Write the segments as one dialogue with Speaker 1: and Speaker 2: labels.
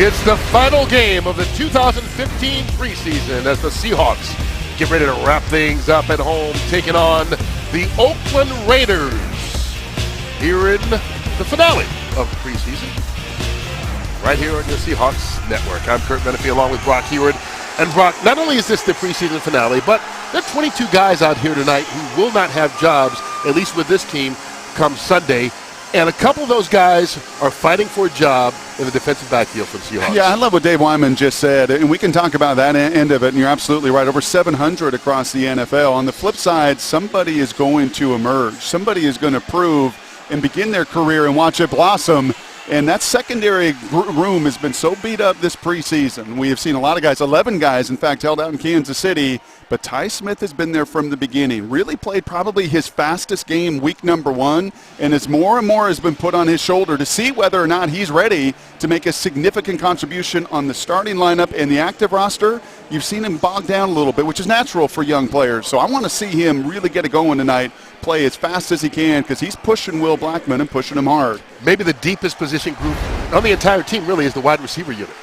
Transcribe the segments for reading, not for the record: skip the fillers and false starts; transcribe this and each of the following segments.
Speaker 1: It's the final game of the 2015 preseason as the Seahawks get ready to wrap things up at home, taking on the Oakland Raiders here in the finale of the preseason, right here on your Seahawks network. I'm Kurt Menefee along with Brock Heward. And Brock, not only is this the preseason finale, but there are 22 guys out here tonight who will not have jobs, at least with this team, come Sunday. And a couple of those guys are fighting for a job in the defensive backfield for the Seahawks.
Speaker 2: Yeah, I love what Dave Wyman just said, and we can talk about that end of it, and you're absolutely right. Over 700 across the NFL. On the flip side, somebody is going to emerge. Somebody is going to prove and begin their career and watch it blossom. And that secondary room has been so beat up this preseason. We have seen a lot of guys, 11 guys, in fact, held out in Kansas City. But Ty Smith has been there from the beginning. Really played probably his fastest game week number 1. And as more and more has been put on his shoulder to see whether or not he's ready to make a significant contribution on the starting lineup and the active roster, you've seen him bog down a little bit, which is natural for young players. So I want to see him really get it going tonight, play as fast as he can, because he's pushing Will Blackman and pushing him hard.
Speaker 1: Maybe the deepest position group on the entire team really is the wide receiver unit.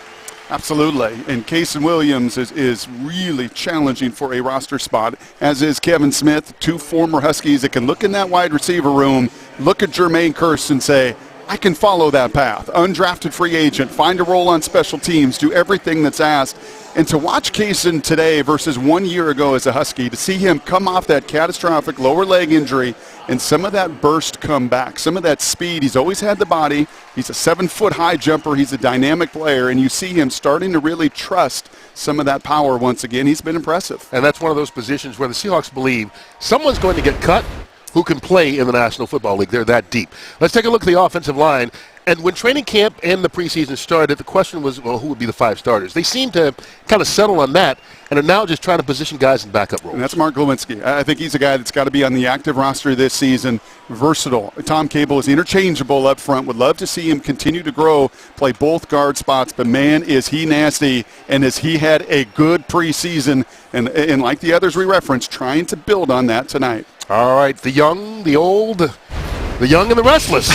Speaker 2: Absolutely. And Kason Williams is really challenging for a roster spot, as is Kevin Smith, two former Huskies that can look in that wide receiver room, look at Jermaine Kearse and say, I can follow that path. Undrafted free agent, find a role on special teams, do everything that's asked. And to watch Kason today versus 1 year ago as a Husky, to see him come off that catastrophic lower leg injury and some of that burst come back, some of that speed. He's always had the body. He's a 7-foot high jumper. He's a dynamic player, and you see him starting to really trust some of that power once again. He's been impressive.
Speaker 1: And that's one of those positions where the Seahawks believe someone's going to get cut who can play in the National Football League. They're that deep. Let's take a look at the offensive line. And when training camp and the preseason started, the question was, well, who would be the 5 starters? They seem to kind of settle on that and are now just trying to position guys in backup roles.
Speaker 2: And that's Mark Glowinski. I think he's a guy that's got to be on the active roster this season. Versatile. Tom Cable is interchangeable up front. Would love to see him continue to grow, play both guard spots. But, man, is he nasty, and has he had a good preseason. And like the others we referenced, trying to build on that tonight.
Speaker 1: All right, the young, the old, the young and the restless.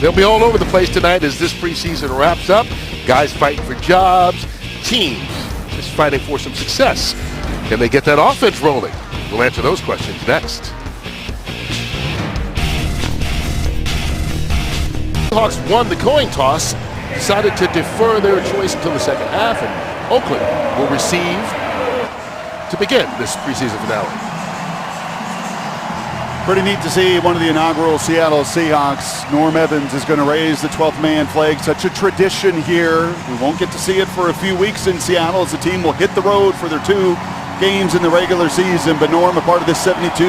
Speaker 1: They'll be all over the place tonight as this preseason wraps up. Guys fighting for jobs, teams just fighting for some success. Can they get that offense rolling? We'll answer those questions next. The Seahawks won the coin toss, decided to defer their choice until the second half, and Oakland will receive to begin this preseason finale.
Speaker 2: Pretty neat to see one of the inaugural Seattle Seahawks. Norm Evans is going to raise the 12th man flag. Such a tradition here. We won't get to see it for a few weeks in Seattle as the team will hit the road for their 2 games in the regular season. But Norm, a part of the 72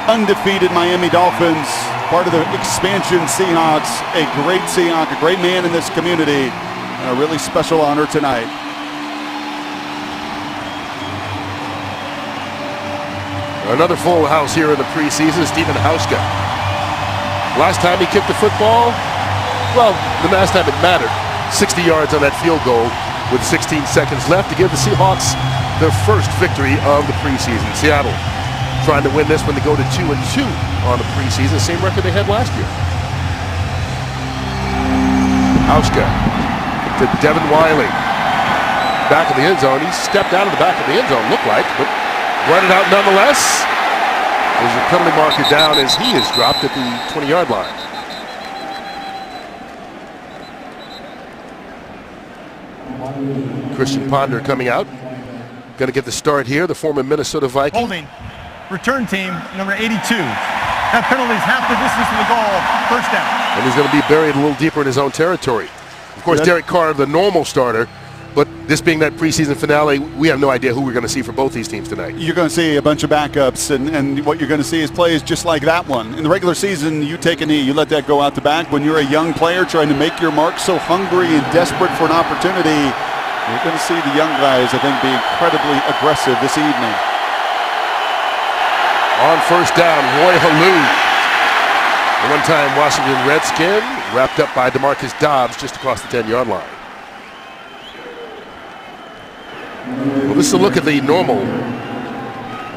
Speaker 2: undefeated Miami Dolphins, part of the expansion Seahawks, a great Seahawk, a great man in this community, and a really special honor tonight.
Speaker 1: Another full house here in the preseason, Stephen Hauschka. Last time he kicked the football, well, the last time it mattered, 60 yards on that field goal with 16 seconds left to give the Seahawks their first victory of the preseason. Seattle trying to win this when they go to 2-2 on the preseason, same record they had last year. Hauschka to Devin Wiley. Back of the end zone. He stepped out of the back of the end zone, looked like, but run it out nonetheless. There's a penalty marker down as he is dropped at the 20-yard line. Christian Ponder coming out. Going to get the start here, the former Minnesota Viking.
Speaker 3: Holding. Return team, number 82. That penalty is half the distance to the goal. First down.
Speaker 1: And he's going to be buried a little deeper in his own territory. Of course, Derek Carr, the normal starter. But this being that preseason finale, we have no idea who we're going to see for both these teams tonight.
Speaker 2: You're going to see a bunch of backups, and what you're going to see is plays just like that one. In the regular season, you take a knee, you let that go out the back. When you're a young player trying to make your mark, so hungry and desperate for an opportunity, you're going to see the young guys, I think, be incredibly aggressive this evening.
Speaker 1: On first down, Roy Halou. The one-time Washington Redskin, wrapped up by DeMarcus Dobbs just across the 10-yard line. Well, this is a look at the normal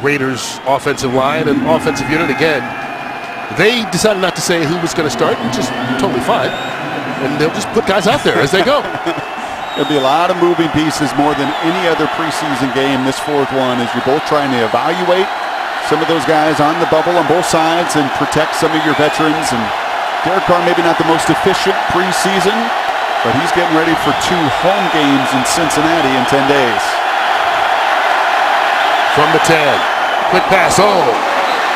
Speaker 1: Raiders offensive line and offensive unit again. They decided not to say who was going to start, which is totally fine. And they'll just put guys out there as they go.
Speaker 2: There'll be a lot of moving pieces more than any other preseason game this fourth one as you're both trying to evaluate some of those guys on the bubble on both sides and protect some of your veterans. And Derek Carr maybe not the most efficient preseason, but he's getting ready for 2 home games in Cincinnati in 10 days.
Speaker 1: From the 10. Quick pass. Oh,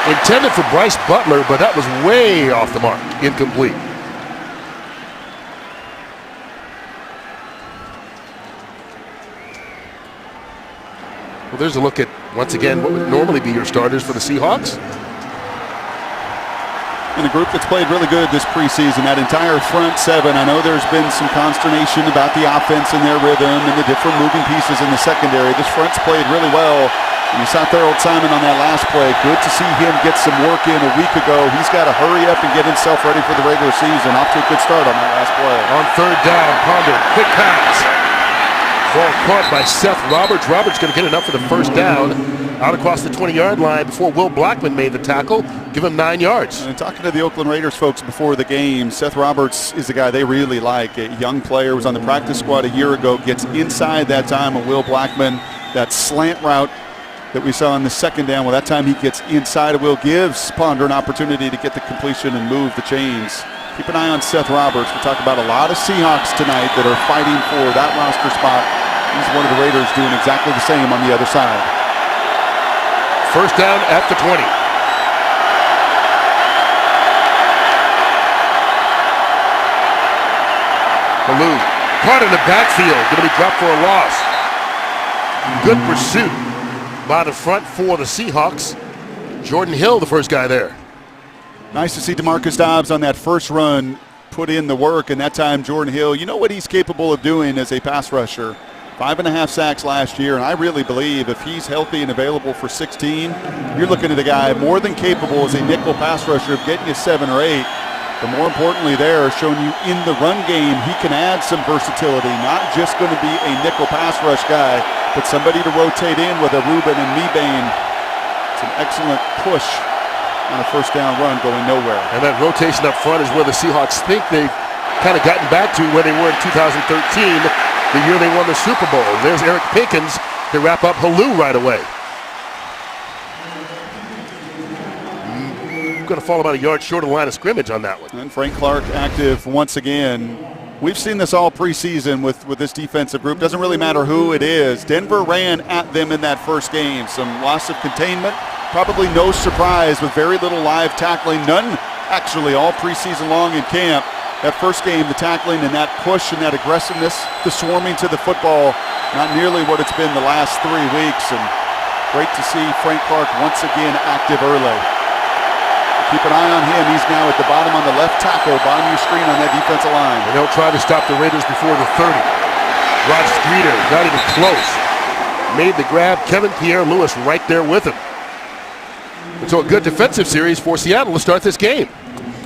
Speaker 1: intended for Bryce Butler, but that was way off the mark. Incomplete. Well, there's a look at, once again, what would normally be your starters for the Seahawks.
Speaker 2: In a group that's played really good this preseason, that entire front 7. I know there's been some consternation about the offense and their rhythm and the different moving pieces in the secondary. This front's played really well. And you saw Thurl Simon on that last play. Good to see him get some work in a week ago. He's got to hurry up and get himself ready for the regular season. Off to a good start on that last play.
Speaker 1: On 3rd down, Ponder, quick pass. Ball caught by Seth Roberts. Roberts going to get enough for the first down. Out across the 20-yard line before Will Blackman made the tackle. Give him 9 yards.
Speaker 2: And talking to the Oakland Raiders folks before the game, Seth Roberts is the guy they really like. A young player, was on the practice squad a year ago, gets inside that time of Will Blackman. That slant route that we saw on the 2nd down, well, that time he gets inside of Will, gives Ponder an opportunity to get the completion and move the chains. Keep an eye on Seth Roberts. We talk about a lot of Seahawks tonight that are fighting for that roster spot. He's one of the Raiders doing exactly the same on the other side.
Speaker 1: First down at the 20. Ballou caught in the backfield, going to be dropped for a loss. Good pursuit by the front for the Seahawks. Jordan Hill, the first guy there.
Speaker 2: Nice to see DeMarcus Dobbs on that first run put in the work, and that time Jordan Hill, you know what he's capable of doing as a pass rusher. 5.5 sacks last year, and I really believe if he's healthy and available for 16, you're looking at a guy more than capable as a nickel pass rusher of getting you 7 or 8. But more importantly there, showing you in the run game, he can add some versatility, not just going to be a nickel pass rush guy, but somebody to rotate in with a Reuben and Mebane. It's an excellent push on a first down run going nowhere.
Speaker 1: And that rotation up front is where the Seahawks think they've kind of gotten back to where they were in 2013. The year they won the Super Bowl. There's Eric Pinkins to wrap up Ballou right away. Going to fall about a yard short of the line of scrimmage on that one.
Speaker 2: And Frank Clark active once again. We've seen this all preseason with this defensive group. Doesn't really matter who it is. Denver ran at them in that first game. Some loss of containment. Probably no surprise with very little live tackling. None actually all preseason long in camp. That first game, the tackling and that push and that aggressiveness, the swarming to the football, not nearly what it's been the last 3 weeks. And great to see Frank Clark once again active early. Keep an eye on him. He's now at the bottom on the left tackle, bottom of your screen on that defensive line.
Speaker 1: And they'll try to stop the Raiders before the 30. Rod Streeter, not even close. Made the grab. Kevin Pierre-Louis right there with him. And so a good defensive series for Seattle to start this game.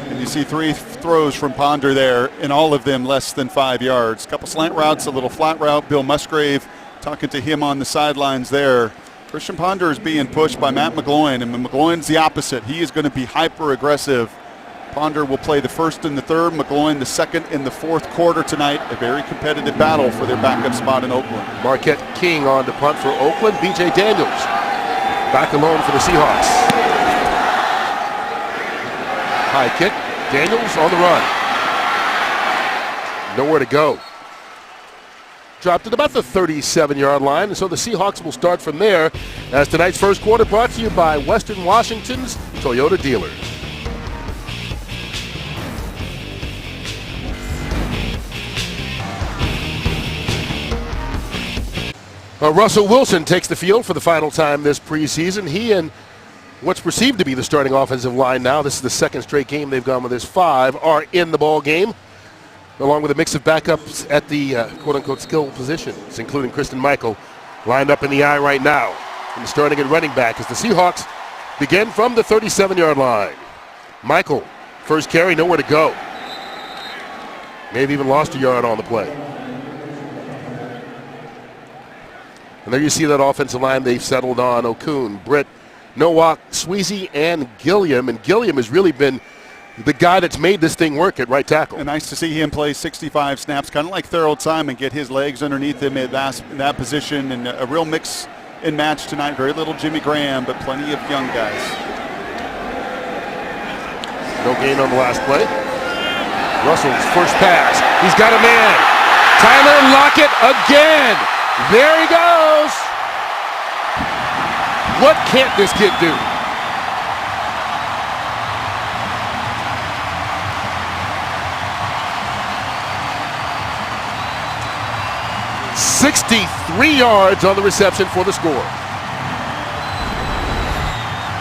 Speaker 2: And you see 3 throws from Ponder there, and all of them less than 5 yards. A couple slant routes, a little flat route. Bill Musgrave talking to him on the sidelines there. Christian Ponder is being pushed by Matt McGloin, and McGloin's the opposite. He is going to be hyper-aggressive. Ponder will play the first and the third, McGloin the second and the fourth quarter tonight. A very competitive battle for their backup spot in Oakland.
Speaker 1: Marquette King on to punt for Oakland. B.J. Daniels back alone for the Seahawks. High kick. Daniels on the run. Nowhere to go. Dropped at about the 37-yard line, and so the Seahawks will start from there as tonight's first quarter brought to you by Western Washington's Toyota dealers. Russell Wilson takes the field for the final time this preseason. He and what's perceived to be the starting offensive line now, this is the second straight game they've gone with this 5, are in the ball game, along with a mix of backups at the quote-unquote skill positions, including Kristen Michael, lined up in the eye right now. And starting at running back as the Seahawks begin from the 37-yard line. Michael, first carry, nowhere to go. Maybe even lost a yard on the play. And there you see that offensive line they've settled on. Okun, Britt, Nowak, Sweezy, and Gilliam. And Gilliam has really been the guy that's made this thing work at right tackle.
Speaker 2: And nice to see him play 65 snaps, kind of like Thurl Simon, get his legs underneath him in that position, and a real mix and match tonight. Very little Jimmy Graham, but plenty of young guys.
Speaker 1: No gain on the last play. Russell's first pass. He's got a man. Tyler Lockett again. There he goes. What can't this kid do? "63 yards on the reception for the score."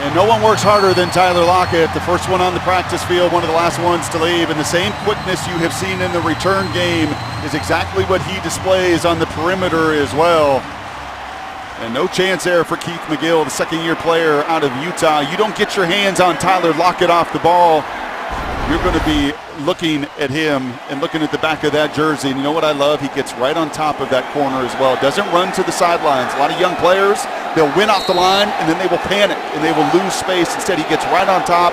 Speaker 2: And no one works harder than Tyler Lockett, the first one on the practice field, one of the last ones to leave. And the same quickness you have seen in the return game is exactly what he displays on the perimeter as well. And no chance there for Keith McGill, the second-year player out of Utah. You don't get your hands on Tyler Lockett off the ball, you're going to be looking at him and looking at the back of that jersey. And you know what I love? He gets right on top of that corner as well. Doesn't run to the sidelines. A lot of young players, they'll win off the line, and then they will panic, and they will lose space. Instead, he gets right on top,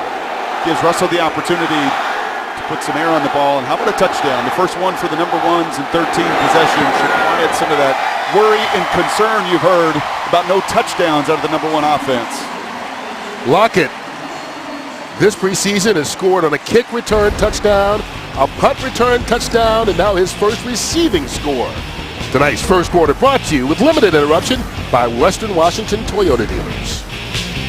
Speaker 2: gives Russell the opportunity to put some air on the ball. And how about a touchdown? The first one for the number ones in 13 possessions should quiet some of that worry and concern you've heard about no touchdowns out of the number one offense.
Speaker 1: Lockett, this preseason, has scored on a kick return touchdown, a punt return touchdown, and now his first receiving score. Tonight's first quarter brought to you with limited interruption by Western Washington Toyota dealers.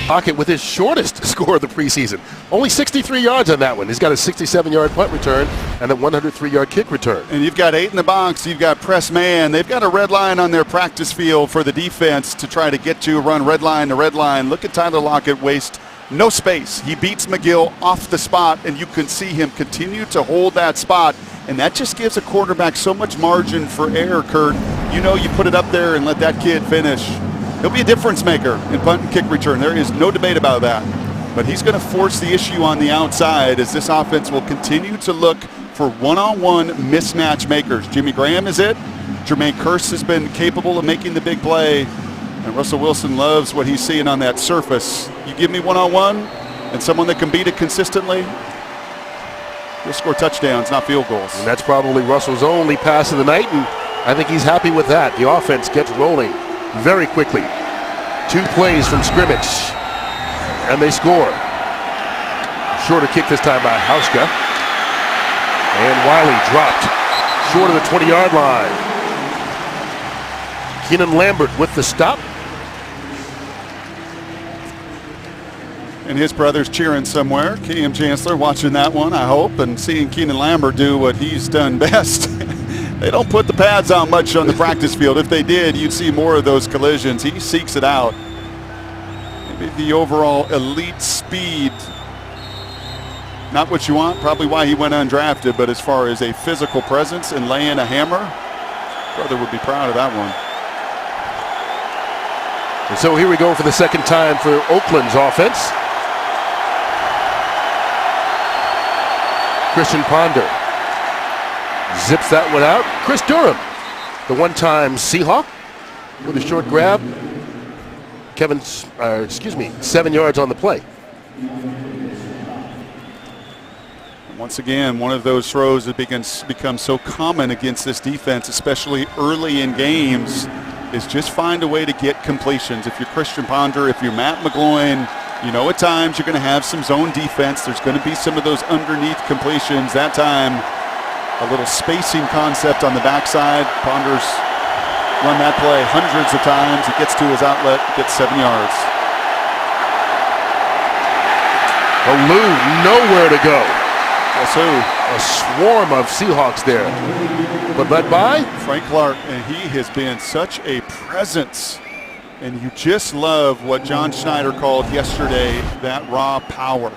Speaker 1: Lockett with his shortest score of the preseason. Only 63 yards on that one. He's got a 67-yard punt return and a 103-yard kick return.
Speaker 2: And you've got 8 in the box. You've got press man. They've got a red line on their practice field for the defense to try to get to, run red line to red line. Look at Tyler Lockett waste no space. He beats McGill off the spot, and you can see him continue to hold that spot. And that just gives a quarterback so much margin for error, Kurt. You know, you put it up there and let that kid finish. He'll be a difference maker in punt and kick return. There is no debate about that. But he's going to force the issue on the outside as this offense will continue to look for one-on-one mismatch makers. Jimmy Graham is it. Jermaine Kearse has been capable of making the big play. And Russell Wilson loves what he's seeing on that surface. You give me one-on-one and someone that can beat it consistently, he'll score touchdowns, not field goals.
Speaker 1: And that's probably Russell's only pass of the night, and I think he's happy with that. The offense gets rolling very quickly. 2 plays from scrimmage, and they score. Shorter kick this time by Hauska. And Wiley dropped short of the 20-yard line. Keenan Lambert with the stop.
Speaker 2: And his brother's cheering somewhere. Cam Chancellor watching that one, I hope, and seeing Keenan Lambert do what he's done best. They don't put the pads on much on the practice field. If they did, you'd see more of those collisions. He seeks it out. Maybe the overall elite speed, not what you want, probably why he went undrafted, but as far as a physical presence and laying a hammer, brother would be proud of that one.
Speaker 1: And so here we go for the second time for Oakland's offense. Christian Ponder zips that one out. Chris Durham, the one-time Seahawk, with a short grab. 7 yards on the play.
Speaker 2: Once again, one of those throws that becomes so common against this defense, especially early in games, is just find a way to get completions. If you're Christian Ponder, if you're Matt McGloin, you know at times you're going to have some zone defense. There's going to be some of those underneath completions. That time, a little spacing concept on the backside. Ponder's run that play hundreds of times. He gets to his outlet, gets 7 yards.
Speaker 1: Lou, nowhere to go.
Speaker 2: Guess who?
Speaker 1: A swarm of Seahawks there. But led by
Speaker 2: Frank Clark, and he has been such a presence. And you just love what John Schneider called yesterday, that raw power.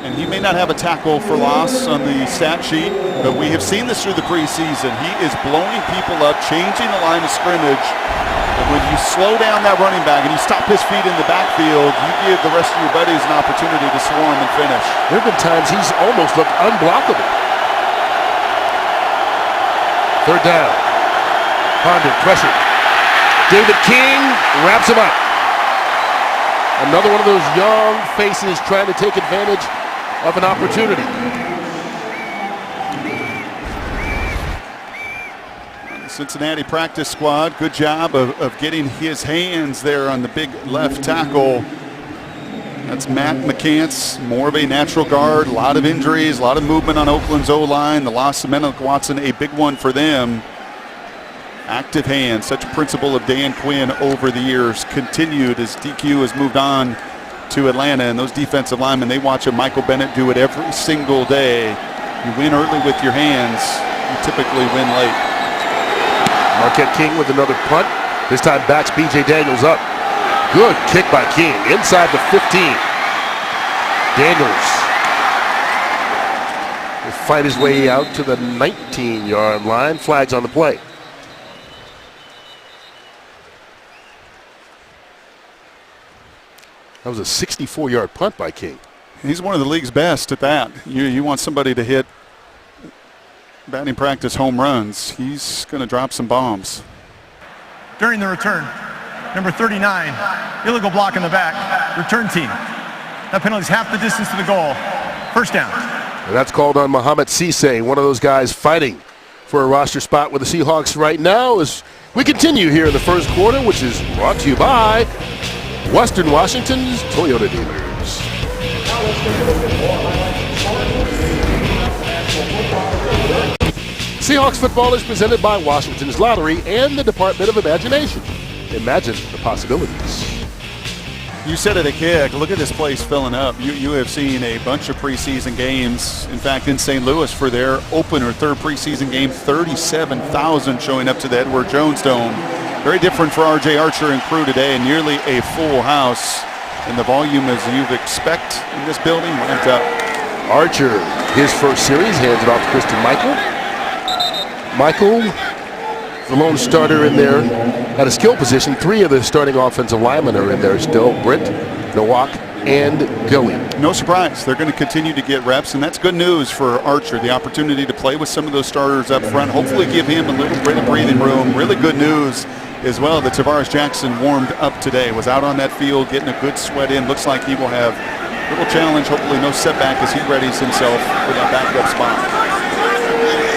Speaker 2: And he may not have a tackle for loss on the stat sheet, but we have seen this through the preseason. He is blowing people up, changing the line of scrimmage. And when you slow down that running back and you stop his feet in the backfield, you give the rest of your buddies an opportunity to swarm and finish.
Speaker 1: There have been times he's almost looked unblockable. Third down. Ponder pressured. David King wraps him up. Another one of those young faces trying to take advantage of an opportunity.
Speaker 2: Cincinnati practice squad, good job of getting his hands there on the big left tackle. That's Matt McCants, more of a natural guard, a lot of injuries, a lot of movement on Oakland's O-line. The loss of Menelik Watson, a big one for them. Active hands, such a principle of Dan Quinn over the years, continued as DQ has moved on to Atlanta. And those defensive linemen, they watch a Michael Bennett do it every single day. You win early with your hands, you typically win late.
Speaker 1: Marquette King with another punt. This time backs B.J. Daniels up. Good kick by King inside the 15. Daniels will fight his way out to the 19-yard line. Flags on the play. That was a 64-yard punt by King.
Speaker 2: He's one of the league's best at that. You want somebody to hit batting practice home runs. He's going to drop some bombs.
Speaker 3: During the return, number 39, illegal block in the back, return team. That penalty is half the distance to the goal. First down.
Speaker 1: And that's called on Mohamed Cisse, one of those guys fighting for a roster spot with the Seahawks right now as we continue here in the first quarter, which is brought to you by Western Washington's Toyota dealers. Seahawks football is presented by Washington's Lottery and the Department of Imagination. Imagine the possibilities.
Speaker 2: You said it a kick. Look at this place filling up. You have seen a bunch of preseason games. In fact, in St. Louis for their opener, third preseason game, 37,000 showing up to the Edward Jones Dome. Very different for R.J. Archer and crew today, nearly a full house. And the volume, as you'd expect in this building, ramped up.
Speaker 1: Archer, his first series, hands it off to Christian Michael. Michael, the lone starter in there at a skill position. Three of the starting offensive linemen are in there still. Brent, Nowak, and Gilly.
Speaker 2: No surprise. They're going to continue to get reps, and that's good news for Archer. The opportunity to play with some of those starters up front, hopefully give him a little bit of breathing room. Really good news as well that Tavares Jackson warmed up today, was out on that field getting a good sweat in. Looks like he will have a little challenge, hopefully no setback as he readies himself for that backup spot.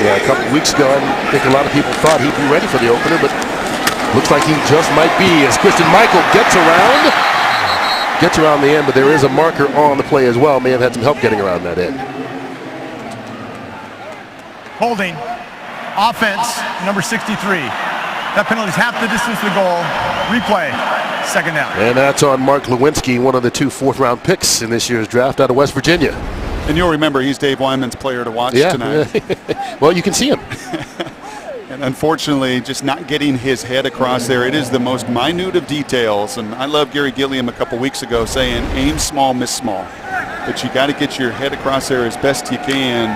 Speaker 1: Yeah, a couple weeks ago, I think a lot of people thought he'd be ready for the opener, but looks like he just might be as Christian Michael gets around the end, but there is a marker on the play as well. May have had some help getting around that end.
Speaker 3: Holding. Offense, number 63. That penalty is half the distance to the goal. Replay. Second down.
Speaker 1: And that's on Mark Lewinsky, one of the two fourth-round picks in this year's draft out of West Virginia.
Speaker 2: And you'll remember he's Dave Wyman's player to watch tonight.
Speaker 1: Well, you can see him.
Speaker 2: And unfortunately, just not getting his head across there. It is the most minute of details. And I love Gary Gilliam a couple weeks ago saying, aim small, miss small. But you got to get your head across there as best you can.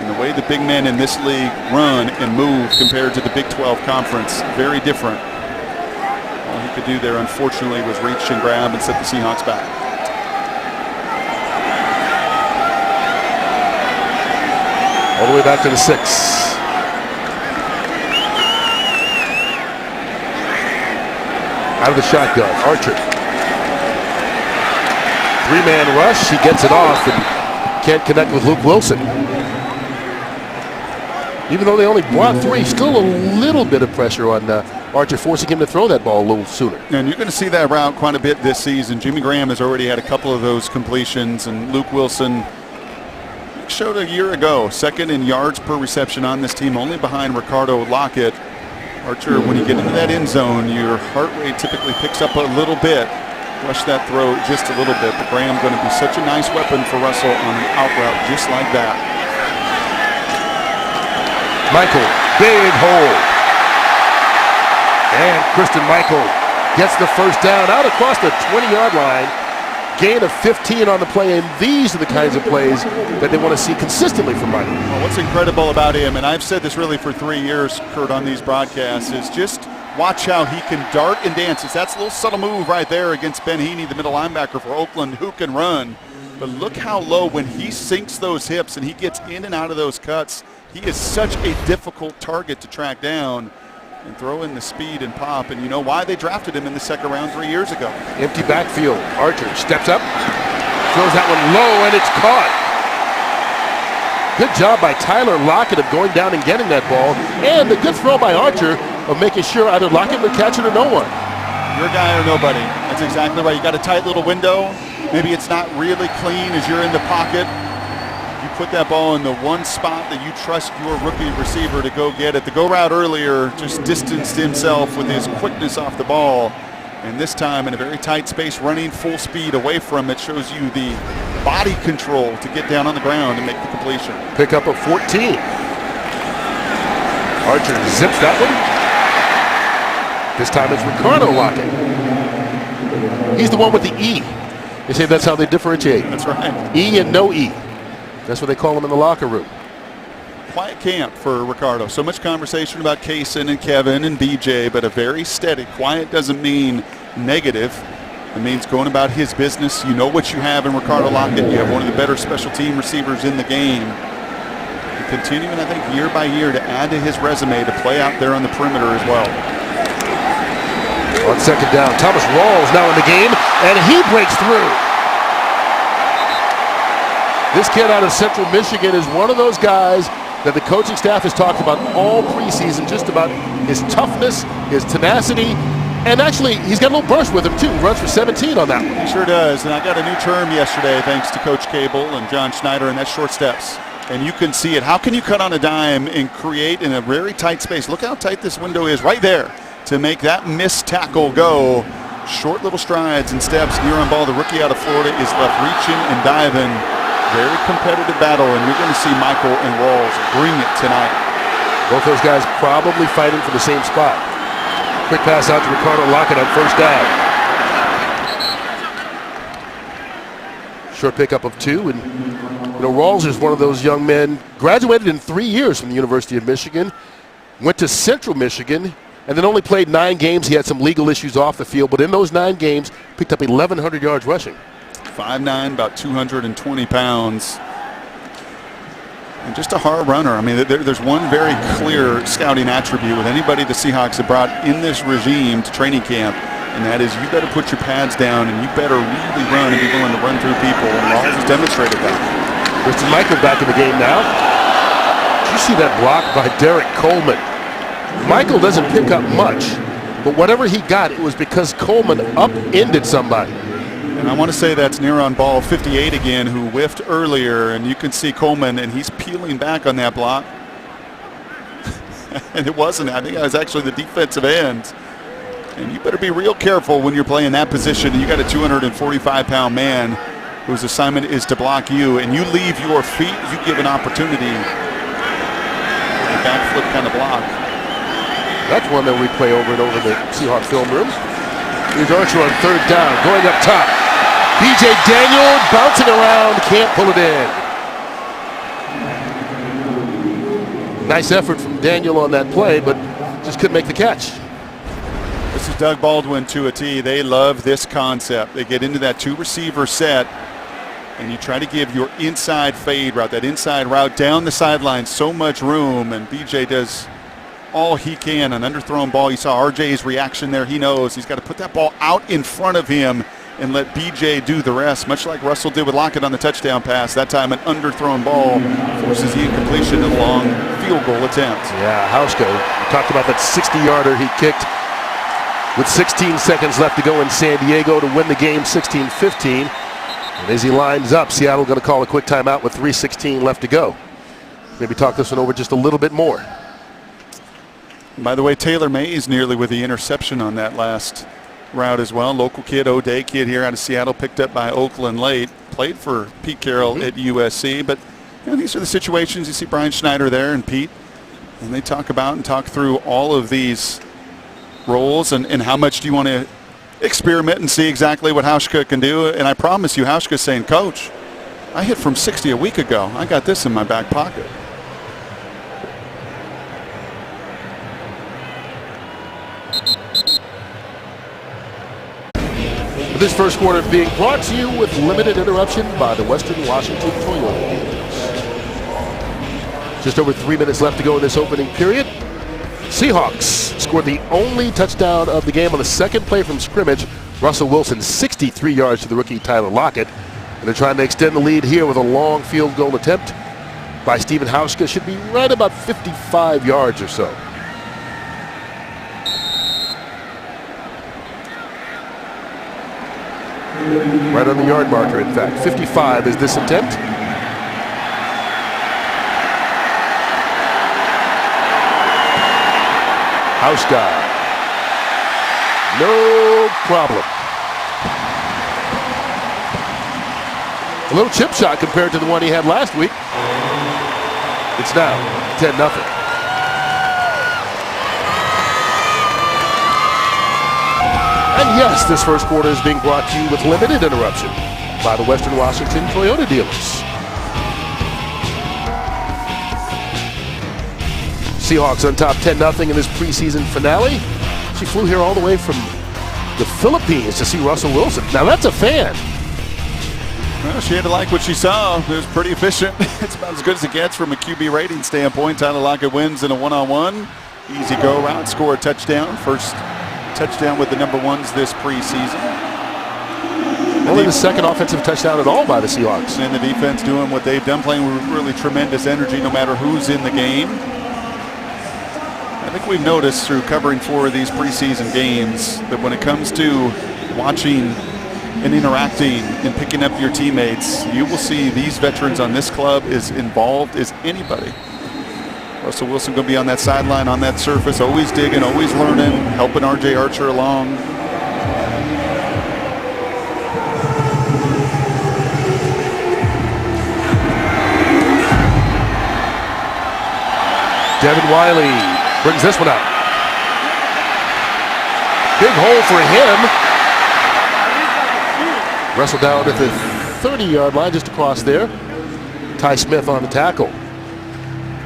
Speaker 2: And the way the big men in this league run and move compared to the Big 12 conference, very different. All he could do there, unfortunately, was reach and grab and set the Seahawks back.
Speaker 1: All the way back to the 6. Out of the shotgun, Archer. Three-man rush, he gets it off and can't connect with Luke Wilson. Even though they only brought three, still a little bit of pressure on Archer, forcing him to throw that ball a little sooner.
Speaker 2: And you're going to see that route quite a bit this season. Jimmy Graham has already had a couple of those completions, and Luke Wilson showed a year ago, second in yards per reception on this team, only behind Ricardo Lockett. Archer, when you get into that end zone, your heart rate typically picks up a little bit. Rush that throw just a little bit, but Graham going to be such a nice weapon for Russell on an out route just like that.
Speaker 1: Michael, big hole. And Christian Michael gets the first down out across the 20-yard line. Gain of 15 on the play, and these are the kinds of plays that they want to see consistently from Michael.
Speaker 2: Well, what's incredible about him, and I've said this really for 3 years, Kurt, on these broadcasts, is just watch how he can dart and dance. That's a little subtle move right there against Ben Heaney, the middle linebacker for Oakland, who can run. But look how low when he sinks those hips and he gets in and out of those cuts. He is such a difficult target to track down. and throw in the speed and pop. And you know why they drafted him in the second round 3 years ago.
Speaker 1: Empty backfield. Archer steps up, throws that one low, and it's caught. Good job by Tyler Lockett of going down and getting that ball, and a good throw by Archer of making sure either Lockett would catch it or no one.
Speaker 2: Your guy or nobody. That's exactly right. You got a tight little window. Maybe it's not really clean as you're in the pocket. You put that ball in the one spot that you trust your rookie receiver to go get it. The go route earlier just distanced himself with his quickness off the ball. And this time in a very tight space, running full speed away from it, shows you the body control to get down on the ground and make the completion.
Speaker 1: Pickup of 14. Archer zips that one. This time it's Ricardo Lockett. He's the one with the E. They say that's how they differentiate.
Speaker 2: That's right.
Speaker 1: E and no E. That's what they call him in the locker room.
Speaker 2: Quiet camp for Ricardo. So much conversation about Kaysen and Kevin and BJ, but a very steady. Quiet doesn't mean negative. It means going about his business. You know what you have in Ricardo Lockett. You have one of the better special team receivers in the game. And continuing, I think, year by year to add to his resume to play out there on the perimeter as well.
Speaker 1: On second down, Thomas Rawls now in the game, and he breaks through. This kid out of Central Michigan is one of those guys that the coaching staff has talked about all preseason, just about his toughness, his tenacity, and actually he's got a little burst with him too. He runs for 17 on that one.
Speaker 2: He sure does, and I got a new term yesterday thanks to Coach Cable and John Schneider, and that's short steps. And you can see it. How can you cut on a dime and create in a very tight space? Look how tight this window is right there to make that missed tackle go. Short little strides and steps near on ball. The rookie out of Florida is left reaching and diving. Very competitive battle, and you're going to see Michael and Rawls bring it tonight.
Speaker 1: Both those guys probably fighting for the same spot. Quick pass out to Ricardo Lockett on first down. Short pickup of 2, and Rawls is one of those young men, graduated in 3 years from the University of Michigan, went to Central Michigan, and then only played 9 games. He had some legal issues off the field, but in those 9 games, picked up 1,100 yards rushing.
Speaker 2: 5'9", about 220 pounds. And just a hard runner. I mean, there's one very clear scouting attribute with anybody the Seahawks have brought in this regime to training camp, and that is you better put your pads down and you better really run and be willing to run through people. And Rawls has demonstrated that.
Speaker 1: There's Michael back in the game now. Did you see that block by Derek Coleman? Michael doesn't pick up much, but whatever he got, it was because Coleman upended somebody.
Speaker 2: And I want to say that's near on ball 58 again, who whiffed earlier, and you can see Coleman, and he's peeling back on that block. And it wasn't. I think it was actually the defensive end. And you better be real careful when you're playing that position. You got a 245-pound man whose assignment is to block you, and you leave your feet, you give an opportunity. A backflip kind of block.
Speaker 1: That's one that we play over and over in the Seahawks film room. Here's Archer on third down, going up top. B.J. Daniel bouncing around, can't pull it in. Nice effort from Daniel on that play, but just couldn't make the catch.
Speaker 2: This is Doug Baldwin to a T. They love this concept. They get into that 2-receiver set, and you try to give your inside fade route, that inside route down the sideline, so much room, and B.J. does all he can. An underthrown ball. You saw RJ's reaction there. He knows he's got to put that ball out in front of him and let BJ do the rest, much like Russell did with Lockett on the touchdown pass. That time an underthrown ball forces the incompletion and a long field goal attempt.
Speaker 1: Yeah, Hauschka, we talked about that 60-yarder he kicked with 16 seconds left to go in San Diego to win the game 16-15. And as he lines up, Seattle going to call a quick timeout with 3:16 left to go. Maybe talk this one over just a little bit more.
Speaker 2: By the way, Taylor Mays nearly with the interception on that last route as well. Local kid, O'Day kid here out of Seattle, picked up by Oakland late. Played for Pete Carroll at USC. But these are the situations. You see Brian Schneider there and Pete, and they talk about and talk through all of these roles and how much do you want to experiment and see exactly what Hauschka can do. And I promise you, Hauschka's saying, Coach, I hit from 60 a week ago. I got this in my back pocket.
Speaker 1: This first quarter being brought to you with limited interruption by the Western Washington Toyota dealers. Just over 3 minutes left to go in this opening period. Seahawks scored the only touchdown of the game on the second play from scrimmage. Russell Wilson, 63 yards to the rookie Tyler Lockett. And they're trying to extend the lead here with a long field goal attempt by Steven Hauschka. Should be right about 55 yards or so. Right on the yard marker, in fact. 55 is this attempt. Hauschka. No problem. A little chip shot compared to the one he had last week. It's now 10-0. And yes, this first quarter is being brought to you with limited interruption by the Western Washington Toyota dealers. Seahawks on top 10-0 in this preseason finale. She flew here all the way from the Philippines to see Russell Wilson. Now that's a fan.
Speaker 2: Well, she had to like what she saw. It was pretty efficient. It's about as good as it gets from a QB rating standpoint. Tyler Lockett wins in a one-on-one. Easy go route, score a touchdown. First touchdown with the number ones this preseason.
Speaker 1: Only the second offensive touchdown at all by the Seahawks.
Speaker 2: And the defense doing what they've done, playing with really tremendous energy no matter who's in the game. I think we've noticed through covering 4 of these preseason games that when it comes to watching and interacting and picking up your teammates, you will see these veterans on this club as involved as anybody. Russell Wilson going to be on that sideline, on that surface, always digging, always learning, helping R.J. Archer along.
Speaker 1: Devin Wiley brings this one out. Big hole for him. Wrestled down at the 30-yard line just across there. Ty Smith on the tackle.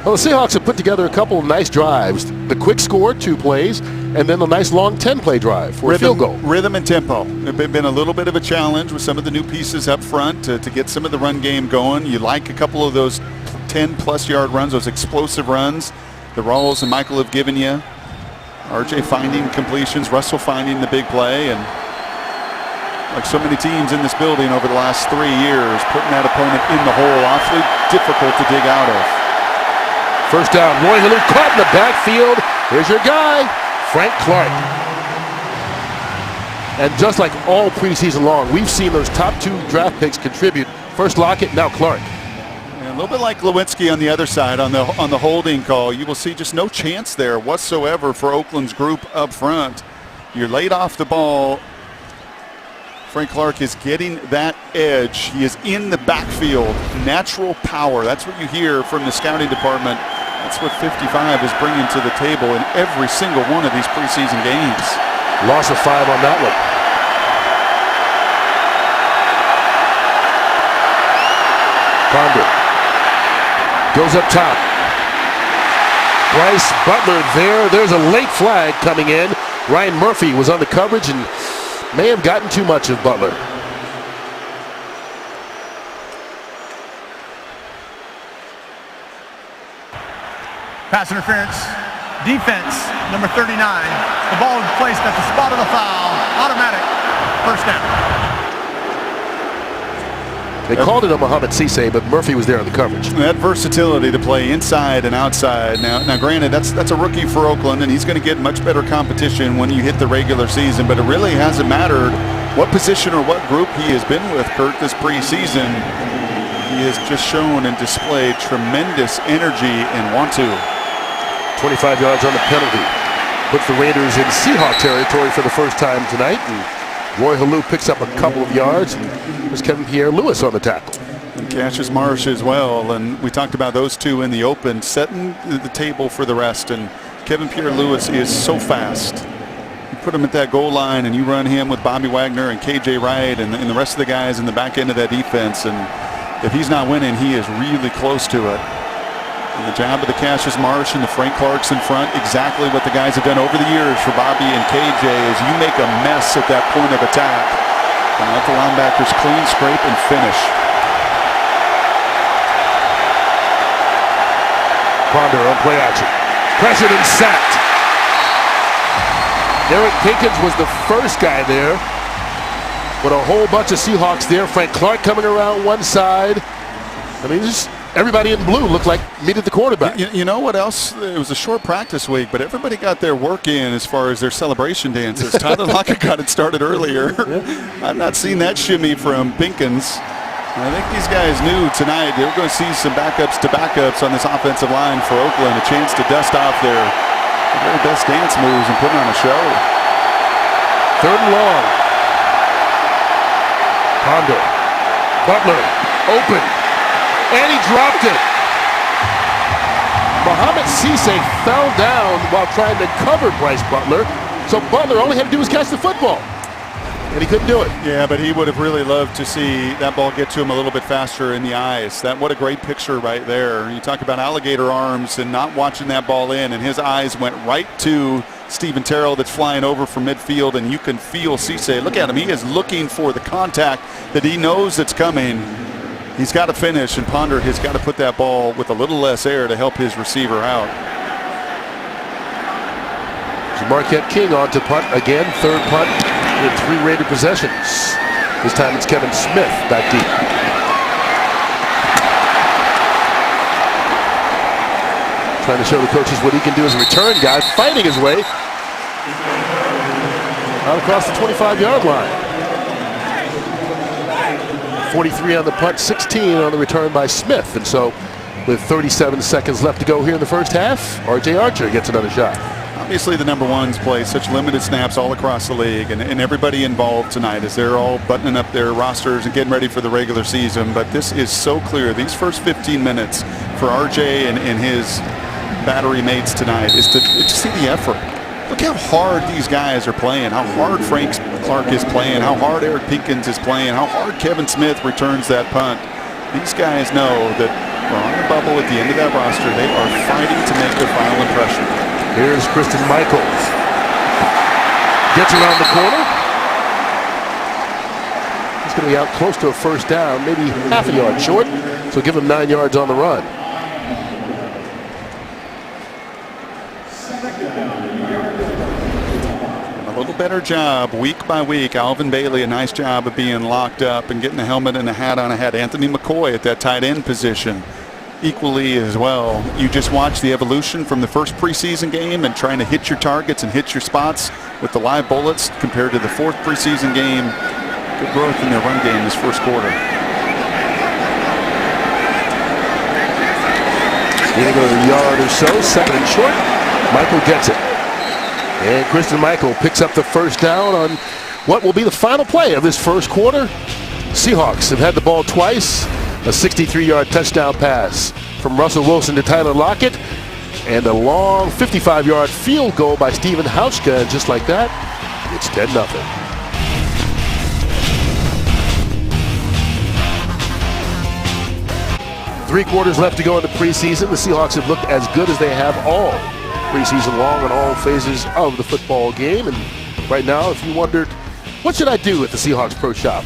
Speaker 1: Well, the Seahawks have put together a couple of nice drives. The quick score, 2 plays, and then the nice long 10-play drive for a field goal.
Speaker 2: Rhythm and tempo. It's been a little bit of a challenge with some of the new pieces up front to get some of the run game going. You like a couple of those 10-plus yard runs, those explosive runs. The Rawls and Michael have given you. RJ finding completions, Russell finding the big play, and like so many teams in this building over the last 3 years, putting that opponent in the hole, awfully difficult to dig out of.
Speaker 1: First down, Roy Halou caught in the backfield. Here's your guy, Frank Clark. And just like all preseason long, we've seen those top 2 draft picks contribute. First Lockett, now Clark.
Speaker 2: A little bit like Lewinsky on the other side on the holding call. You will see just no chance there whatsoever for Oakland's group up front. You're laid off the ball. Frank Clark is getting that edge. He is in the backfield. Natural power. That's what you hear from the scouting department. That's what 55 is bringing to the table in every single one of these preseason games.
Speaker 1: Loss of 5 on that one. Ponder goes up top. Bryce Butler there. There's a late flag coming in. Ryan Murphy was on the coverage and may have gotten too much of Butler.
Speaker 3: Pass interference. Defense, number 39. The ball is placed at the spot of the foul. Automatic. First down.
Speaker 1: They called it a Mohamed Cisse, but Murphy was there on the coverage.
Speaker 2: That versatility to play inside and outside. Now granted, that's a rookie for Oakland, and he's going to get much better competition when you hit the regular season, but it really hasn't mattered what position or what group he has been with, Kurt, this preseason. He has just shown and displayed tremendous energy and want to.
Speaker 1: 25 yards on the penalty. Puts the Raiders in Seahawk territory for the first time tonight. And Roy Halou picks up a couple of yards. And there's Kevin Pierre-Louis on the tackle.
Speaker 2: And Cassius Marsh as well. And we talked about those two in the open, setting the table for the rest. And Kevin Pierre-Louis is so fast. You put him at that goal line and you run him with Bobby Wagner and KJ Wright and the rest of the guys in the back end of that defense. And if he's not winning, he is really close to it. And the job of the Cassius Marsh and the Frank Clarks in front, exactly what the guys have done over the years for Bobby and KJ, is you make a mess at that point of attack and let the linebackers clean, scrape, and finish.
Speaker 1: Ponder on play action. Pressured and sacked. Eric Pinkins was the first guy there, with a whole bunch of Seahawks there. Frank Clark coming around one side. I mean, just everybody in blue looked like meeted the quarterback.
Speaker 2: You know what else? It was a short practice week, but everybody got their work in as far as their celebration dances. Tyler Lockett got it started earlier. I've not seen that shimmy from Pinkins. And I think these guys knew tonight they were going to see some backups to backups on this offensive line for Oakland. A chance to dust off their very best dance moves and put on a show.
Speaker 1: 3rd and long. Ponder. Butler. Open. And he dropped it. Mohamed Cisse fell down while trying to cover Bryce Butler. So Butler all he had to do was catch the football. And he couldn't do it.
Speaker 2: Yeah, but he would have really loved to see that ball get to him a little bit faster in the eyes. What a great picture right there. You talk about alligator arms and not watching that ball in, and his eyes went right to Stephen Terrell that's flying over from midfield, and you can feel Cisse. Look at him. He is looking for the contact that he knows that's coming. He's got to finish, and Ponder has got to put that ball with a little less air to help his receiver out.
Speaker 1: Marquette King on to punt again. 3rd punt with 3 Raider possessions. This time it's Kevin Smith back deep. Trying to show the coaches what he can do as a return guy, fighting his way out across the 25-yard line. 43 on the punt, 16 on the return by Smith. And so with 37 seconds left to go here in the first half, R.J. Archer gets another shot.
Speaker 2: Obviously, the number ones play such limited snaps all across the league, and everybody involved tonight as they're all buttoning up their rosters and getting ready for the regular season. But this is so clear. These first 15 minutes for RJ and his battery mates tonight is to see the effort. Look how hard these guys are playing, how hard Frank Clark is playing, how hard Eric Pinkins is playing, how hard Kevin Smith returns that punt. These guys know that we're on the bubble at the end of that roster. They are fighting to make their final impression.
Speaker 1: Here's Christian Michaels. Gets around the corner. He's going to be out close to a first down, maybe half a yard short. So give him 9 yards on the run.
Speaker 2: A little better job week by week. Alvin Bailey, a nice job of being locked up and getting the helmet and the hat on a head. Anthony McCoy at that tight end position. Equally as well. You just watch the evolution from the first preseason game and trying to hit your targets and hit your spots with the live bullets compared to the 4th preseason game. Good growth in their run game this first quarter.
Speaker 1: Going to go a yard or so, 2nd and short. Michael gets it. And Christian Michael picks up the first down on what will be the final play of this first quarter. Seahawks have had the ball twice. A 63-yard touchdown pass from Russell Wilson to Tyler Lockett, and a long 55-yard field goal by Steven Hauschka, and just like that, it's 10-0. 3 quarters left to go in the preseason. The Seahawks have looked as good as they have all preseason long in all phases of the football game. And right now, if you wondered, what should I do at the Seahawks Pro Shop?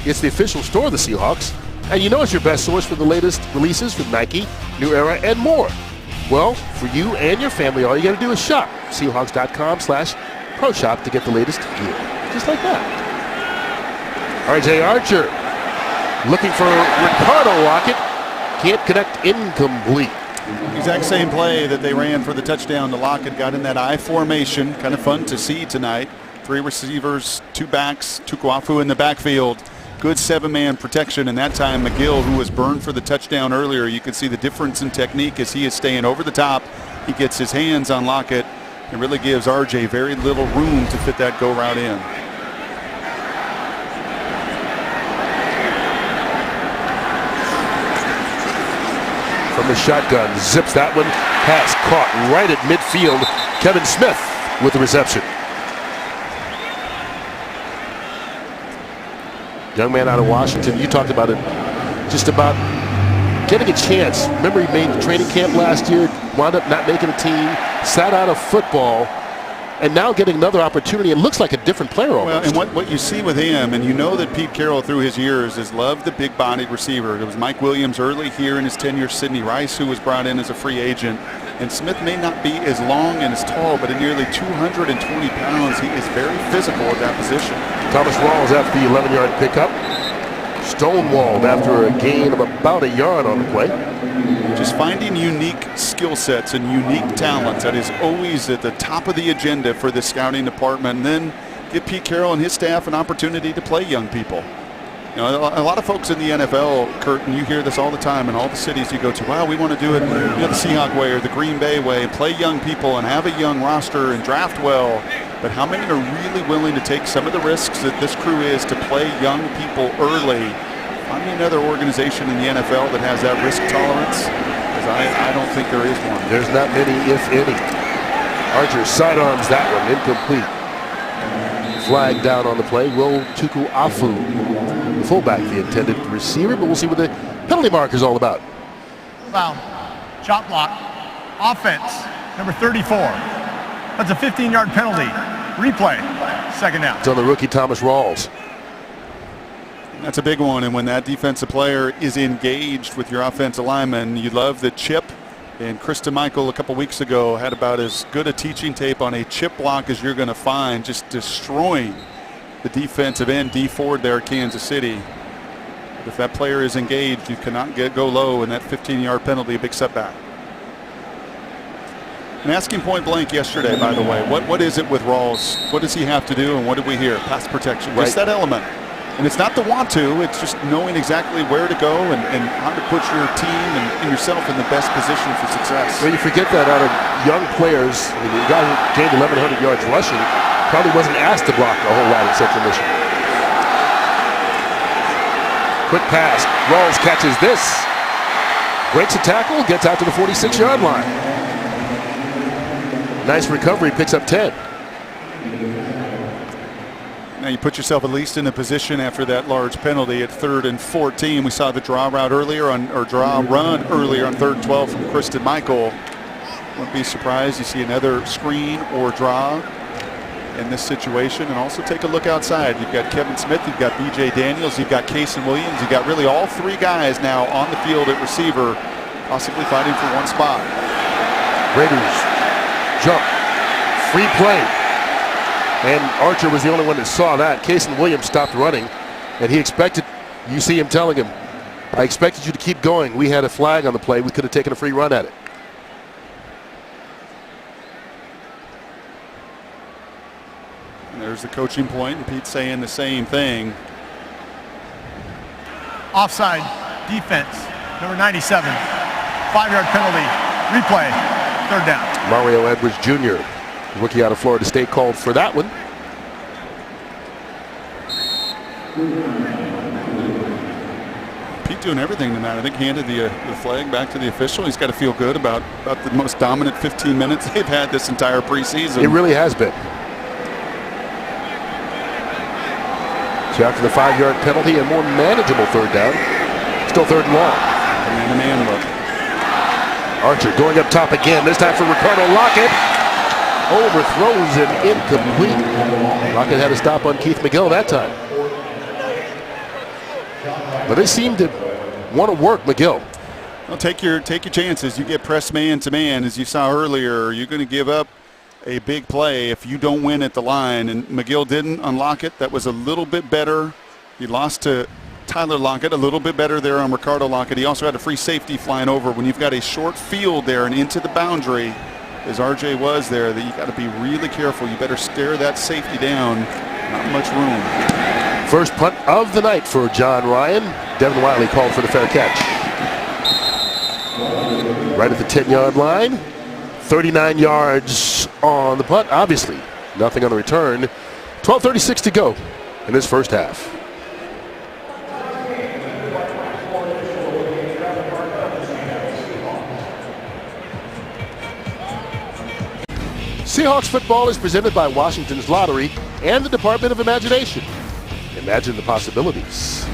Speaker 1: It's the official store of the Seahawks. And you know it's your best source for the latest releases from Nike, New Era, and more. Well, for you and your family, all you got to do is shop. Seahawks.com/Pro Shop to get the latest gear. Just like that. R.J. Archer looking for Ricardo Lockett. Can't connect, incomplete.
Speaker 2: Exact same play that they ran for the touchdown to Lockett. Got in that I formation. Kind of fun to see tonight. 3 receivers, 2 backs, Tukuafu in the backfield. Good 7-man protection, and that time McGill, who was burned for the touchdown earlier, you can see the difference in technique as he is staying over the top. He gets his hands on Lockett and really gives RJ very little room to fit that go route in.
Speaker 1: From the shotgun, zips that one. Pass caught right at midfield. Kevin Smith with the reception. Young man out of Washington, you talked about it, just about getting a chance. Remember he made training camp last year, wound up not making a team, sat out of football, and now getting another opportunity. It looks like a different player almost.
Speaker 2: Well, and what you see with him, and you know that Pete Carroll through his years has loved the big-bodied receiver. There was Mike Williams early here in his tenure, Sidney Rice, who was brought in as a free agent. And Smith may not be as long and as tall, but at nearly 220 pounds, he is very physical at that position.
Speaker 1: Thomas Rawls after the 11-yard pickup. Stonewalled after a gain of about a yard on the play.
Speaker 2: Just finding unique skill sets and unique talents. That is always at the top of the agenda for the scouting department. And then give Pete Carroll and his staff an opportunity to play young people. You know, a lot of folks in the NFL, Kurt, and you hear this all the time in all the cities you go to, wow, we want to do it the Seahawks way or the Green Bay way and play young people and have a young roster and draft well. But how many are really willing to take some of the risks that this crew is to play young people early? Find me another organization in the NFL that has that risk tolerance, because I don't think there is one.
Speaker 1: There's not many, if any. Archer sidearms that one, incomplete. Flag down on the play. Will Tukuafu, the fullback, the intended receiver, but we'll see what the penalty mark is all about.
Speaker 3: Foul. Chop block. Offense. Number 34. That's a 15-yard penalty. Replay. Second down.
Speaker 1: It's on the rookie Thomas Rawls.
Speaker 2: That's a big one, and when that defensive player is engaged with your offensive lineman, you love the chip. And Krista Michael a couple weeks ago had about as good a teaching tape on a chip block as you're going to find, just destroying the defensive end, D Ford there at Kansas City. But if that player is engaged, you cannot go low, and that 15-yard penalty, a big setback. And asking point blank yesterday, by the way, what is it with Rawls? What does he have to do, and what did we hear? Pass protection, just that element. And it's not the want to, it's just knowing exactly where to go and how to put your team and yourself in the best position for success.
Speaker 1: Well, you forget that out of young players, I mean, the guy who gained 1,100 yards rushing probably wasn't asked to block a whole lot in such a mission. Quick pass. Rawls catches this. Breaks a tackle, gets out to the 46-yard line. Nice recovery, picks up 10.
Speaker 2: Now you put yourself at least in a position after that large penalty at 3rd and 14. We saw the draw route earlier draw run earlier on 3rd and 12 from Kristen Michael. Wouldn't be surprised you see another screen or draw in this situation. And also take a look outside. You've got Kevin Smith, you've got B.J. Daniels, you've got Kason Williams. You've got really all three guys now on the field at receiver, possibly fighting for one spot.
Speaker 1: Raiders jump. Free play. And Archer was the only one that saw that. Kason Williams stopped running, and he expected, you see him telling him, I expected you to keep going. We had a flag on the play. We could have taken a free run at it.
Speaker 2: And there's the coaching point, and Pete saying the same thing.
Speaker 3: Offside defense. Number 97. 5-yard penalty. Replay. 3rd down.
Speaker 1: Mario Edwards Jr., rookie out of Florida State, called for that one.
Speaker 2: Pete doing everything tonight. I think he handed the flag back to the official. He's got to feel good about the most dominant 15 minutes they've had this entire preseason.
Speaker 1: It really has been. So after the 5-yard penalty, a more manageable 3rd down. Still 3rd and long.
Speaker 2: Man look.
Speaker 1: Archer going up top again. This time for Ricardo Lockett. Overthrows it, incomplete. Lockett had a stop on Keith McGill that time. But they seem to want to work McGill.
Speaker 2: Well, take your chances. You get pressed man to man, as you saw earlier. You're going to give up a big play if you don't win at the line. And McGill didn't unlock it. That was a little bit better. He lost to Tyler Lockett, a little bit better there on Ricardo Lockett. He also had a free safety flying over. When you've got a short field there and into the boundary, as RJ was there, that you got to be really careful. You better stare that safety down. Not much room.
Speaker 1: First punt of the night for John Ryan. Devin Wiley called for the fair catch. Right at the 10-yard line. 39 yards on the punt. Obviously, nothing on the return. 12:36 to go in this first half. Seahawks football is presented by Washington's Lottery and the Department of Imagination. Imagine the possibilities.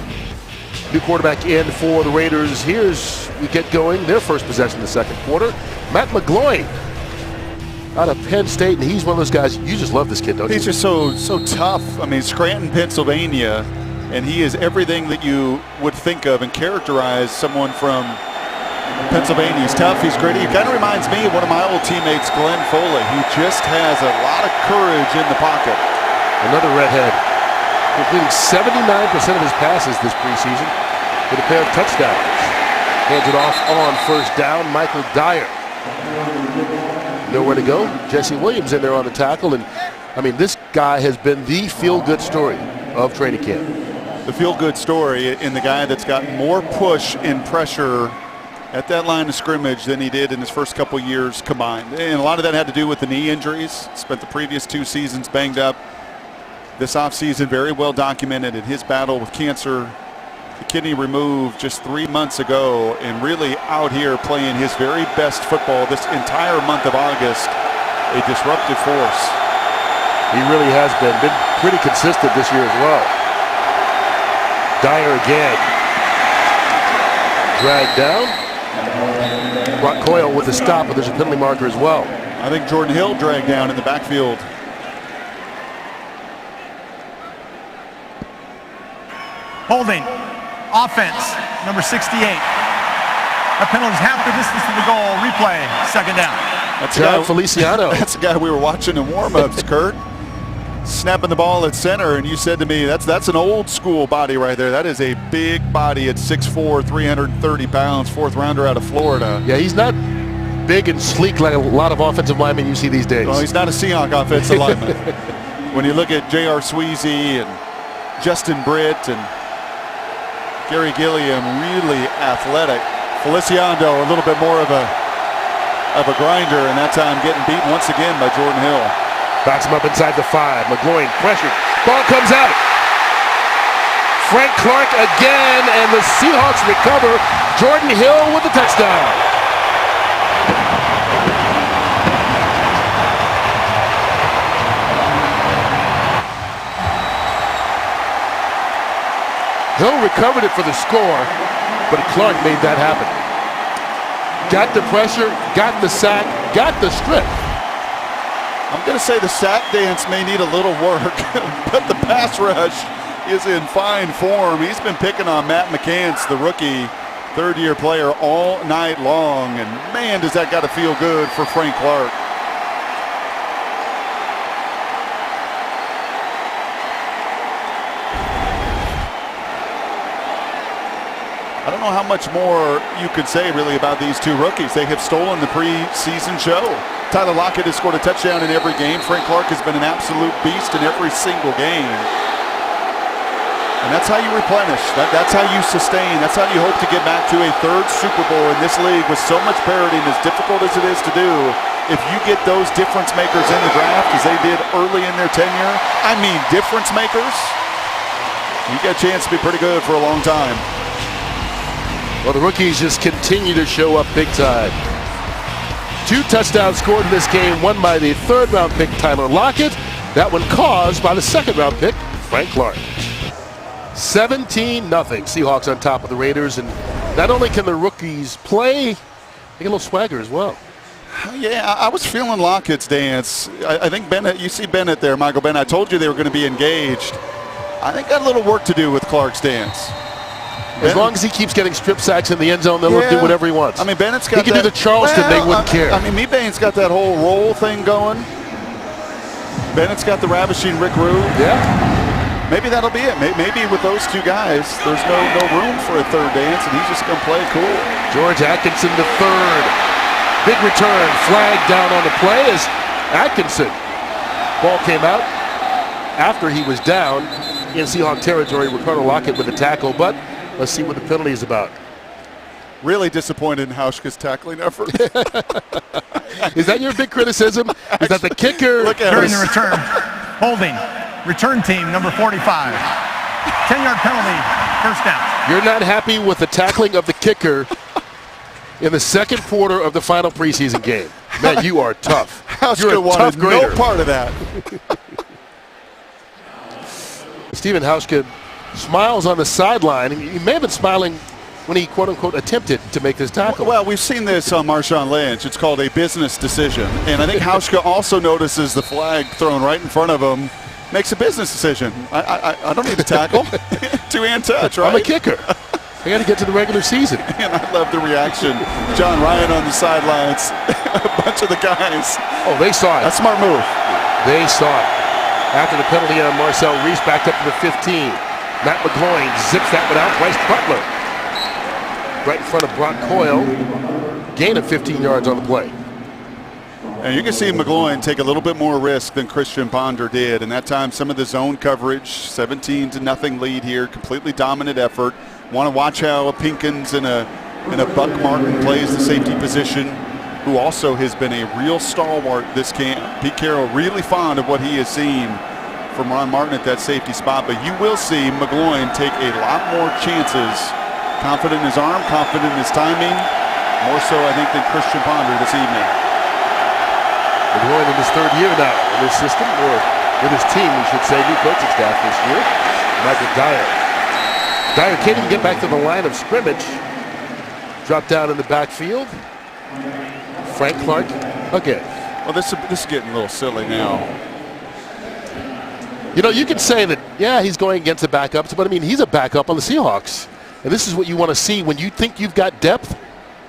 Speaker 1: New quarterback in for the Raiders. Here's we get going. Their first possession in the second quarter. Matt McGloin out of Penn State, and he's one of those guys, you just love this kid, don't you?
Speaker 2: He's just so tough. I mean, Scranton, Pennsylvania, and he is everything that you would think of and characterize someone from Pennsylvania. He's tough, he's gritty. He kind of reminds me of one of my old teammates, Glenn Foley. He just has a lot of courage in the pocket.
Speaker 1: Another redhead, completing 79% of his passes this preseason with a pair of touchdowns. Hands it off on first down, Michael Dyer. Nowhere to go. Jesse Williams in there on the tackle, and I mean, this guy has been the feel-good story of training camp.
Speaker 2: The feel-good story in the guy that's gotten more push and pressure at that line of scrimmage than he did in his first couple years combined. And a lot of that had to do with the knee injuries. Spent the previous 2 seasons banged up. This offseason very well documented in his battle with cancer. The kidney removed just 3 months ago, and really out here playing his very best football this entire month of August. A disruptive force.
Speaker 1: He really has been pretty consistent this year as well. Dyer again. Dragged down. Brock Coyle with the stop, but there's a penalty marker as well.
Speaker 2: I think Jordan Hill dragged down in the backfield.
Speaker 3: Holding. Offense, number 68. A penalty is half the distance to the goal. Replay, second down.
Speaker 2: That's
Speaker 1: John Feliciano.
Speaker 2: That's the guy we were watching in warm-ups, Kurt. Snapping the ball at center, and you said to me, that's an old school body right there. That is a big body at 6'4", 330 pounds, 4th rounder out of Florida.
Speaker 1: Yeah, he's not big and sleek like a lot of offensive linemen you see these days.
Speaker 2: Well, he's not a Seahawks offensive lineman. When you look at J.R. Sweezy and Justin Britt and Gary Gilliam, really athletic. Feliciano, a little bit more of a grinder, and that time getting beaten once again by Jordan Hill.
Speaker 1: Backs him up inside the 5. McGloin pressured. Ball comes out. Frank Clark again, and the Seahawks recover. Jordan Hill with the touchdown. Hill recovered it for the score, but Clark made that happen. Got the pressure, got the sack, got the strip.
Speaker 2: I'm going to say the sack dance may need a little work, but the pass rush is in fine form. He's been picking on Matt McCants, the rookie third-year player, all night long, and man, does that got to feel good for Frank Clark. I don't know how much more you could say really about these 2 rookies. They have stolen the preseason show. Tyler Lockett has scored a touchdown in every game. Frank Clark has been an absolute beast in every single game. And that's how you replenish. That's how you sustain. That's how you hope to get back to a 3rd Super Bowl in this league with so much parity and as difficult as it is to do. If you get those difference makers in the draft as they did early in their tenure, I mean difference makers, you got a chance to be pretty good for a long time.
Speaker 1: Well, the rookies just continue to show up big time. 2 touchdowns scored in this game, one by the 3rd-round pick, Tyler Lockett. That one caused by the 2nd-round pick, Frank Clark. 17-0. Seahawks on top of the Raiders, and not only can the rookies play, they get a little swagger as well.
Speaker 2: Yeah, I was feeling Lockett's dance. I think Bennett, you see Bennett there, Michael Bennett. I told you they were going to be engaged. I think got a little work to do with Clark's dance.
Speaker 1: As long as he keeps getting strip sacks in the end zone, they'll do whatever he wants.
Speaker 2: I mean, Bennett's got
Speaker 1: he can do the Charleston, they wouldn't care.
Speaker 2: I mean, Meebane's got that whole roll thing going. Bennett's got the ravishing Rick Rude.
Speaker 1: Yeah.
Speaker 2: Maybe that'll be it. Maybe with those 2 guys, there's no room for a 3rd dance, and he's just going to play cool.
Speaker 1: George Atkinson the 3rd. Big return, flag down on the play as Atkinson. Ball came out after he was down in Seahawk territory. Ricardo Lockett with the tackle, but let's see what the penalty is about.
Speaker 2: Really disappointed in Hauschka's tackling effort.
Speaker 1: Is that your big criticism? Is that the kicker?
Speaker 3: During the return, holding, return team, number 45. 10-yard penalty, first down.
Speaker 1: You're not happy with the tackling of the kicker in the 2nd quarter of the final preseason game. Man, you are tough. You're a tough grader.
Speaker 2: No part of that.
Speaker 1: Stephen Hauschka smiles on the sideline. He may have been smiling when he quote-unquote attempted to make this tackle.
Speaker 2: Well, we've seen this on Marshawn Lynch. It's called a business decision. And I think Hauschka also notices the flag thrown right in front of him, makes a business decision. I don't need to tackle. Two-hand touch, right?
Speaker 1: I'm a kicker. I got to get to the regular season.
Speaker 2: And I love the reaction. John Ryan on the sidelines. A bunch of the guys.
Speaker 1: Oh, they saw it.
Speaker 2: That's a smart move.
Speaker 1: They saw it. After the penalty on Marcel Reese, backed up to the 15. Matt McGloin zips that one out. Bryce Butler right in front of Brock Coyle. Gain of 15 yards on the play.
Speaker 2: And you can see McGloin take a little bit more risk than Christian Ponder did. And that time, some of the zone coverage, 17-0 lead here, completely dominant effort. Want to watch how Pinkins and a Buck Martin plays the safety position, who also has been a real stalwart this camp. Pete Carroll really fond of what he has seen from Ron Martin at that safety spot. But you will see McGloin take a lot more chances. Confident in his arm, confident in his timing. More so, I think, than Christian Ponder this evening.
Speaker 1: McGloin in his third year now in this system, or with his team, we should say, new coaching staff this year. Michael Dyer. Dyer can't even get back to the line of scrimmage. Dropped down in the backfield. Frank Clark again.
Speaker 2: Well, this is getting a little silly now.
Speaker 1: You know, you can say that, yeah, he's going against the backups, but I mean, he's a backup on the Seahawks. And this is what you want to see when you think you've got depth.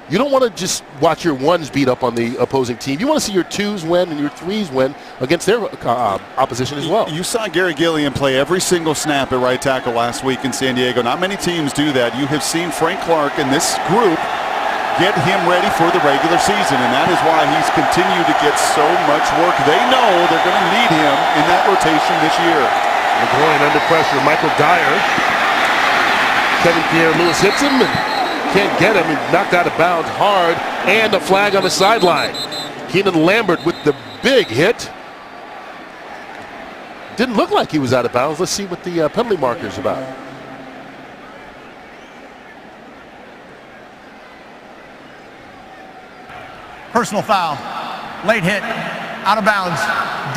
Speaker 1: You don't want to just watch your ones beat up on the opposing team. You want to see your twos win and your threes win against their opposition as well.
Speaker 2: You saw Gary Gilliam play every single snap at right tackle last week in San Diego. Not many teams do that. You have seen Frank Clark and this group get him ready for the regular season, and that is why he's continued to get so much work. They know they're going to need him in that rotation this year.
Speaker 1: McGloin under pressure. Michael Dyer. Kevin Pierre-Louis hits him and can't get him. He knocked out of bounds hard, and a flag on the sideline. Keenan Lambert with the big hit. Didn't look like he was out of bounds. Let's see what the penalty marker's about.
Speaker 3: Personal foul, late hit, out of bounds,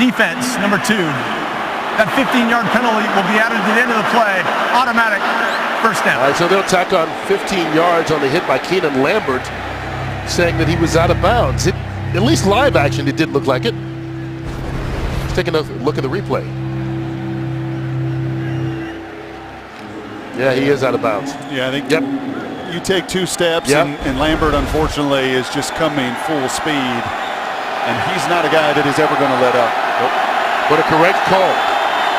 Speaker 3: defense, number 2. That 15-yard penalty will be added to the end of the play, automatic first down.
Speaker 1: All right, so they'll tack on 15 yards on the hit by Keenan Lambert, saying that he was out of bounds. At least live action, it did look like it. Let's take a look at the replay. Yeah, he is out of bounds.
Speaker 2: Yeah, I think
Speaker 1: Yep.
Speaker 2: you take 2 steps,
Speaker 1: Yep.
Speaker 2: and Lambert, unfortunately, is just coming full speed. And he's not a guy that is ever going to let up.
Speaker 1: Nope. But a correct call.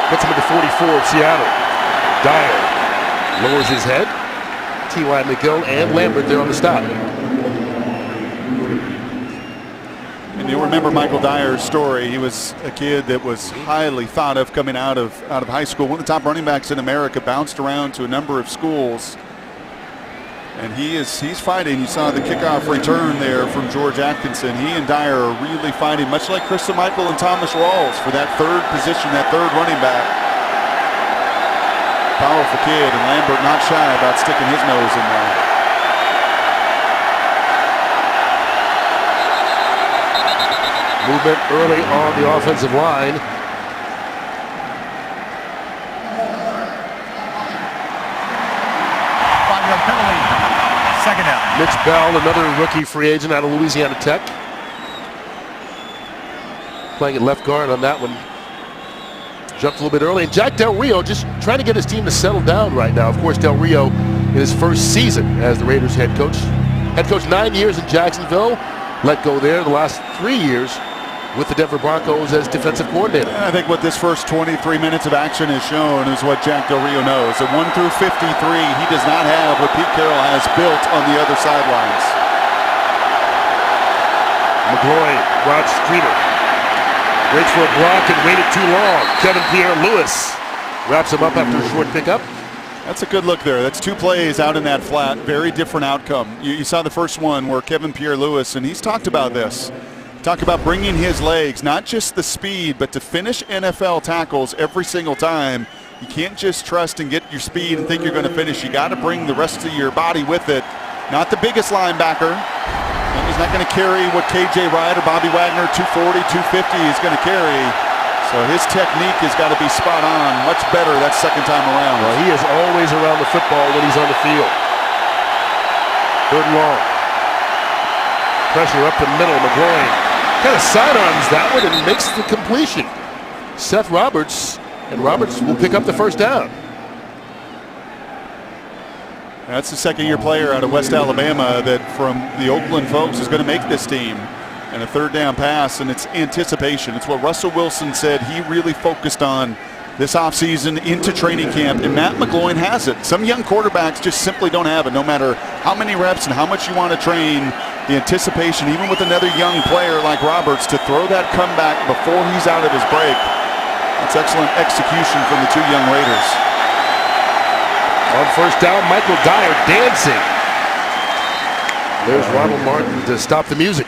Speaker 1: Puts him at the 44 of Seattle. Dyer lowers his head. T.Y. McGill and Lambert there on the stop.
Speaker 2: And you'll remember Michael Dyer's story. He was a kid that was highly thought of coming out of high school. One of the top running backs in America, bounced around to a number of schools. And he's fighting. You saw the kickoff return there from George Atkinson. He and Dyer are really fighting, much like Krista Michael and Thomas Rawls, for that third position, that third running back. Powerful kid, and Lambert not shy about sticking his nose in there.
Speaker 1: Movement early on the offensive line.
Speaker 3: Penalty, second down.
Speaker 1: Mitch Bell, another rookie free agent out of Louisiana Tech. Playing at left guard on that one. Jumped a little bit early. And Jack Del Rio just trying to get his team to settle down right now. Of course, Del Rio in his first season as the Raiders head coach. Head coach 9 years in Jacksonville. Let go there the last 3 years with the Denver Broncos as defensive coordinator.
Speaker 2: And I think what this first 23 minutes of action has shown is what Jack Del Rio knows. At 1 through 53, he does not have what Pete Carroll has built on the other sidelines.
Speaker 1: McGloin, Rod Streeter. Waits for a block and waited too long. Kevin Pierre-Louis wraps him up after a short pickup.
Speaker 2: That's a good look there. That's 2 plays out in that flat. Very different outcome. You saw the first one where Kevin Pierre-Louis, and he's talked about this. Talk about bringing his legs, not just the speed, but to finish NFL tackles every single time. You can't just trust and get your speed and think you're going to finish. You got to bring the rest of your body with it. Not the biggest linebacker. He's not going to carry what K.J. Wright or Bobby Wagner, 240, 250 is going to carry. So his technique has got to be spot on. Much better that second time around.
Speaker 1: Well, he is always around the football when he's on the field. Third and long. Pressure up the middle. McGloin kind of sidearms that one and makes the completion. Seth Roberts, and Roberts will pick up the first down.
Speaker 2: That's the second-year player out of West Alabama that from the Oakland folks is going to make this team. And a third down pass, and it's anticipation. It's what Russell Wilson said he really focused on this offseason into training camp, and Matt McGloin has it. Some young quarterbacks just simply don't have it, no matter how many reps and how much you want to train. The anticipation, even with another young player like Roberts, to throw that comeback before he's out of his break. That's excellent execution from the two young Raiders.
Speaker 1: On first down, Michael Dyer dancing. There's Ronald Martin to stop the music.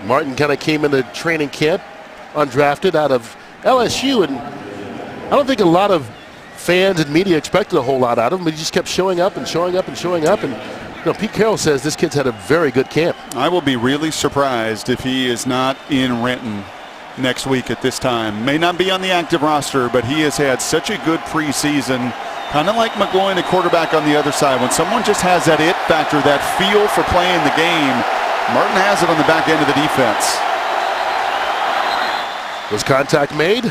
Speaker 1: Martin kind of came into training camp undrafted out of LSU, and I don't think a lot of fans and media expected a whole lot out of him, but he just kept showing up and showing up and showing up. And Pete Carroll says this kid's had a very good camp.
Speaker 2: I will be really surprised if he is not in Renton next week at this time. May not be on the active roster, but he has had such a good preseason. Kind of like McGloin, a quarterback on the other side. When someone just has that it factor, that feel for playing the game, Martin has it on the back end of the defense.
Speaker 1: Was contact made?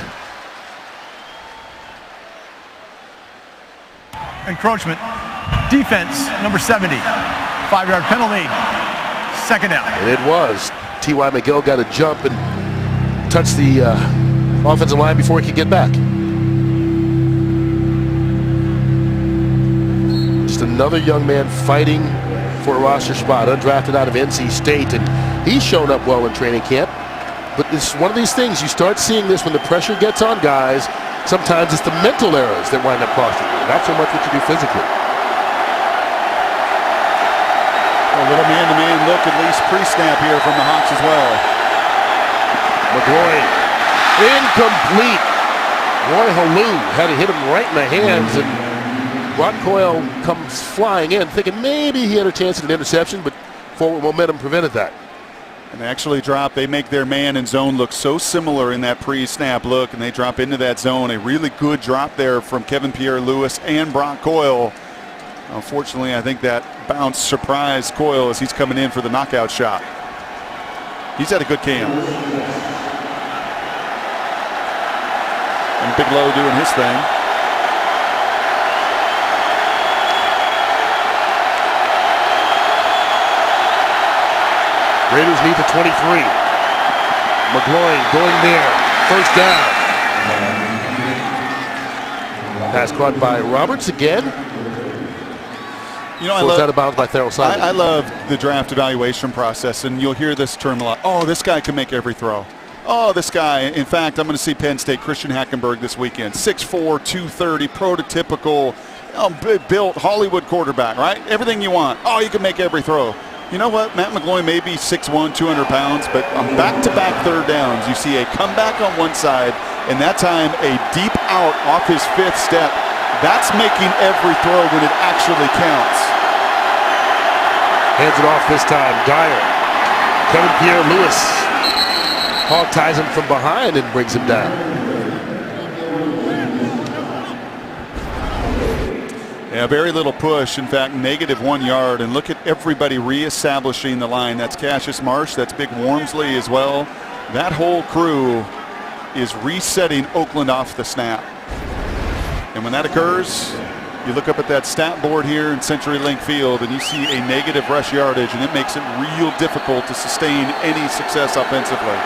Speaker 3: Encroachment. Defense, number 70. 5-yard penalty. Second down.
Speaker 1: And it was. T.Y. McGill got a jump and touched the offensive line before he could get back. Just another young man fighting for a roster spot, undrafted out of NC State, and he's shown up well in training camp. But it's one of these things, you start seeing this when the pressure gets on guys. Sometimes it's the mental errors that wind up costing you, not so much what you do physically.
Speaker 2: A little man-to-man look, at least pre-snap here from the Hawks as well.
Speaker 1: McGloin, incomplete. Roy Halou had to hit him right in the hands, and Brock Coyle comes flying in, thinking maybe he had a chance at an interception, but forward momentum prevented that.
Speaker 2: And they actually drop. They make their man and zone look so similar in that pre-snap look, and they drop into that zone. A really good drop there from Kevin Pierre-Louis and Brock Coyle. Unfortunately, I think that bounce surprised Coyle as he's coming in for the knockout shot. He's had a good camp. And Big Low doing his thing.
Speaker 1: Raiders need the 23. McGloin going there. First down. Pass caught by Roberts again.
Speaker 2: You know, I love
Speaker 1: out of bounds by Therrell Simon.
Speaker 2: I love the draft evaluation process, and you'll hear this term a lot. Oh, this guy can make every throw. Oh, this guy. In fact, I'm going to see Penn State Christian Hackenberg this weekend. 6'4", 230, prototypical, built Hollywood quarterback, right? Everything you want. Oh, you can make every throw. You know what? Matt McGloin may be 6'1", 200 pounds, but on back-to-back third downs, you see a comeback on one side, and that time a deep out off his fifth step. That's making every throw when it actually counts.
Speaker 1: Hands it off this time. Dyer. Kevin Pierre-Louis. Hawk ties him from behind and brings him down.
Speaker 2: Yeah, very little push. In fact, -1 yard. And look at everybody reestablishing the line. That's Cassius Marsh. That's Big Wormsley as well. That whole crew is resetting Oakland off the snap. And when that occurs, you look up at that stat board here in CenturyLink Field and you see a negative rush yardage, and it makes it real difficult to sustain any success offensively.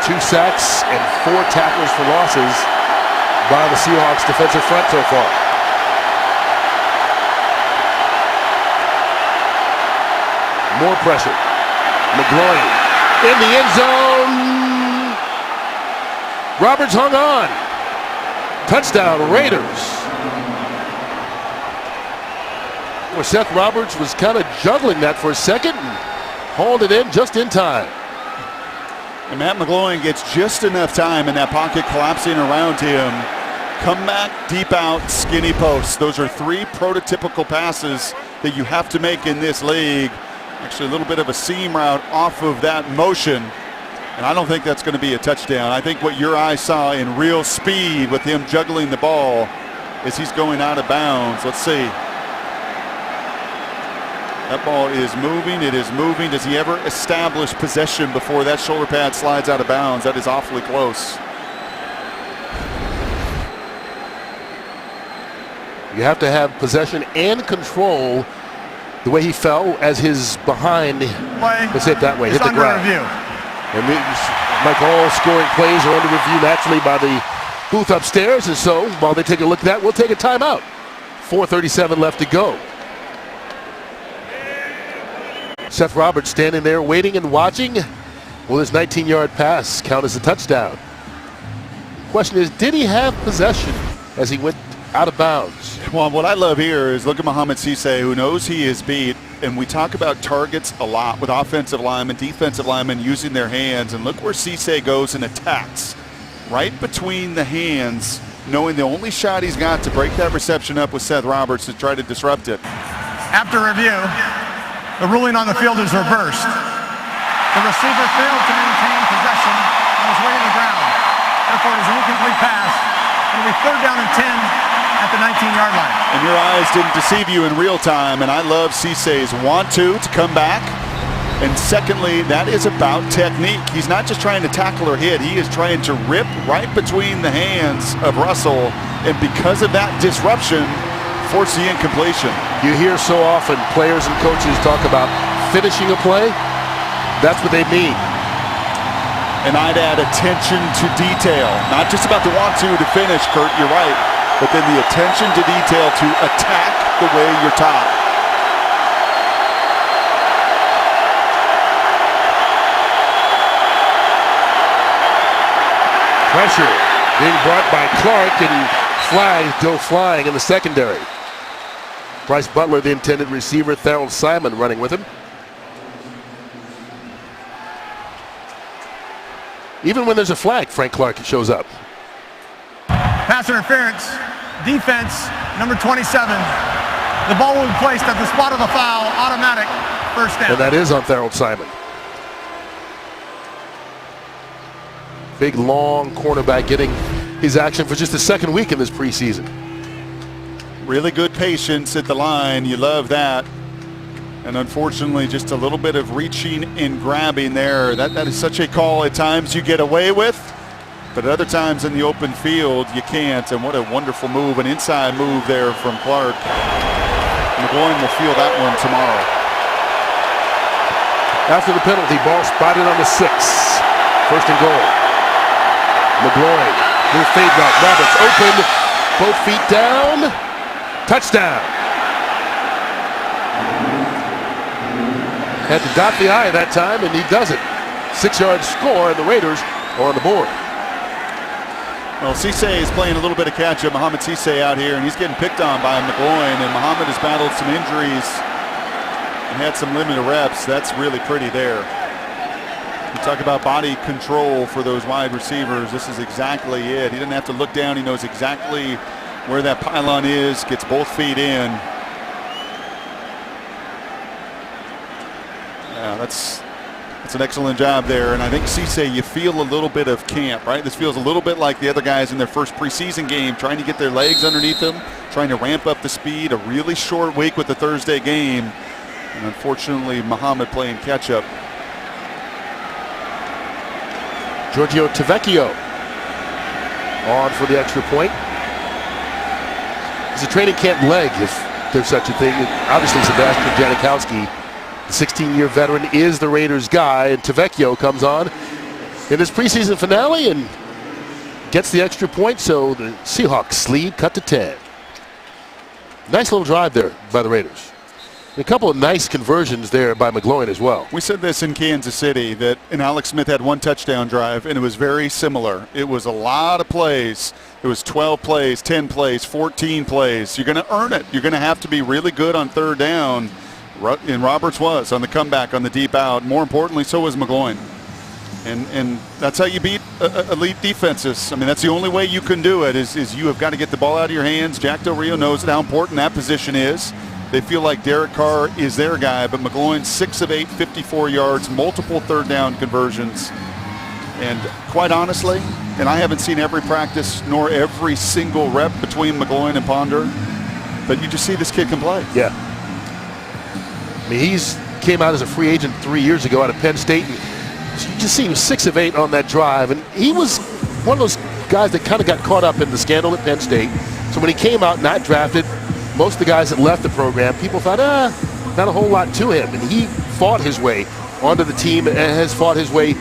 Speaker 1: 2 sacks and 4 tackles for losses by the Seahawks defensive front so far. More pressure. McGloin in the end zone. Roberts hung on. Touchdown, Raiders. Well, Seth Roberts was kind of juggling that for a second and hauled it in just in time.
Speaker 2: And Matt McGloin gets just enough time in that pocket collapsing around him. Come back, deep out, skinny post. Those are 3 prototypical passes that you have to make in this league. Actually, a little bit of a seam route off of that motion. And I don't think that's going to be a touchdown. I think what your eye saw in real speed with him juggling the ball is he's going out of bounds. Let's see. That ball is moving. It is moving. Does he ever establish possession before that shoulder pad slides out of bounds? That is awfully close.
Speaker 1: You have to have possession and control the way he fell as his behind, let's say it that way, hit the ground.
Speaker 3: Review.
Speaker 1: And like all scoring plays are under review naturally by the booth upstairs, and so while they take a look at that, we'll take a timeout. 4:37 left to go. Seth Roberts standing there waiting and watching. Will his 19-yard pass count as a touchdown? Question is, did he have possession as he went out of bounds?
Speaker 2: Well, what I love here is look at Mohamed Cisse, who knows he is beat, and we talk about targets a lot with offensive linemen, defensive linemen using their hands, and look where Cisse goes and attacks. Right between the hands, knowing the only shot he's got to break that reception up with Seth Roberts to try to disrupt it.
Speaker 3: After review, the ruling on the field is reversed. The receiver failed to maintain possession on his way to the ground. Therefore, it is an incomplete pass. It'll be 3rd down and 10 at the 19-yard line.
Speaker 2: And your eyes didn't deceive you in real time, and I love Cisse's want to come back. And secondly, that is about technique. He's not just trying to tackle or hit. He is trying to rip right between the hands of Russell, and because of that disruption, force the incompletion.
Speaker 1: You hear so often players and coaches talk about finishing a play. That's what they mean.
Speaker 2: And I'd add attention to detail. Not just about the want to finish, Kurt, you're right, but then the attention to detail to attack the way you're taught.
Speaker 1: Pressure being brought by Clark, and flags go flying in the secondary. Bryce Butler, the intended receiver, Therrell Simon running with him. Even when there's a flag, Frank Clark shows up.
Speaker 3: Pass interference, defense, number 27. The ball will be placed at the spot of the foul, automatic, 1st down.
Speaker 1: And that is on Therrell Simon. Big, long cornerback getting his action for just the 2nd week in this preseason.
Speaker 2: Really good patience at the line. You love that. And unfortunately, just a little bit of reaching and grabbing there. That is such a call at times you get away with, but at other times in the open field, you can't. And what a wonderful move, an inside move there from Clark. McGloin will feel that one tomorrow.
Speaker 1: After the penalty, ball spotted on the 6. 1st and goal. McGloin, new fade route. Roberts open, both feet down. Touchdown. Had to dot the I that time, and he does it. 6-yard score, and the Raiders are on the board.
Speaker 2: Well, Cisse is playing a little bit of catch-up. Mohamed Cisse out here, and he's getting picked on by McGloin, and Mohamed has battled some injuries and had some limited reps. That's really pretty there. You talk about body control for those wide receivers. This is exactly it. He doesn't have to look down. He knows exactly where that pylon is, gets both feet in. Yeah, that's an excellent job there. And I think Cisse, you feel a little bit of camp, right? This feels a little bit like the other guys in their first preseason game, trying to get their legs underneath them, trying to ramp up the speed. A really short week with the Thursday game. And unfortunately, Mohamed playing catch-up.
Speaker 1: Giorgio Tavecchio on for the extra point. It's a training camp leg, if there's such a thing. Obviously, Sebastian Janikowski, the 16-year veteran, is the Raiders' guy, and Tavecchio comes on in his preseason finale and gets the extra point, so the Seahawks lead cut to 10. Nice little drive there by the Raiders. A couple of nice conversions there by McGloin as well.
Speaker 2: We said this in Kansas City, that Alex Smith had one touchdown drive, and it was very similar. It was a lot of plays. It was 12 plays, 10 plays, 14 plays. You're going to earn it. You're going to have to be really good on 3rd down, and Roberts was on the comeback, on the deep out. More importantly, so was McGloin. And that's how you beat elite defenses. I mean, that's the only way you can do it, is you have got to get the ball out of your hands. Jack Del Rio knows how important that position is. They feel like Derek Carr is their guy, but McGloin 6 of 8, 54 yards, multiple 3rd down conversions. And quite honestly, and I haven't seen every practice nor every single rep between McGloin and Ponder, but you just see this kid can play.
Speaker 1: Yeah. mean, he's came out as a free agent 3 years ago out of Penn State. And you just see he was 6 of 8 on that drive. And he was one of those guys that kind of got caught up in the scandal at Penn State. So when he came out not drafted, most of the guys that left the program, people thought, not a whole lot to him. And he fought his way onto the team and has fought his way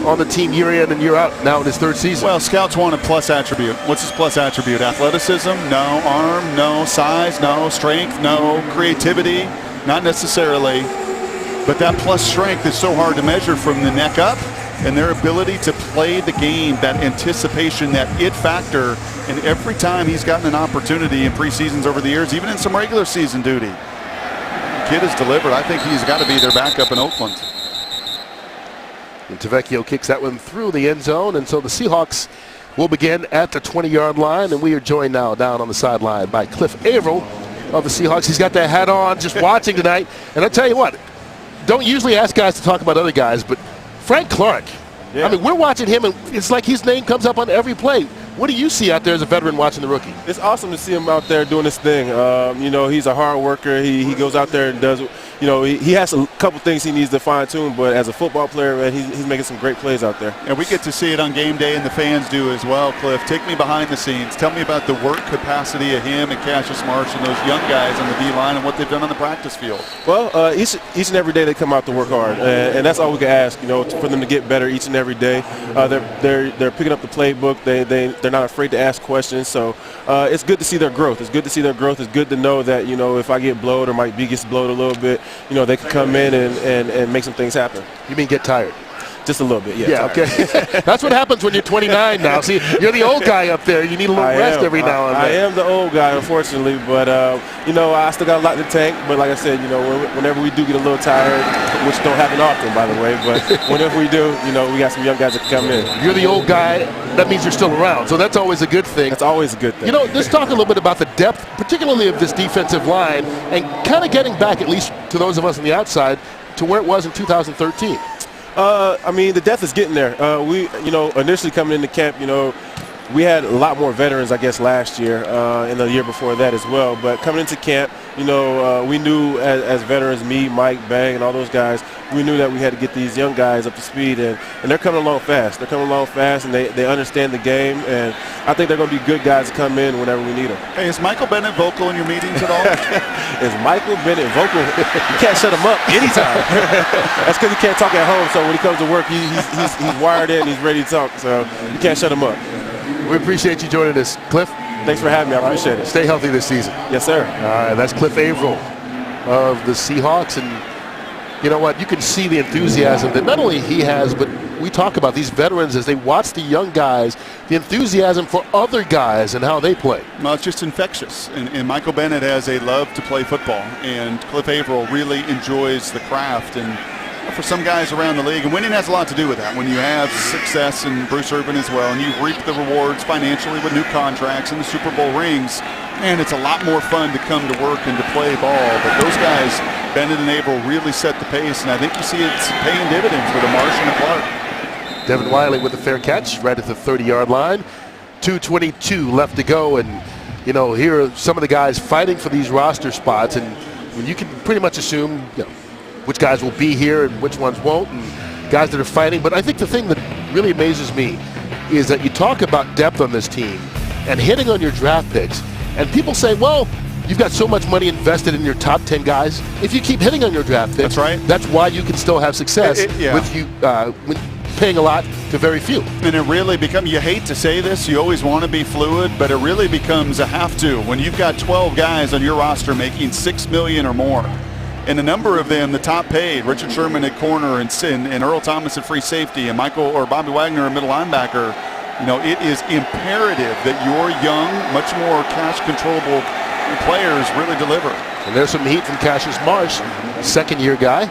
Speaker 1: on the team year in and year out now in his 3rd season.
Speaker 2: Well, scouts want a plus attribute. What's his plus attribute? Athleticism? No. Arm? No. Size? No. Strength? No. Creativity? Not necessarily. But that plus strength is so hard to measure from the neck up, and their ability to play the game, that anticipation, that it factor, and every time he's gotten an opportunity in preseasons over the years, even in some regular season duty, the kid has delivered. I think he's got to be their backup in Oakland.
Speaker 1: And Tavecchio kicks that one through the end zone, and so the Seahawks will begin at the 20-yard line, and we are joined now down on the sideline by Cliff Averill of the Seahawks. He's got that hat on, just watching tonight. And I'll tell you what, don't usually ask guys to talk about other guys, but Frank Clark, I mean, we're watching him, and it's like his name comes up on every play. What do you see out there as a veteran watching the rookie?
Speaker 4: It's awesome to see him out there doing his thing. You know, he's a hard worker. He goes out there and does, you know, he has a couple things he needs to fine-tune, but as a football player, man, he's making some great plays out there.
Speaker 2: And we get to see it on game day, and the fans do as well, Cliff. Take me behind the scenes. Tell me about the work capacity of him and Cassius Marsh and those young guys on the D-line and what they've done on the practice field.
Speaker 4: Well, each and every day they come out to work hard, and that's all we can ask, you know, for them to get better each and every day. They're picking up the playbook. They're not afraid to ask questions, so it's good to see their growth. It's good to see their growth. It's good to know that, you know, if I get blowed or Mike B gets blowed a little bit, you know, they can come in and make some things happen.
Speaker 1: You mean get tired?
Speaker 4: Just a little bit, yeah.
Speaker 1: Yeah, okay. That's what happens when you're 29 now. See, you're the old guy up there. You need a little rest every now and then.
Speaker 4: I am the old guy, unfortunately, but, you know, I still got a lot to tank. But like I said, you know, whenever we do get a little tired, which don't happen often, by the way, but whenever we do, you know, we got some young guys that can come in.
Speaker 1: You're the old guy. That means you're still around, so that's always a good thing.
Speaker 4: That's always a good thing.
Speaker 1: You know, let's talk a little bit about the depth, particularly of this defensive line, and kind of getting back, at least to those of us on the outside, to where it was in 2013.
Speaker 4: I mean, the depth is getting there. We, you know, initially coming into camp, you know, we had a lot more veterans, I guess, last year and the year before that as well. But coming into camp, you know, we knew as veterans, me, Mike, Bang, and all those guys, we knew that we had to get these young guys up to speed, and they're coming along fast. They're coming along fast, and they understand the game, and I think they're going to be good guys to come in whenever we need them.
Speaker 2: Hey, is Michael Bennett vocal in your meetings at all?
Speaker 4: Is Michael Bennett vocal? You can't shut him up anytime. That's because he can't talk at home, so when he comes to work, he's wired in, he's ready to talk, so you can't shut him up.
Speaker 1: We appreciate you joining us, Cliff.
Speaker 4: Thanks for having me. I appreciate it.
Speaker 1: Stay healthy this season.
Speaker 4: Yes, sir.
Speaker 1: All right, that's Cliff Averill of the Seahawks. And you know what? You can see the enthusiasm that not only he has, but we talk about these veterans as they watch the young guys, the enthusiasm for other guys and how they play.
Speaker 2: Well, it's just infectious. And Michael Bennett has a love to play football. And Cliff Averill really enjoys the craft. And for some guys around the league, and winning has a lot to do with that. When you have success, and Bruce Irvin as well, and you reap the rewards financially with new contracts and the Super Bowl rings, and it's a lot more fun to come to work and to play ball. But those guys, Bennett and Averill, really set the pace, and I think you see it's paying dividends with a Marsh and a Clark.
Speaker 1: Devin Wiley with a fair catch right at the 30-yard line. 2:22 left to go, and you know, here are some of the guys fighting for these roster spots, and you can pretty much assume, you know, which guys will be here and which ones won't, and guys that are fighting. But I think the thing that really amazes me is that you talk about depth on this team and hitting on your draft picks, and people say, well, you've got so much money invested in your top 10 guys. If you keep hitting on your draft picks,
Speaker 2: that's right.
Speaker 1: That's why you can still have success with you paying a lot to very few.
Speaker 2: And it really becomes, you hate to say this, you always want to be fluid, but it really becomes a have to. When you've got 12 guys on your roster making $6 million or more, and a number of them, the top paid, Richard Sherman at corner and Earl Thomas at free safety and Bobby Wagner at middle linebacker, you know, it is imperative that your young, much more cash controllable players really deliver.
Speaker 1: And there's some heat from Cassius Marsh, second-year guy.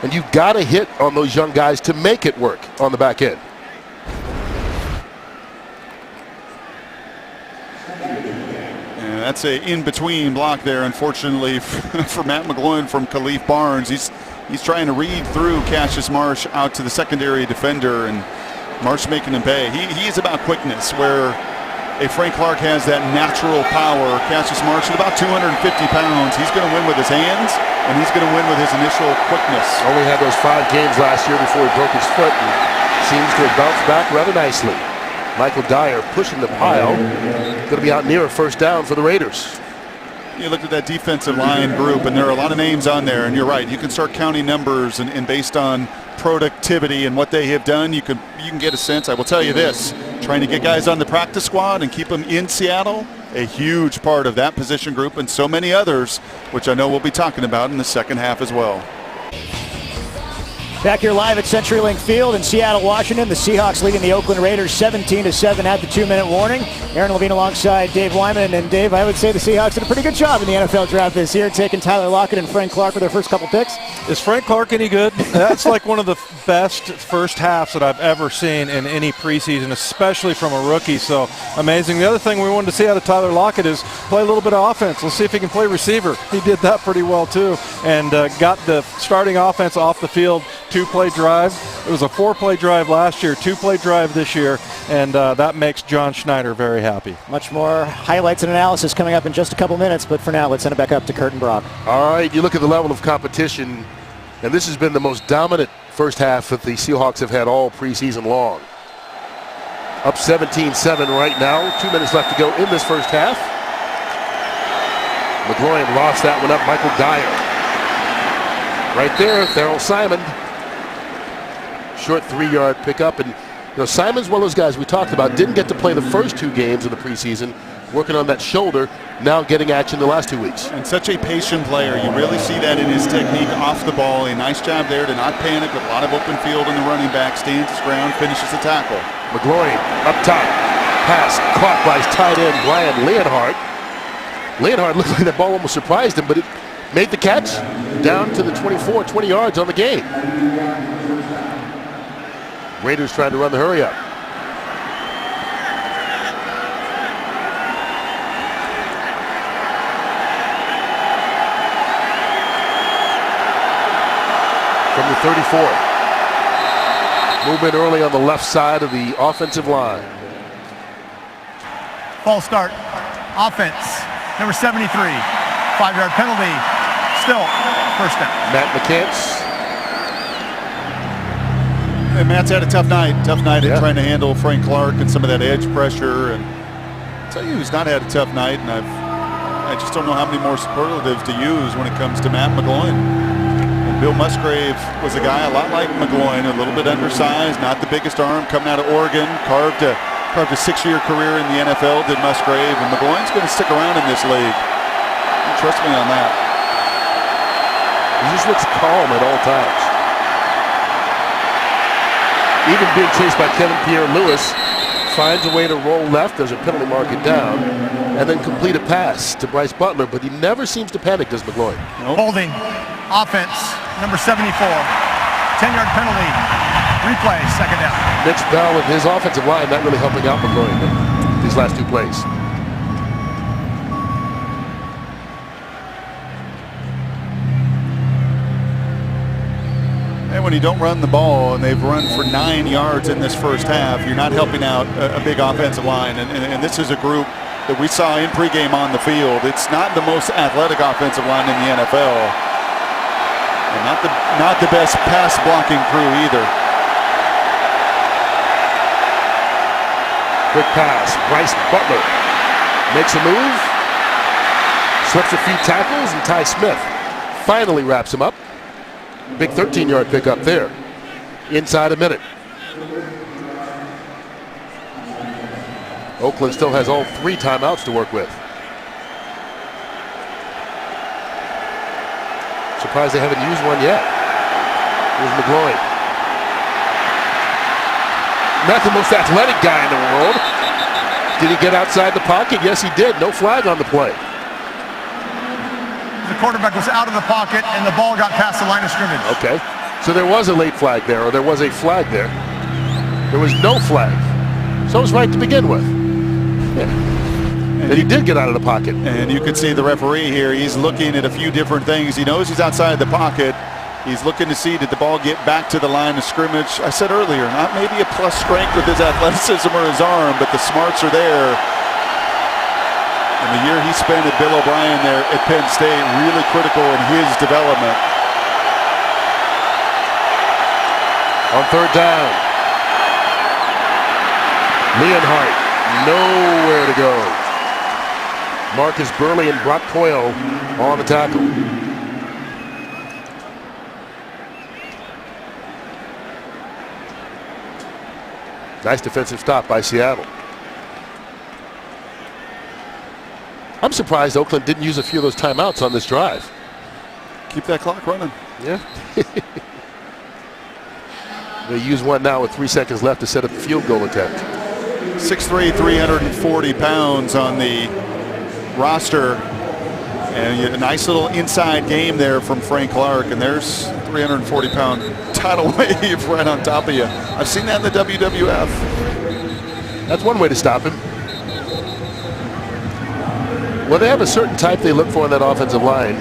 Speaker 1: And you've got to hit on those young guys to make it work on the back end.
Speaker 2: And that's a in-between block there, unfortunately, for Matt McGloin from Khalif Barnes. He's trying to read through Cassius Marsh out to the secondary defender, and Marsh making him pay. He's about quickness, where Frank Clark has that natural power. Cassius Marsh at about 250 pounds. He's going to win with his hands, and he's going to win with his initial quickness.
Speaker 1: Only had those 5 games last year before he broke his foot, and seems to have bounced back rather nicely. Michael Dyer pushing the pile. Going to be out near a first down for the Raiders.
Speaker 2: You look at that defensive line group, and there are a lot of names on there, and you're right. You can start counting numbers, and based on productivity and what they have done, you can get a sense. I will tell you this, trying to get guys on the practice squad and keep them in Seattle, a huge part of that position group and so many others, which I know we'll be talking about in the second half as well.
Speaker 5: Back here live at CenturyLink Field in Seattle, Washington. The Seahawks leading the Oakland Raiders 17-7 at the 2-minute warning. Aaron Levine alongside Dave Wyman. And Dave, I would say the Seahawks did a pretty good job in the NFL draft this year, taking Tyler Lockett and Frank Clark with their first couple picks.
Speaker 6: Is Frank Clark any good? That's like one of the best first halves that I've ever seen in any preseason, especially from a rookie. So amazing. The other thing we wanted to see out of Tyler Lockett is play a little bit of offense. Let's see if he can play receiver. He did that pretty well too, and got the starting offense off the field. 2-play drive. It was a 4-play drive last year, 2-play drive this year, and that makes John Schneider very happy.
Speaker 5: Much more highlights and analysis coming up in just a couple minutes, but for now, let's send it back up to Kurt and Brock.
Speaker 1: All right, you look at the level of competition, and this has been the most dominant first half that the Seahawks have had all preseason long. Up 17-7 right now, 2 minutes left to go in this first half. McGloin lost that one up, Michael Dyer. Right there, Darrell Simon. Short 3-yard pickup. And Simon's one of those guys we talked about. Didn't get to play the first 2 games of the preseason, working on that shoulder, now getting action the last 2 weeks.
Speaker 2: And such a patient player. You really see that in his technique off the ball. A nice job there to not panic with a lot of open field in the running back. Stands his ground, finishes the tackle.
Speaker 1: McGloin up top. Pass caught by his tight end, Brian Leonhardt. Leonhardt looked like that ball almost surprised him, but it made the catch down to the 24, 20 yards on the game. Raiders trying to run the hurry up. From the 34. Movement early on the left side of the offensive line.
Speaker 3: False start. Offense. Number 73. 5-yard penalty. Still first down.
Speaker 1: Matt McCants.
Speaker 2: And Matt's had a tough night at trying to handle Frank Clark and some of that edge pressure. And I'll tell you who's not had a tough night, and I just don't know how many more superlatives to use when it comes to Matt McGloin. And Bill Musgrave was a guy a lot like McGloin, a little bit undersized, not the biggest arm, coming out of Oregon, carved a 6-year career in the NFL, did Musgrave, and McGloin's going to stick around in this league. Trust me on that.
Speaker 1: He just looks calm at all times. Even being chased by Kevin Pierre-Louis, finds a way to roll left, there's a penalty marker down, and then complete a pass to Bryce Butler, but he never seems to panic, does McGloin.
Speaker 3: Nope. Holding, offense, number 74, 10-yard penalty, replay, second down.
Speaker 1: Mitch Bell and his offensive line not really helping out McGloin these last 2 plays.
Speaker 2: When you don't run the ball, and they've run for 9 yards in this first half, you're not helping out a big offensive line. And this is a group that we saw in pregame on the field. It's not the most athletic offensive line in the NFL, and not the best pass blocking crew either.
Speaker 1: Quick pass, Bryce Butler makes a move, slips a few tackles, and Ty Smith finally wraps him up. Big 13-yard pickup there. Inside a minute. Oakland still has all 3 timeouts to work with. Surprised they haven't used one yet. Here's McGloin. Not the most athletic guy in the world. Did he get outside the pocket? Yes, he did. No flag on the play.
Speaker 3: The quarterback was out of the pocket, and the ball got past the line of scrimmage.
Speaker 1: Okay. So there was a late flag there, or there was a flag there. There was no flag. So it was right to begin with. Yeah. And he did get out of the pocket.
Speaker 2: And you can see the referee here. He's looking at a few different things. He knows he's outside the pocket. He's looking to see, did the ball get back to the line of scrimmage? I said earlier, not maybe a plus strength with his athleticism or his arm, but the smarts are there. The year he spent at Bill O'Brien there at Penn State, really critical in his development.
Speaker 1: On third down, Leonhardt, nowhere to go. Marcus Burley and Brock Coyle on the tackle. Nice defensive stop by Seattle. I'm surprised Oakland didn't use a few of those timeouts on this drive.
Speaker 2: Keep that clock running.
Speaker 1: Yeah. They use one now with 3 seconds left to set up the field goal attempt.
Speaker 2: 6'3", 340 pounds on the roster. And a nice little inside game there from Frank Clark. And there's 340-pound tidal wave right on top of you. I've seen that in the WWF.
Speaker 1: That's one way to stop him. Well, they have a certain type they look for in that offensive line,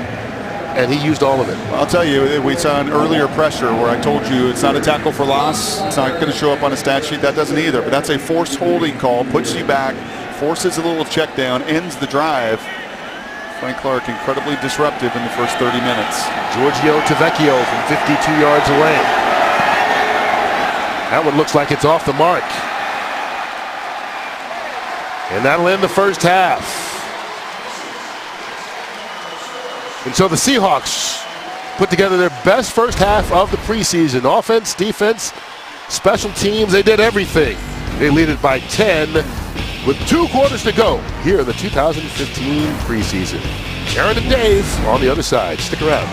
Speaker 1: and he used all of it.
Speaker 2: I'll tell you, we saw an earlier pressure where I told you it's not a tackle for loss. It's not going to show up on a stat sheet. That doesn't either. But that's a forced holding call, puts you back, forces a little check down, ends the drive. Frank Clark incredibly disruptive in the first 30 minutes.
Speaker 1: Giorgio Tavecchio from 52 yards away. That one looks like it's off the mark. And that'll end the first half. And so the Seahawks put together their best first half of the preseason. Offense, defense, special teams, they did everything. They lead it by 10 with 2 quarters to go here in the 2015 preseason. Aaron and Dave on the other side. Stick around.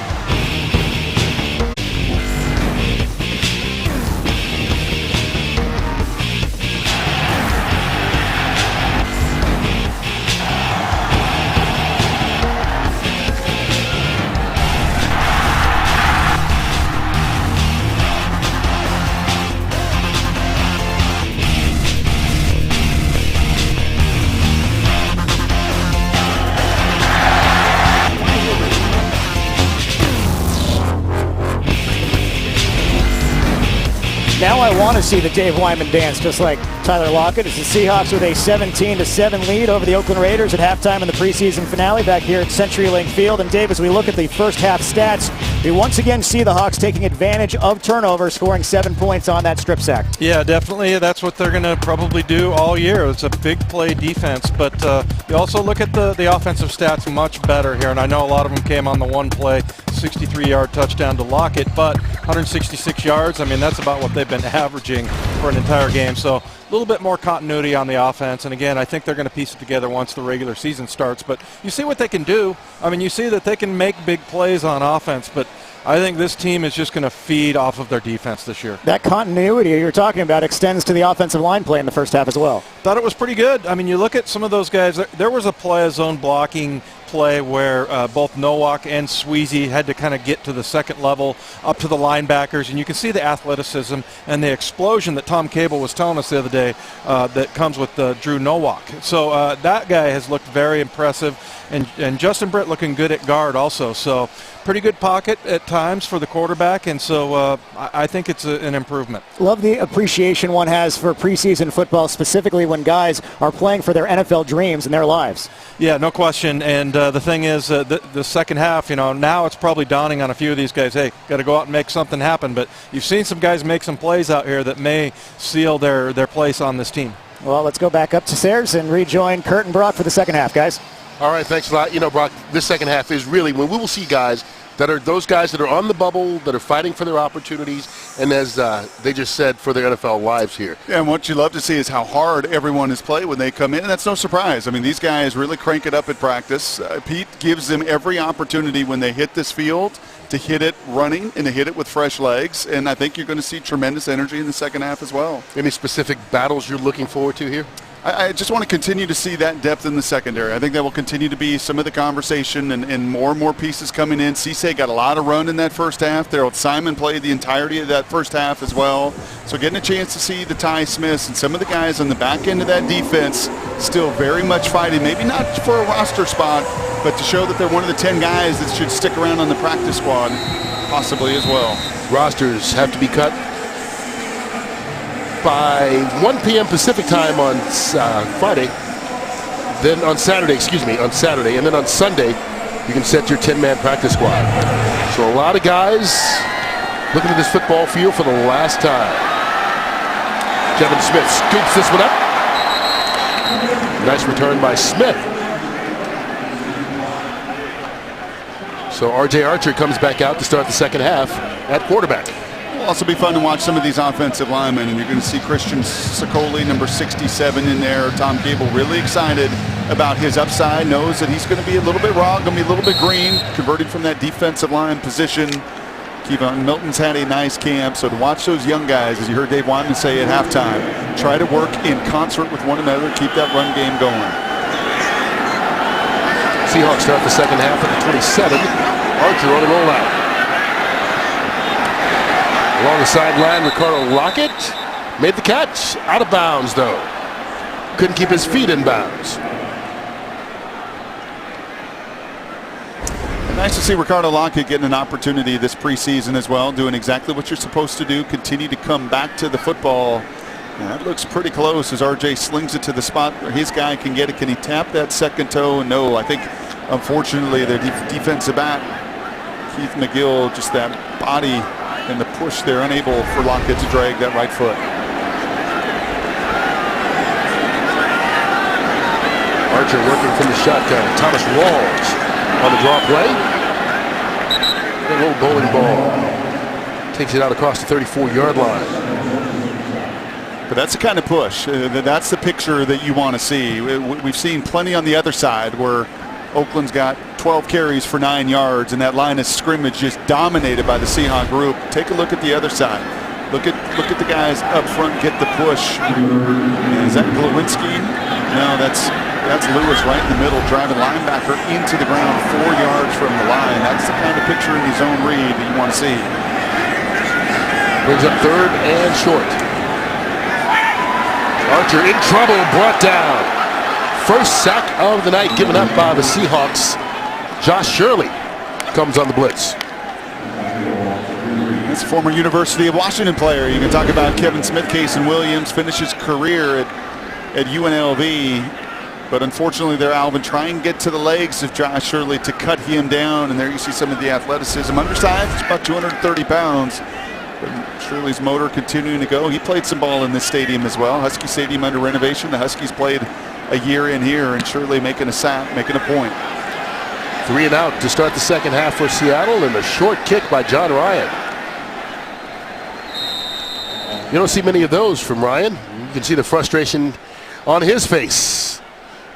Speaker 5: Now I want to see the Dave Wyman dance, just like Tyler Lockett. It's the Seahawks with a 17-7 lead over the Oakland Raiders at halftime in the preseason finale back here at CenturyLink Field. And Dave, as we look at the first half stats, we once again see the Hawks taking advantage of turnovers, scoring 7 points on that strip sack.
Speaker 6: Yeah, definitely. That's what they're going to probably do all year. It's a big play defense, but you also look at the offensive stats much better here. And I know a lot of them came on the one play, 63-yard touchdown to Lockett, but 166 yards. I mean, that's about what they've been averaging for an entire game. So a little bit more continuity on the offense. And again, I think they're going to piece it together once the regular season starts. But you see what they can do. I mean, you see that they can make big plays on offense, but I think this team is just going to feed off of their defense this year.
Speaker 5: That continuity you're talking about extends to the offensive line play in the first half as well.
Speaker 6: Thought it was pretty good. I mean, you look at some of those guys. There was a play, a zone blocking play where both Nowak and Sweezy had to kind of get to the second level up to the linebackers, and you can see the athleticism and the explosion that Tom Cable was telling us the other day that comes with Drew Nowak. So that guy has looked very impressive, and Justin Britt looking good at guard also. So pretty good pocket at times for the quarterback, and so I think it's an improvement. Love the appreciation one has for preseason football, specifically when guys are playing for their NFL dreams in their lives. Yeah, no question. And the thing is, the second half, now it's probably dawning on a few of these guys, hey, got to go out and make something happen. But you've seen some guys make some plays out here that may seal their place on this team. Well, let's go back up to stairs and rejoin Kurt and Brock for the second half, guys.
Speaker 1: All right, thanks a lot. Brock, this second half is really when we will see guys that are those guys that are on the bubble, that are fighting for their opportunities, and as they just said, for their NFL lives here.
Speaker 2: Yeah, and what you love to see is how hard everyone has played when they come in, and that's no surprise. I mean, these guys really crank it up at practice. Pete gives them every opportunity when they hit this field to hit it running and to hit it with fresh legs, and I think you're going to see tremendous energy in the second half as well.
Speaker 1: Any specific battles you're looking forward to here?
Speaker 2: I just want to continue to see that depth in the secondary. I think that will continue to be some of the conversation and more and more pieces coming in. Cisse got a lot of run in that first half. Daryl Simon played the entirety of that first half as well. So getting a chance to see the Ty Smiths and some of the guys on the back end of that defense still very much fighting, maybe not for a roster spot, but to show that they're one of the 10 guys that should stick around on the practice squad possibly as well.
Speaker 1: Rosters have to be cut by 1 p.m. Pacific time on Friday. then on Saturday, and then on Sunday, you can set your 10-man practice squad. So a lot of guys looking at this football field for the last time. Kevin Smith scoops this one up. Nice return by Smith. So R.J. Archer comes back out to start the second half at quarterback.
Speaker 2: It'll also be fun to watch some of these offensive linemen, and you're going to see Christian Sicoli, number 67, in there. Tom Gable really excited about his upside, knows that he's going to be a little bit raw, going to be a little bit green, converted from that defensive line position. Kevon Milton's had a nice camp, so to watch those young guys, as you heard Dave Wyman say at halftime, try to work in concert with one another, keep that run game going.
Speaker 1: Seahawks start the second half at the 27. Archer on the rollout. Along the sideline, Ricardo Lockett made the catch. Out of bounds, though. Couldn't keep his feet in bounds.
Speaker 2: Nice to see Ricardo Lockett getting an opportunity this preseason as well, doing exactly what you're supposed to do, continue to come back to the football. That looks pretty close as RJ slings it to the spot where his guy can get it. Can he tap that second toe? No, I think, unfortunately, the defensive back, Keith McGill, just that body and the push there, unable for Lockett to drag that right foot.
Speaker 1: Archer working from the shotgun. Thomas Rawls on the draw play. A little bowling ball. Takes it out across the 34-yard line.
Speaker 2: But that's the kind of push. That's the picture that you want to see. We've seen plenty on the other side where Oakland's got 12 carries for 9 yards, and that line of scrimmage just dominated by the Seahawk group. Take a look at the other side. Look at the guys up front get the push. Is that Glowinski? No, that's Lewis right in the middle, driving linebacker into the ground 4 yards from the line. That's the kind of picture in the zone read that you want to see.
Speaker 1: Brings up third and short. Archer in trouble, brought down. First sack of the night given up by the Seahawks. Josh Shirley comes on the blitz.
Speaker 2: That's a former University of Washington player. You can talk about Kevin Smith. Cason Williams finished his career at UNLV. But unfortunately there, Alvin, try and get to the legs of Josh Shirley to cut him down. And there you see some of the athleticism. Undersized, it's about 230 pounds. But Shirley's motor continuing to go. He played some ball in this stadium as well. Husky Stadium under renovation. The Huskies played a year in here, and Shirley making a sack, making a point.
Speaker 1: 3 and out to start the second half for Seattle, and a short kick by John Ryan. You don't see many of those from Ryan. You can see the frustration on his face.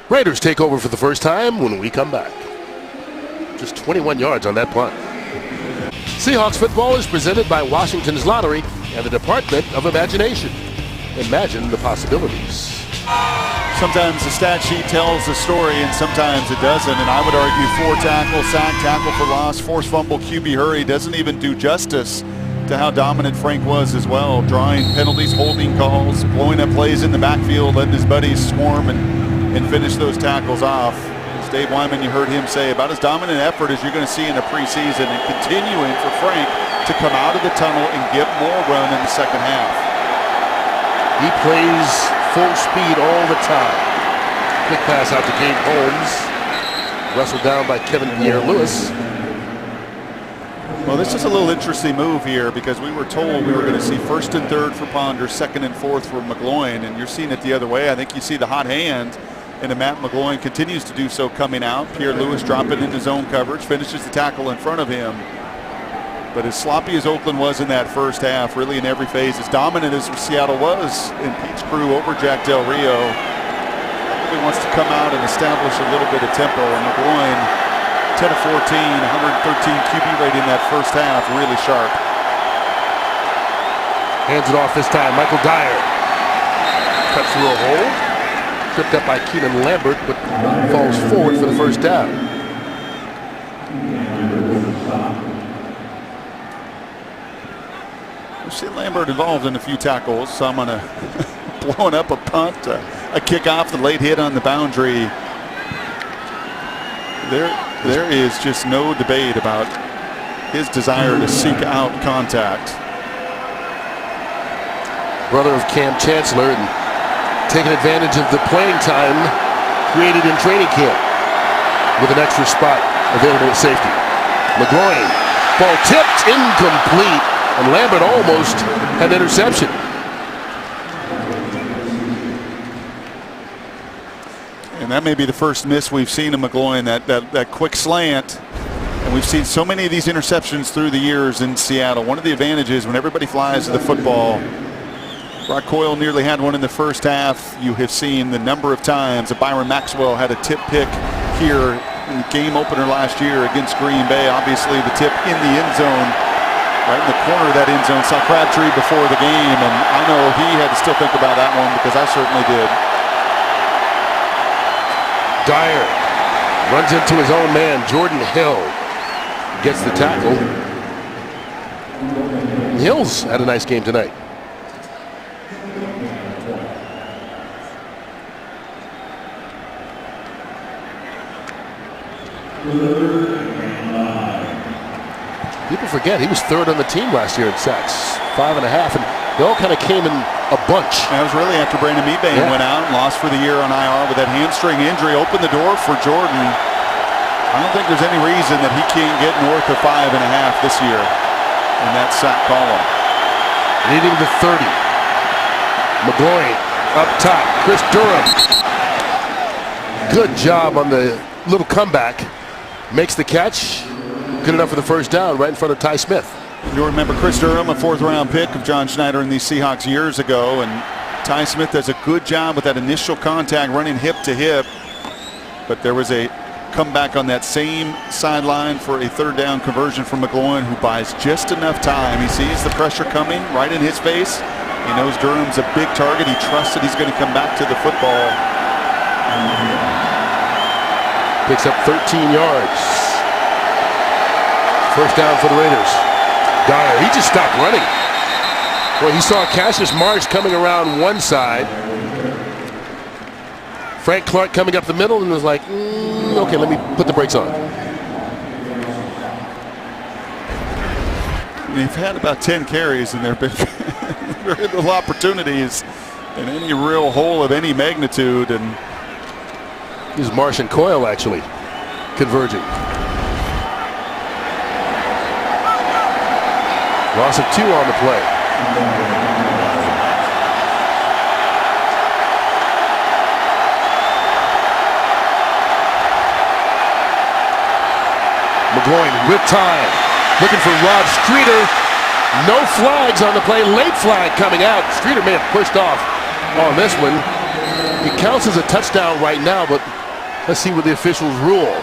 Speaker 1: Raiders take over for the first time when we come back. Just 21 yards on that punt. Seahawks football is presented by Washington's Lottery and the Department of Imagination. Imagine the possibilities.
Speaker 2: Sometimes the stat sheet tells the story and sometimes it doesn't, and I would argue 4 tackles, sack, tackle for loss, forced fumble, QB hurry doesn't even do justice to how dominant Frank was as well, drawing penalties, holding calls, blowing up plays in the backfield, letting his buddies swarm and finish those tackles off. As Dave Wyman, you heard him say, about as dominant effort as you're going to see in a preseason, and continuing for Frank to come out of the tunnel and get more run in the second half.
Speaker 1: He plays full speed all the time. Quick pass out to Gabe Holmes. Wrestled down by Kevin Pierre-Louis.
Speaker 2: Well, this is a little interesting move here because we were told we were going to see 1st and 3rd for Ponder, 2nd and 4th for McGloin, and you're seeing it the other way. I think you see the hot hand, and Matt McGloin continues to do so coming out. Pierre-Louis dropping into zone coverage, finishes the tackle in front of him. But as sloppy as Oakland was in that first half, really in every phase, as dominant as Seattle was in Pete's crew over Jack Del Rio, really wants to come out and establish a little bit of tempo. And McGloin, 10 of 14, 113 QB rating in that first half, really sharp.
Speaker 1: Hands it off this time. Michael Dyer cuts through a hole. Tripped up by Keenan Lambert, but falls forward for the first down.
Speaker 2: We've seen Lambert involved in a few tackles. Some on blowing up a punt, a kickoff, the late hit on the boundary. There is just no debate about his desire to seek out contact. Brother of Cam Chancellor, and taking advantage of the playing time
Speaker 1: created in training camp with an extra spot available at safety. McGloin, ball tipped, incomplete, and Lambert almost had an interception.
Speaker 2: And that may be the first miss we've seen of McGloin, that quick slant. And we've seen so many of these interceptions through the years in Seattle. One of the advantages when everybody flies to the football, Brock Coyle nearly had one in the first half. You have seen the number of times that Byron Maxwell had a tip pick here in the game opener last year against Green Bay. Obviously the tip in the end zone, right in the corner of that end zone. Saw Crabtree before the game, and I know he had to still think about that one because I certainly did.
Speaker 1: Dyer runs into his own man, Jordan Hill. Gets the tackle. Hill's had a nice game tonight. People forget he was third on the team last year in sacks, 5.5, and they all kind of came in a bunch.
Speaker 2: That was really after Brandon Mebane went out and lost for the year on IR with that hamstring injury. Opened the door for Jordan. I don't think there's any reason that he can't get north of 5.5 this year in that sack column.
Speaker 1: Leading the 30. McGloin up top. Chris Durham. Good job on the little comeback. Makes the catch. Good enough for the first down right in front of Ty Smith.
Speaker 2: You'll remember Chris Durham, a fourth-round pick of John Schneider and these Seahawks years ago, and Ty Smith does a good job with that initial contact, running hip to hip. But there was a comeback on that same sideline for a third down conversion from McGloin, who buys just enough time. He sees the pressure coming right in his face. He knows Durham's a big target. He trusts that he's going to come back to the football.
Speaker 1: Picks up 13 yards. First down for the Raiders. Dyer, he just stopped running. Well, he saw Cassius Marsh coming around one side. Frank Clark coming up the middle and was like, okay, let me put the brakes on.
Speaker 2: They've had about 10 carries and there have been very little opportunities in any real hole of any magnitude. And
Speaker 1: this is Marsh and Coyle actually converging. Loss of 2 on the play. McGloin with time. Looking for Rod Streeter. No flags on the play. Late flag coming out. Streeter may have pushed off on this one. It counts as a touchdown right now, but let's see what the officials rule.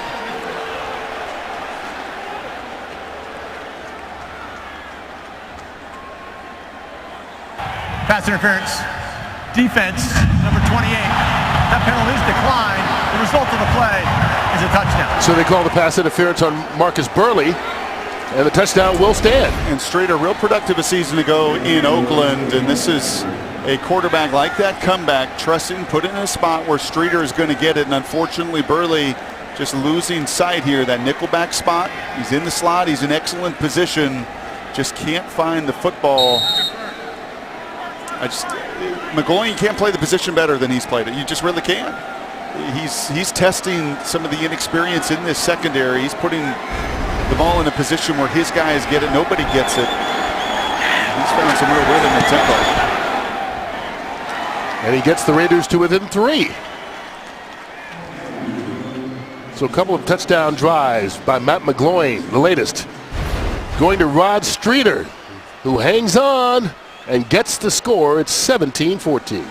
Speaker 3: Pass interference. Defense, number 28. That penalty is declined. The result of the play is a touchdown.
Speaker 1: So they call the pass interference on Marcus Burley, and the touchdown will stand.
Speaker 2: And Streeter, real productive a season ago in Oakland, and this is a quarterback like that comeback, trusting, put in a spot where Streeter is going to get it, and unfortunately Burley just losing sight here. That nickelback spot, he's in the slot, he's in excellent position, just can't find the football. McGloin can't play the position better than he's played it. You just really can't. He's testing some of the inexperience in this secondary. He's putting the ball in a position where his guys get it. Nobody gets it. He's found some real rhythm and tempo.
Speaker 1: And he gets the Raiders to within 3. So a couple of touchdown drives by Matt McGloin, the latest. Going to Rod Streeter, who hangs on and gets the score. It's 17-14.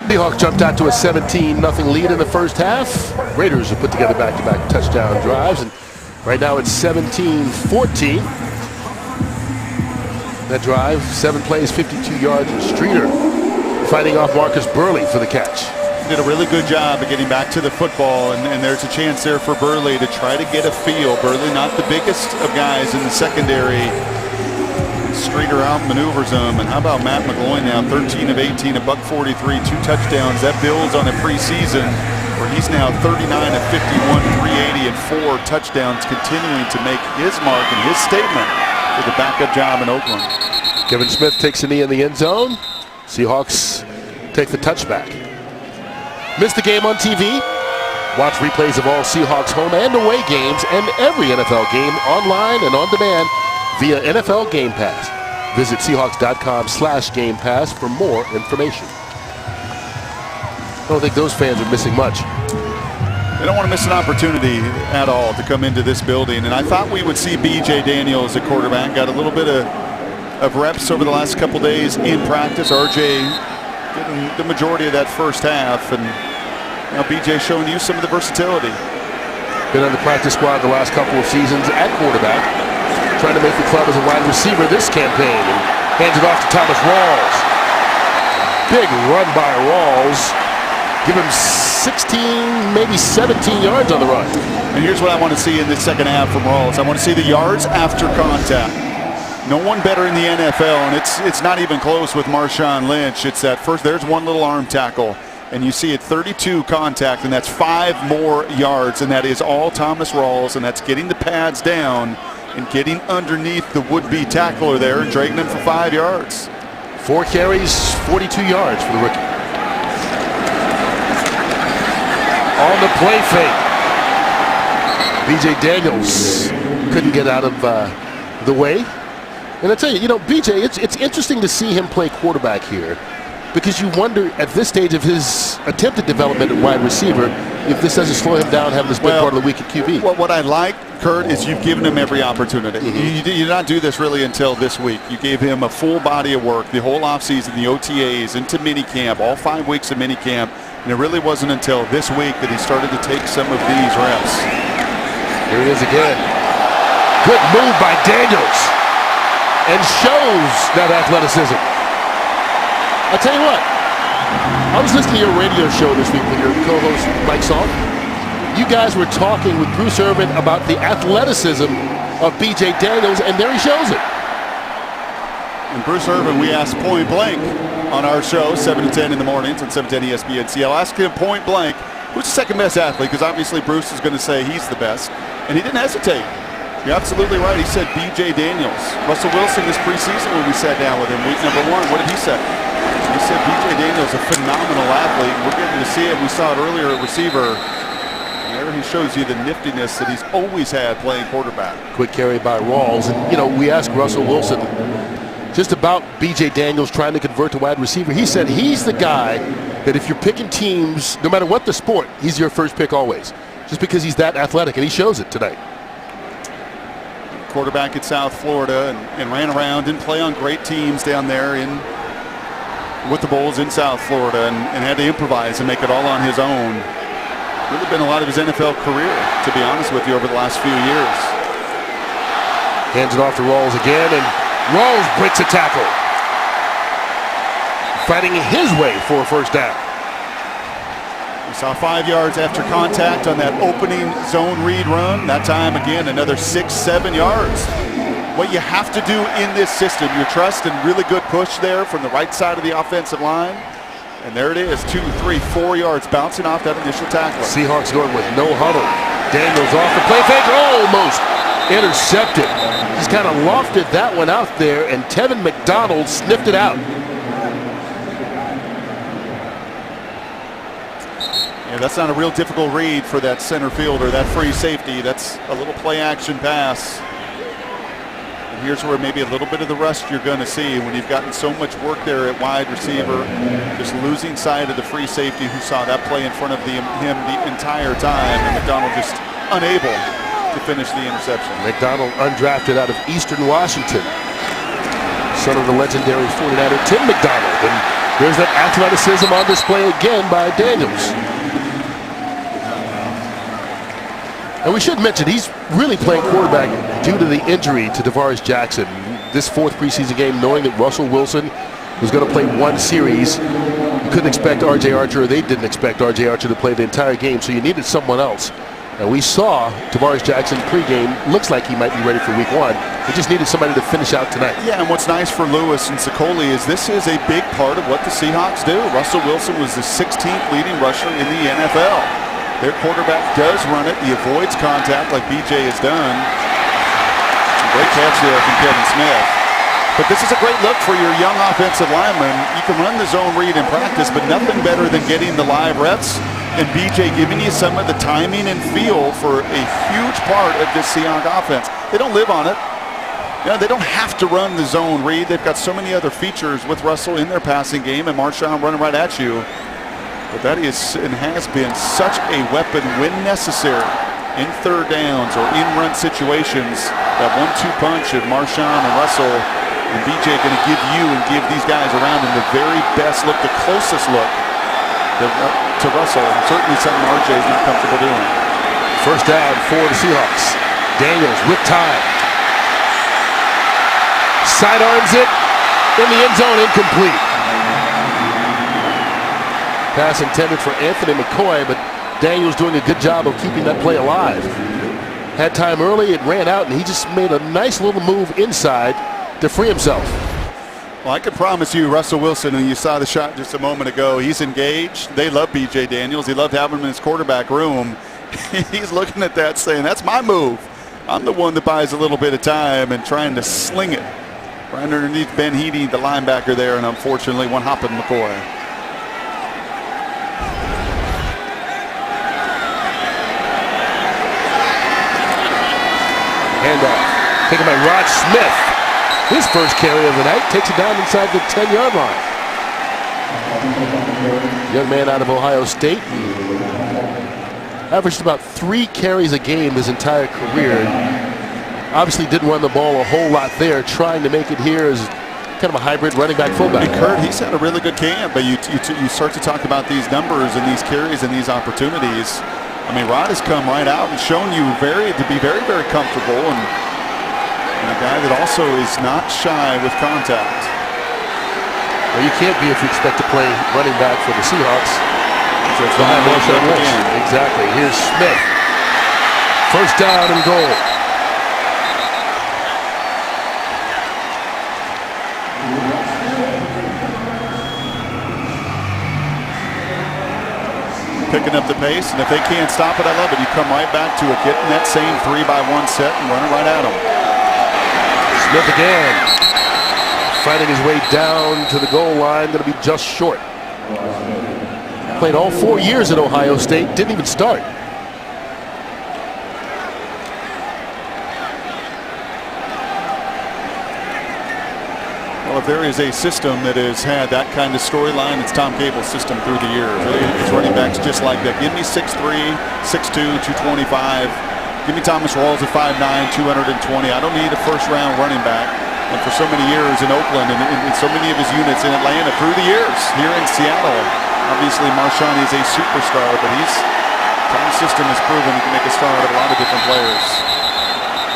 Speaker 1: Seahawks jumped out to a 17-0 lead in the first half. Raiders have put together back-to-back touchdown drives, and right now it's 17-14. That drive, 7 plays, 52 yards, and Streeter fighting off Marcus Burley for the catch.
Speaker 2: Did a really good job of getting back to the football, and there's a chance there for Burley to try to get a feel. Burley not the biggest of guys in the secondary. Streeter outmaneuvers him, and how about Matt McGloin now, 13 of 18, $143, 2 touchdowns. That builds on a preseason where he's now 39 of 51, 380, and 4 touchdowns, continuing to make his mark and his statement for the backup job in Oakland.
Speaker 1: Kevin Smith takes a knee in the end zone. Seahawks take the touchback. Missed the game on TV. Watch replays of all Seahawks home and away games and every NFL game online and on demand via NFL Game Pass. Visit Seahawks.com/Game Pass for more information. I don't think those fans are missing much.
Speaker 2: They don't want to miss an opportunity at all to come into this building. And I thought we would see B.J. Daniels at quarterback. Got a little bit of reps over the last couple days in practice. R.J. getting the majority of that first half. And now B.J. showing you some of the versatility.
Speaker 1: Been on the practice squad the last couple of seasons at quarterback. Trying to make the club as a wide receiver this campaign. And hands it off to Thomas Rawls. Big run by Rawls. Give him 16, maybe 17 yards on the run.
Speaker 2: And here's what I want to see in this second half from Rawls. I want to see the yards after contact. No one better in the NFL, and it's not even close with Marshawn Lynch. It's that first, there's one little arm tackle, and you see it 32 contact, and that's 5 more yards, and that is all Thomas Rawls, and that's getting the pads down and getting underneath the would-be tackler there and dragging him for 5 yards.
Speaker 1: 4 carries, 42 yards for the rookie. On the play fake, B.J. Daniels couldn't get out of the way. And I tell you, B.J., it's interesting to see him play quarterback here because you wonder at this stage of his attempted development at wide receiver if this doesn't slow him down having this big part of the week at QB.
Speaker 2: What I like, Kurt, is you've given him every opportunity.
Speaker 1: Mm-hmm.
Speaker 2: You did not do this really until this week. You gave him a full body of work, the whole offseason, the OTAs, into minicamp, all 5 weeks of minicamp. And it really wasn't until this week that he started to take some of these reps.
Speaker 1: Here it is again. Good move by Daniels. And shows that athleticism. I tell you what, I was listening to your radio show this week with your co-host Mike Salt. You guys were talking with Bruce Irvin about the athleticism of B.J. Daniels, and there he shows it.
Speaker 2: And Bruce Irvin, we asked point blank on our show, 7 to 10 in the mornings on 710 ESPN Seattle. Asked him point blank, who's the second best athlete? Because obviously Bruce is going to say he's the best. And he didn't hesitate. You're absolutely right. He said B.J. Daniels. Russell Wilson this preseason when we sat down with him, week number 1, what did he say? He said B.J. Daniels, a phenomenal athlete. We're getting to see it. We saw it earlier at receiver. There he shows you the niftiness that he's always had playing quarterback.
Speaker 1: Quick carry by Rawls. And, we asked Russell Wilson just about B.J. Daniels trying to convert to wide receiver. He said he's the guy that if you're picking teams, no matter what the sport, he's your first pick always. Just because he's that athletic, and he shows it tonight.
Speaker 2: Quarterback at South Florida and ran around, didn't play on great teams down there with the Bulls in South Florida and had to improvise and make it all on his own. Really been a lot of his NFL career, to be honest with you, over the last few years.
Speaker 1: Hands it off to Rawls again, and Rawls breaks a tackle. Fighting his way for a first down.
Speaker 2: We saw 5 yards after contact on that opening zone read run. That time, again, another 6-7 yards. What you have to do in this system, your trust and really good push there from the right side of the offensive line. And there it is, 2, 3, 4 yards bouncing off that initial tackle.
Speaker 1: Seahawks going with no huddle. Daniels off the play fake, almost intercepted. Just kind of lofted that one out there, and Tevin McDonald sniffed it out.
Speaker 2: Yeah, that's not a real difficult read for that center fielder, that free safety. That's a little play action pass. And here's where maybe a little bit of the rust you're going to see when you've gotten so much work there at wide receiver, just losing sight of the free safety who saw that play in front of him the entire time, and McDonald just unable to finish the interception.
Speaker 1: McDonald undrafted out of Eastern Washington, son of the legendary 49er Tim McDonald. And there's that athleticism on display again by Daniels. And we should mention he's really playing quarterback due to the injury to DeVaris Jackson. This 4th preseason game, knowing that Russell Wilson was going to play 1 series, you couldn't expect R.J. Archer, or they didn't expect R.J. Archer to play the entire game, so you needed someone else. And we saw DeVaris Jackson pregame. Looks like he might be ready for week 1. We just needed somebody to finish out tonight.
Speaker 2: Yeah, and what's nice for Lewis and Sicoli is this is a big part of what the Seahawks do. Russell Wilson was the 16th leading rusher in the NFL. Their quarterback does run it. He avoids contact like B.J. has done. Great catch there from Kevin Smith. But this is a great look for your young offensive lineman. You can run the zone read in practice, but nothing better than getting the live reps and BJ giving you some of the timing and feel for a huge part of this Seahawks offense. They don't live on it. You know, they don't have to run the zone read. They've got so many other features with Russell in their passing game and Marshawn running right at you. But that is and has been such a weapon when necessary in third downs or in run situations. That 1-2 punch of Marshawn and Russell and BJ going to give you and give these guys around him the very best look, the closest look to Russell. Certainly something RJ is not comfortable doing.
Speaker 1: First down for the Seahawks. Daniels with time. Sidearms it in the end zone, incomplete. Pass intended for Anthony McCoy, but Daniels doing a good job of keeping that play alive. Had time early, it ran out, and he just made a nice little move inside to free himself.
Speaker 2: Well, I can promise you, Russell Wilson, and you saw the shot just a moment ago, he's engaged. They love B.J. Daniels. He loved having him in his quarterback room. He's looking at that saying, that's my move. I'm the one that buys a little bit of time and trying to sling it right underneath Ben Heaney, the linebacker there, and unfortunately one hopping McCoy.
Speaker 1: Handoff taken by Rod Smith. His first carry of the night takes it down inside the 10-yard line. Young man out of Ohio State. Averaged about 3 carries a game his entire career. Obviously didn't run the ball a whole lot there, trying to make it here as kind of a hybrid running back fullback.
Speaker 2: And Kurt, he's had a really good camp, but you start to talk about these numbers and these carries and these opportunities. I mean, Rod has come right out and shown you to be very, very comfortable and a guy that also is not shy with contact.
Speaker 1: Well, you can't be if you expect to play running back for the Seahawks.
Speaker 2: So it's behind Marshawn again.
Speaker 1: Exactly. Here's Smith. First down and goal.
Speaker 2: Picking up the pace, and if they can't stop it, I love it. You come right back to it, getting that same 3-by-1 set and running right at them.
Speaker 1: Smith again, fighting his way down to the goal line, going to be just short. Played all 4 years at Ohio State, didn't even start.
Speaker 2: Well, if there is a system that has had that kind of storyline, it's Tom Cable's system through the years. It's running backs just like that. Give me 6'3", 6'2", 225. Give me Thomas Rawls at 5'9", 220. I don't need a first-round running back. And for so many years in Oakland and so many of his units in Atlanta through the years here in Seattle, obviously Marshawn is a superstar, but Tom's system has proven he can make a star out of a lot of different players.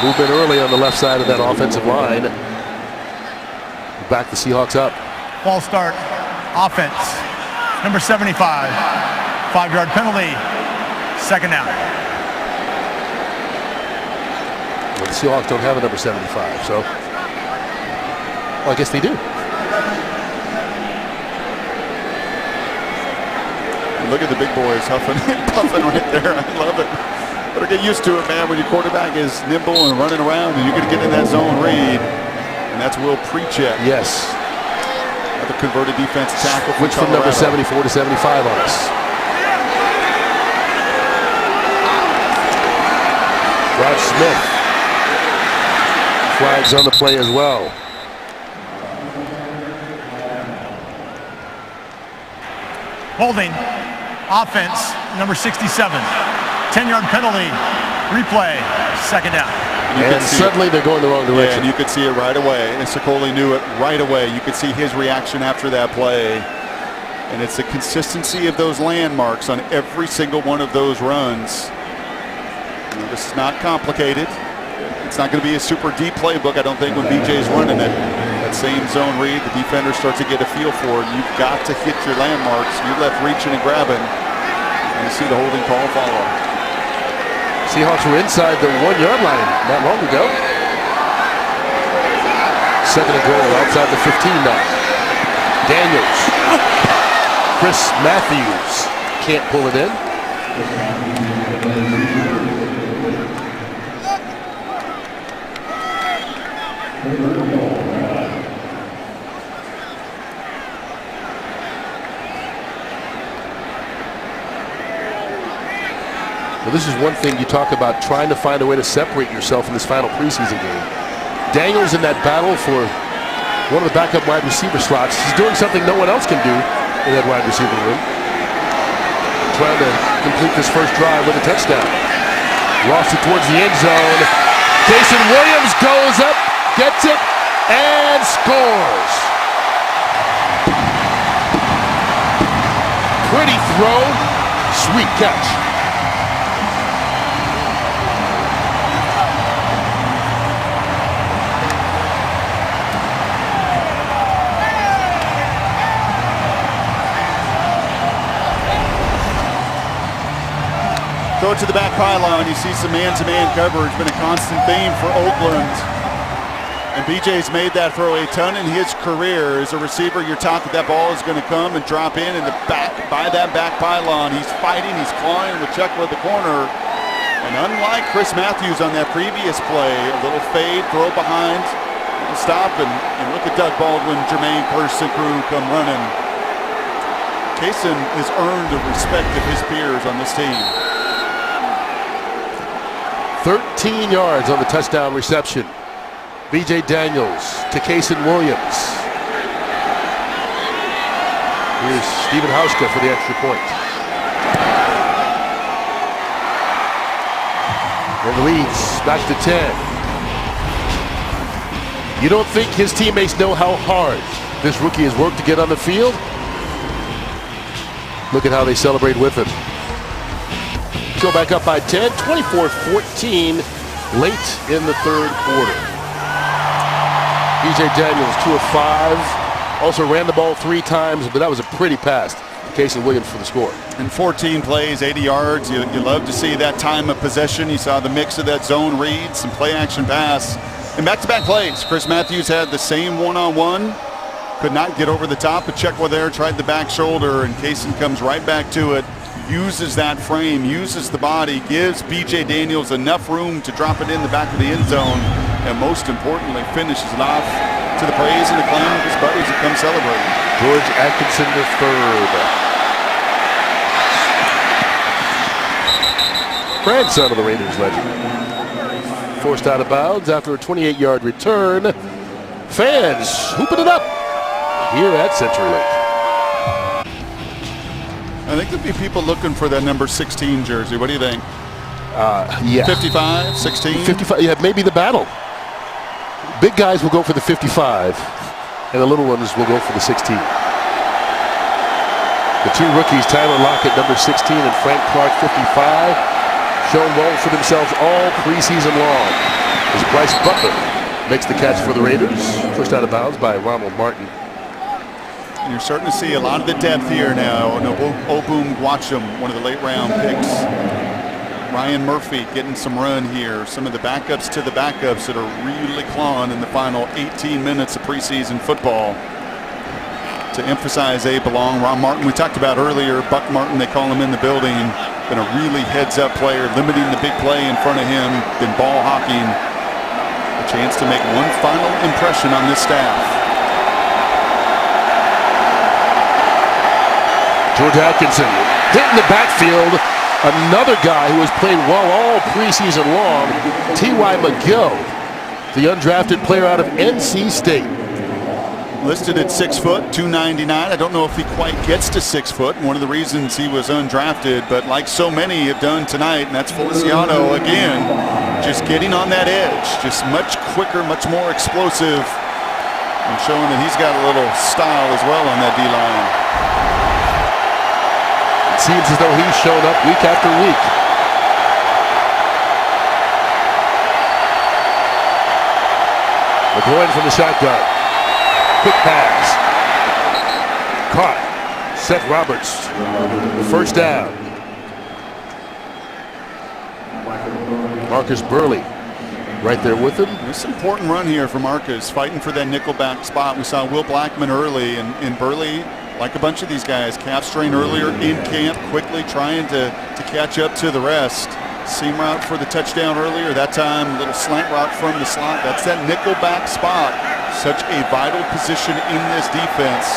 Speaker 1: Movement early on the left side of that offensive line. Back the Seahawks up.
Speaker 3: False start. Offense. Number 75. 5-yard penalty. Second down.
Speaker 1: Well, the Seahawks don't have a number 75, so well, I guess they do.
Speaker 2: Look at the big boys huffing and puffing right there. I love it. Better get used to it, man, when your quarterback is nimble and running around and you're going to get in that zone read. And that's Will Precheck.
Speaker 1: Yes.
Speaker 2: Another converted defensive tackle.
Speaker 1: Which from number 74 to 75 on us. Rod Smith. Flags on the play as well.
Speaker 3: Holding. Offense. Number 67. 10-yard penalty. Replay. Second down.
Speaker 1: And suddenly they're going the wrong direction.
Speaker 2: Yeah, and you could see it right away. And Sicoli knew it right away. You could see his reaction after that play. And it's the consistency of those landmarks on every single one of those runs. You know, this is not complicated. It's not going to be a super deep playbook, I don't think, when BJ's running it. That same zone read, the defender starts to get a feel for it. You've got to hit your landmarks. You're left reaching and grabbing. And you see the holding call follow.
Speaker 1: Seahawks were inside the 1-yard line not long ago. Second and goal outside the 15 now. Daniels. Chris Matthews can't pull it in. Well, this is one thing you talk about, trying to find a way to separate yourself in this final preseason game. Daniels in that battle for one of the backup wide receiver slots. He's doing something no one else can do in that wide receiver room. Trying to complete this first drive with a touchdown. Lost it towards the end zone. Jason Williams goes up, gets it, and scores. Pretty throw, sweet catch.
Speaker 2: Throw it to the back pylon. You see some man-to-man coverage. Been a constant theme for Oakland. And BJ's made that throw a ton in his career. As a receiver, you're taught that ball is going to come and drop in the back by that back pylon. He's fighting, he's clawing with Chuck with the corner. And unlike Chris Matthews on that previous play, a little fade, throw behind, stop, and look at Doug Baldwin, Jermaine Kearse and crew come running. Kaysen has earned the respect of his peers on this team.
Speaker 1: 13 yards on the touchdown reception. B.J. Daniels to Kaysen Williams. Here's Stephen Hauska for the extra point. And the lead's back to 10. You don't think his teammates know how hard this rookie has worked to get on the field? Look at how they celebrate with him. Go back up by 10, 24-14 late in the third quarter. B.J. Daniels, 2 of 5. Also ran the ball 3 times, but that was a pretty pass to Kaysen Williams for the score.
Speaker 2: In 14 plays, 80 yards. You love to see that time of possession. You saw the mix of that zone read, some play-action pass. And back-to-back plays. Chris Matthews had the same one-on-one. Could not get over the top. Pacheco there tried the back shoulder, and Kaysen comes right back to it. Uses that frame, uses the body, gives B.J. Daniels enough room to drop it in the back of the end zone, and most importantly, finishes it off to the praise and acclaim of his buddies that come celebrating.
Speaker 1: George Atkinson III, grandson of the Raiders legend. Forced out of bounds after a 28-yard return. Fans hooping it up here at CenturyLink.
Speaker 2: I think there'll be people looking for that number 16 jersey. What do you think?
Speaker 1: Yeah.
Speaker 2: 55, 16?
Speaker 1: 55, yeah, maybe the battle. Big guys will go for the 55, and the little ones will go for the 16. The two rookies, Tyler Lockett, number 16, and Frank Clark, 55, shown well for themselves all preseason long. As Bryce Butler makes the catch for the Raiders, pushed out of bounds by Ronald Martin.
Speaker 2: And you're starting to see a lot of the depth here now. Obum Gwacham, one of the late-round picks. Ryan Murphy getting some run here. Some of the backups to the backups that are really clawing in the final 18 minutes of preseason football. To emphasize they belong. Ron Martin, we talked about earlier. Buck Martin, they call him in the building. Been a really heads-up player, limiting the big play in front of him. Been ball hawking. A chance to make one final impression on this staff.
Speaker 1: George Atkinson hitting the backfield. Another guy who has played well all preseason long, T.Y. McGill, the undrafted player out of NC State.
Speaker 2: Listed at 6 foot, 299. I don't know if he quite gets to 6 foot. One of the reasons he was undrafted, but like so many have done tonight, and that's Feliciano again, just getting on that edge, just much quicker, much more explosive, and showing that he's got a little style as well on that D-line.
Speaker 1: It seems as though he's shown up week after week. McGloin from the shotgun. Quick pass. Caught. Seth Roberts. First down. Marcus Burley right there with him.
Speaker 2: It's an important run here for Marcus, fighting for that nickelback spot. We saw Will Blackman early, and Burley, like a bunch of these guys, calf strain earlier in camp, quickly trying to catch up to the rest. Seam route for the touchdown earlier. That time, a little slant route from the slot. That's that nickelback spot. Such a vital position in this defense.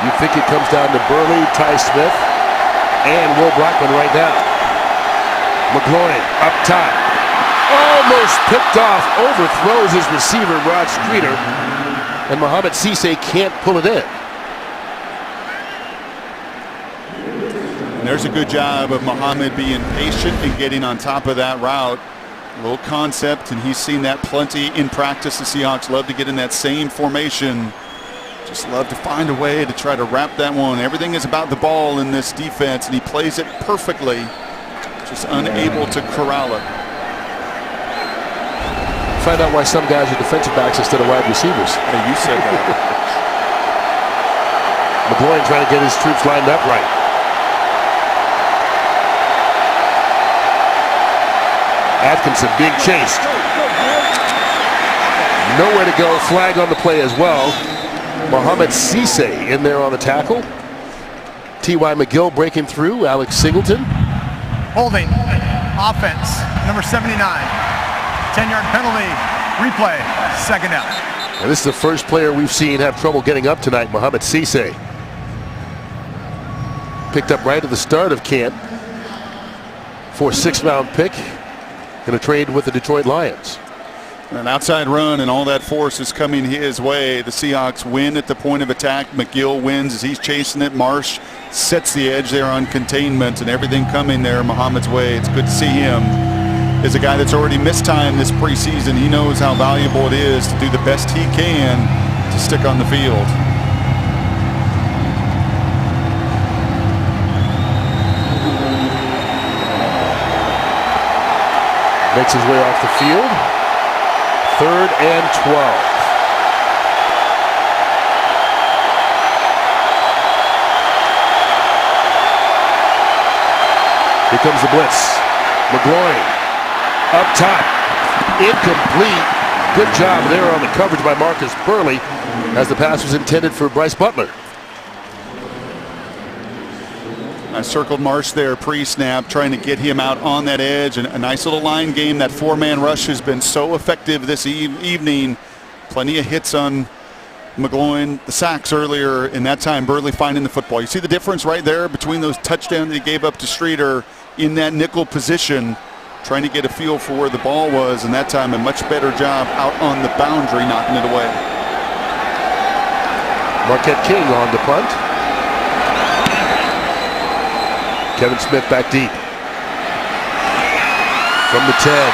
Speaker 1: You think it comes down to Burley, Ty Smith? And Will Blackman right now. McGloin up top. Almost picked off. Overthrows his receiver, Rod Streeter. And Mohamed Cisse can't pull it in.
Speaker 2: And there's a good job of Mohamed being patient and getting on top of that route. A little concept, and he's seen that plenty in practice. The Seahawks love to get in that same formation. Just love to find a way to try to wrap that one. Everything is about the ball in this defense, and he plays it perfectly. Just unable to corral it.
Speaker 1: Find out why some guys are defensive backs instead of wide receivers.
Speaker 2: Hey, you said that.
Speaker 1: McGloin trying to get his troops lined up right. Atkinson being chased. Nowhere to go. Flag on the play as well. Mohamed Cisse in there on the tackle. T.Y. McGill breaking through. Alex Singleton.
Speaker 3: Holding. Offense. Number 79. 10-yard penalty. Replay. Second down.
Speaker 1: And this is the first player we've seen have trouble getting up tonight, Mohamed Cisse. Picked up right at the start of camp for a 6th-round pick in a trade with the Detroit Lions.
Speaker 2: An outside run, and all that force is coming his way. The Seahawks win at the point of attack. McGill wins as he's chasing it. Marsh sets the edge there on containment, and everything coming there Mohamed's way. It's good to see him. As a guy that's already missed time this preseason, he knows how valuable it is to do the best he can to stick on the field.
Speaker 1: Makes his way off the field. 3rd and 12. Here comes the blitz. McGloin up top. Incomplete. Good job there on the coverage by Marcus Burley as the pass was intended for Bryce Butler.
Speaker 2: I circled Marsh there pre-snap, trying to get him out on that edge. And a nice little line game. That 4-man rush has been so effective this evening. Plenty of hits on McGloin, the sacks earlier, and that time Burley finding the football. You see the difference right there between those touchdowns that he gave up to Streeter in that nickel position, trying to get a feel for where the ball was, and that time a much better job out on the boundary, knocking it away.
Speaker 1: Marquette King on the punt. Kevin Smith back deep. From the 10.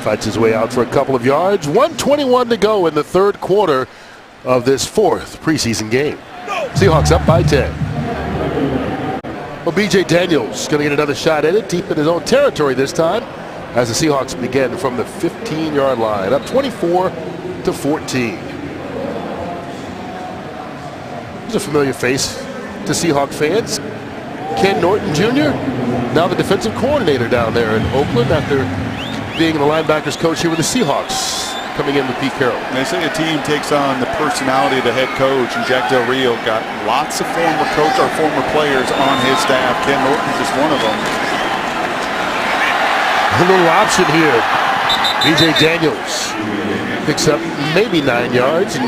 Speaker 1: Fights his way out for a couple of yards. 1:21 to go in the 3rd quarter of this 4th preseason game. Seahawks up by 10. Well, B.J. Daniels going to get another shot at it, deep in his own territory this time, as the Seahawks begin from the 15-yard line, up 24-14. He's a familiar face to Seahawk fans. Ken Norton Jr., now the defensive coordinator down there in Oakland after being the linebackers coach here with the Seahawks, coming in with Pete Carroll.
Speaker 2: They say a team takes on the personality of the head coach, and Jack Del Rio got lots of former players on his staff. Ken Norton's just one of them.
Speaker 1: A little option here. B.J. Daniels picks up maybe 9 yards. And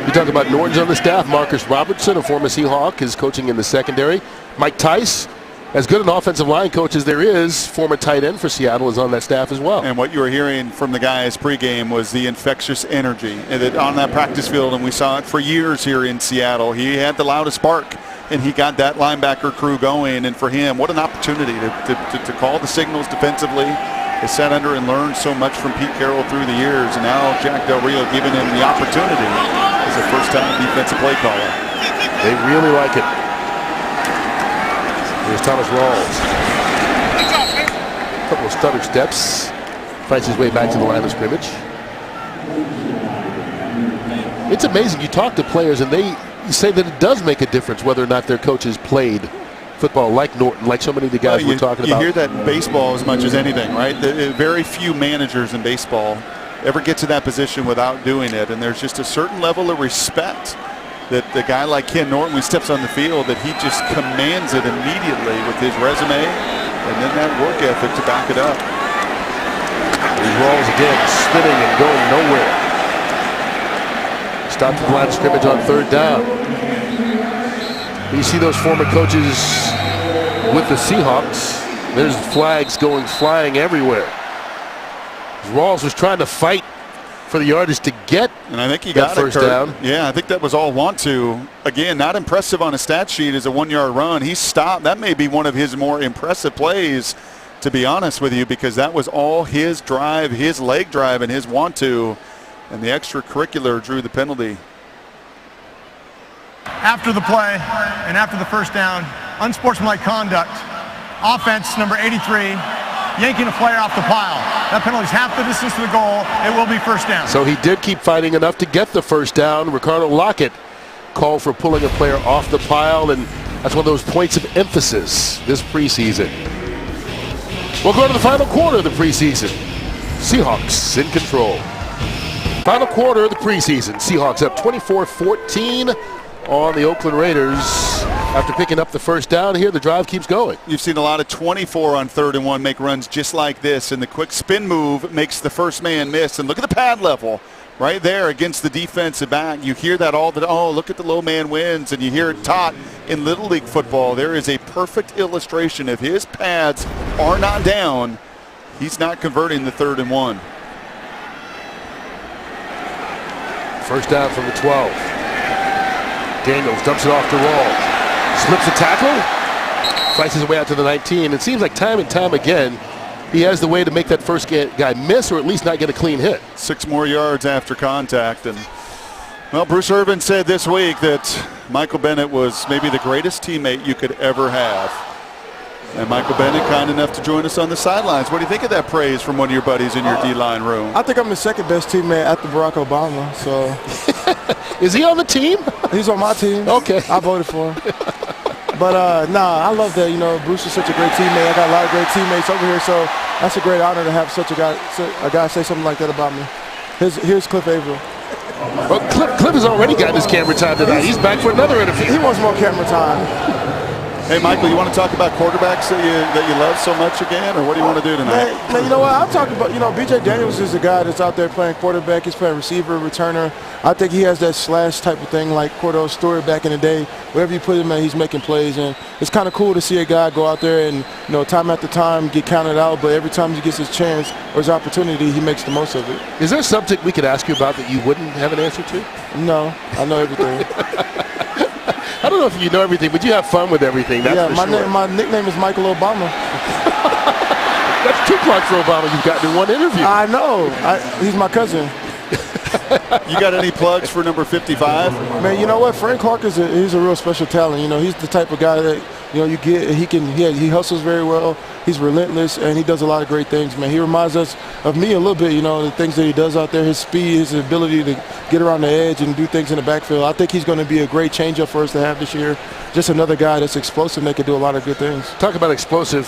Speaker 1: you talk about Norton's on the staff. Marcus Robertson, a former Seahawk, is coaching in the secondary. Mike Tice, as good an offensive line coach as there is, former tight end for Seattle, is on that staff as well.
Speaker 2: And what you were hearing from the guys pregame was the infectious energy on that practice field, and we saw it for years here in Seattle. He had the loudest bark, and he got that linebacker crew going. And for him, what an opportunity to call the signals defensively. They sat under and learned so much from Pete Carroll through the years, and now Jack Del Rio giving him the opportunity as a first-time defensive play caller.
Speaker 1: They really like it. Here's Thomas Rawls. A couple of stutter steps. Fights his way back to the line of scrimmage. It's amazing. You talk to players and they say that it does make a difference whether or not their coaches played football like Norton, like so many of the guys we're talking about.
Speaker 2: You hear that in baseball as much as anything, right? Very few managers in baseball ever get to that position without doing it. And there's just a certain level of respect that the guy like Ken Norton, when he steps on the field, that he just commands it immediately with his resume and then that work ethic to back it up.
Speaker 1: He rolls again, spinning and going nowhere. Stopped at the line of scrimmage on 3rd down. You see those former coaches with the Seahawks. There's flags going flying everywhere. Rawls was trying to fight for the yardage to get,
Speaker 2: and I think he
Speaker 1: got
Speaker 2: got
Speaker 1: first down.
Speaker 2: Yeah, I think that was all want to. Again, not impressive on a stat sheet as a 1-yard run. He stopped. That may be one of his more impressive plays, to be honest with you, because that was all his drive, his leg drive, and his want to. And the extracurricular drew the penalty.
Speaker 3: After the play and after the first down, unsportsmanlike conduct. Offense number 83, yanking a player off the pile. That penalty is half the distance to the goal. It will be first down.
Speaker 1: So he did keep fighting enough to get the first down. Ricardo Lockett called for pulling a player off the pile, and that's one of those points of emphasis this preseason. We'll go to the final quarter of the preseason. Seahawks in control. Final quarter of the preseason. Seahawks up 24-14 on the Oakland Raiders. After picking up the first down here, the drive keeps going.
Speaker 2: You've seen a lot of 24 on 3rd and 1 make runs just like this, and the quick spin move makes the first man miss. And look at the pad level right there against the defensive back. You hear that all the oh, look at the low man wins, and you hear it taught in Little League football. There is a perfect illustration. If his pads are not down, he's not converting the 3rd and 1.
Speaker 1: First down from the 12. Daniels dumps it off to Rawls. Slips a tackle, fights his way out to the 19. It seems like time and time again, he has the way to make that first guy miss or at least not get a clean hit.
Speaker 2: 6 more yards after contact. And, well, Bruce Irvin said this week that Michael Bennett was maybe the greatest teammate you could ever have. And Michael Bennett kind enough to join us on the sidelines. What do you think of that praise from one of your buddies in your D-line room?
Speaker 7: I think I'm the second best teammate after Barack Obama. So,
Speaker 1: is he on the team?
Speaker 7: He's on my team.
Speaker 1: Okay,
Speaker 7: I voted for him. But nah, I love that. You know, Bruce is such a great teammate. I got a lot of great teammates over here, so that's a great honor to have such a guy say something like that about me. Here's Cliff Averill.
Speaker 1: Well, Cliff has already gotten his camera time tonight. He's back for another interview.
Speaker 7: He wants more camera time.
Speaker 2: Hey, Michael, you want to talk about quarterbacks that you love so much again, or what do you want to do tonight?
Speaker 7: Man, you know what? I'm talking about, B.J. Daniels is a guy that's out there playing quarterback. He's playing receiver, returner. I think he has that slash type of thing like Cordell Stewart back in the day. Wherever you put him at, he's making plays. And it's kind of cool to see a guy go out there and, time after time get counted out. But every time he gets his chance or his opportunity, he makes the most of it.
Speaker 1: Is there something we could ask you about that you wouldn't have an answer to?
Speaker 7: No, I know everything.
Speaker 1: I don't know if you know everything, but you have fun with everything. That's for sure.
Speaker 7: My nickname is Michael Obama.
Speaker 1: That's 2 plugs for Obama you've gotten in one interview.
Speaker 7: I know. He's my cousin.
Speaker 2: You got any plugs for number 55?
Speaker 7: Man, you know what? Frank Clark he's a real special talent. He's the type of guy that you get. He hustles very well. He's relentless, and he does a lot of great things. Man, he reminds us of me a little bit. The things that he does out there, his speed, his ability to get around the edge and do things in the backfield. I think he's going to be a great changeup for us to have this year. Just another guy that's explosive that can do a lot of good things.
Speaker 1: Talk about explosive.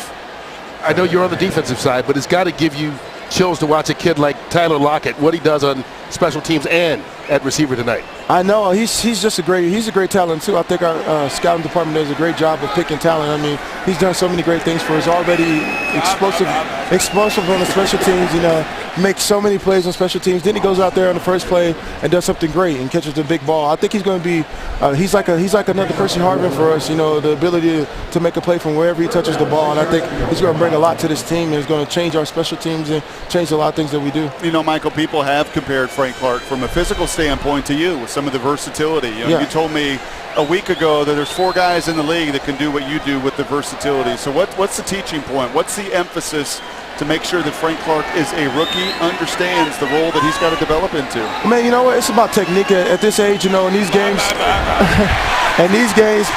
Speaker 1: I know you're on the defensive side, but it's got to give you chills to watch a kid like Tyler Lockett, what he does on special teams and at receiver tonight.
Speaker 7: I know he's just a great talent too. I think our scouting department does a great job of picking talent. I mean, he's done so many great things for us. Already explosive on the special teams. Makes so many plays on special teams. Then he goes out there on the first play and does something great and catches the big ball. I think he's going to be he's like another Percy Harvin for us. The ability to make a play from wherever he touches the ball. And I think he's going to bring a lot to this team and he's going to change our special teams and change a lot of things that we do.
Speaker 2: Michael, people have compared Frank Clark from a physical standpoint to you with some of the versatility. You told me a week ago that there's 4 guys in the league that can do what you do with the versatility. So what's the teaching point? What's the emphasis to make sure that Frank Clark is a rookie, understands the role that he's got to develop into?
Speaker 7: Man, you know what? It's about technique at this age, in these games. In these games,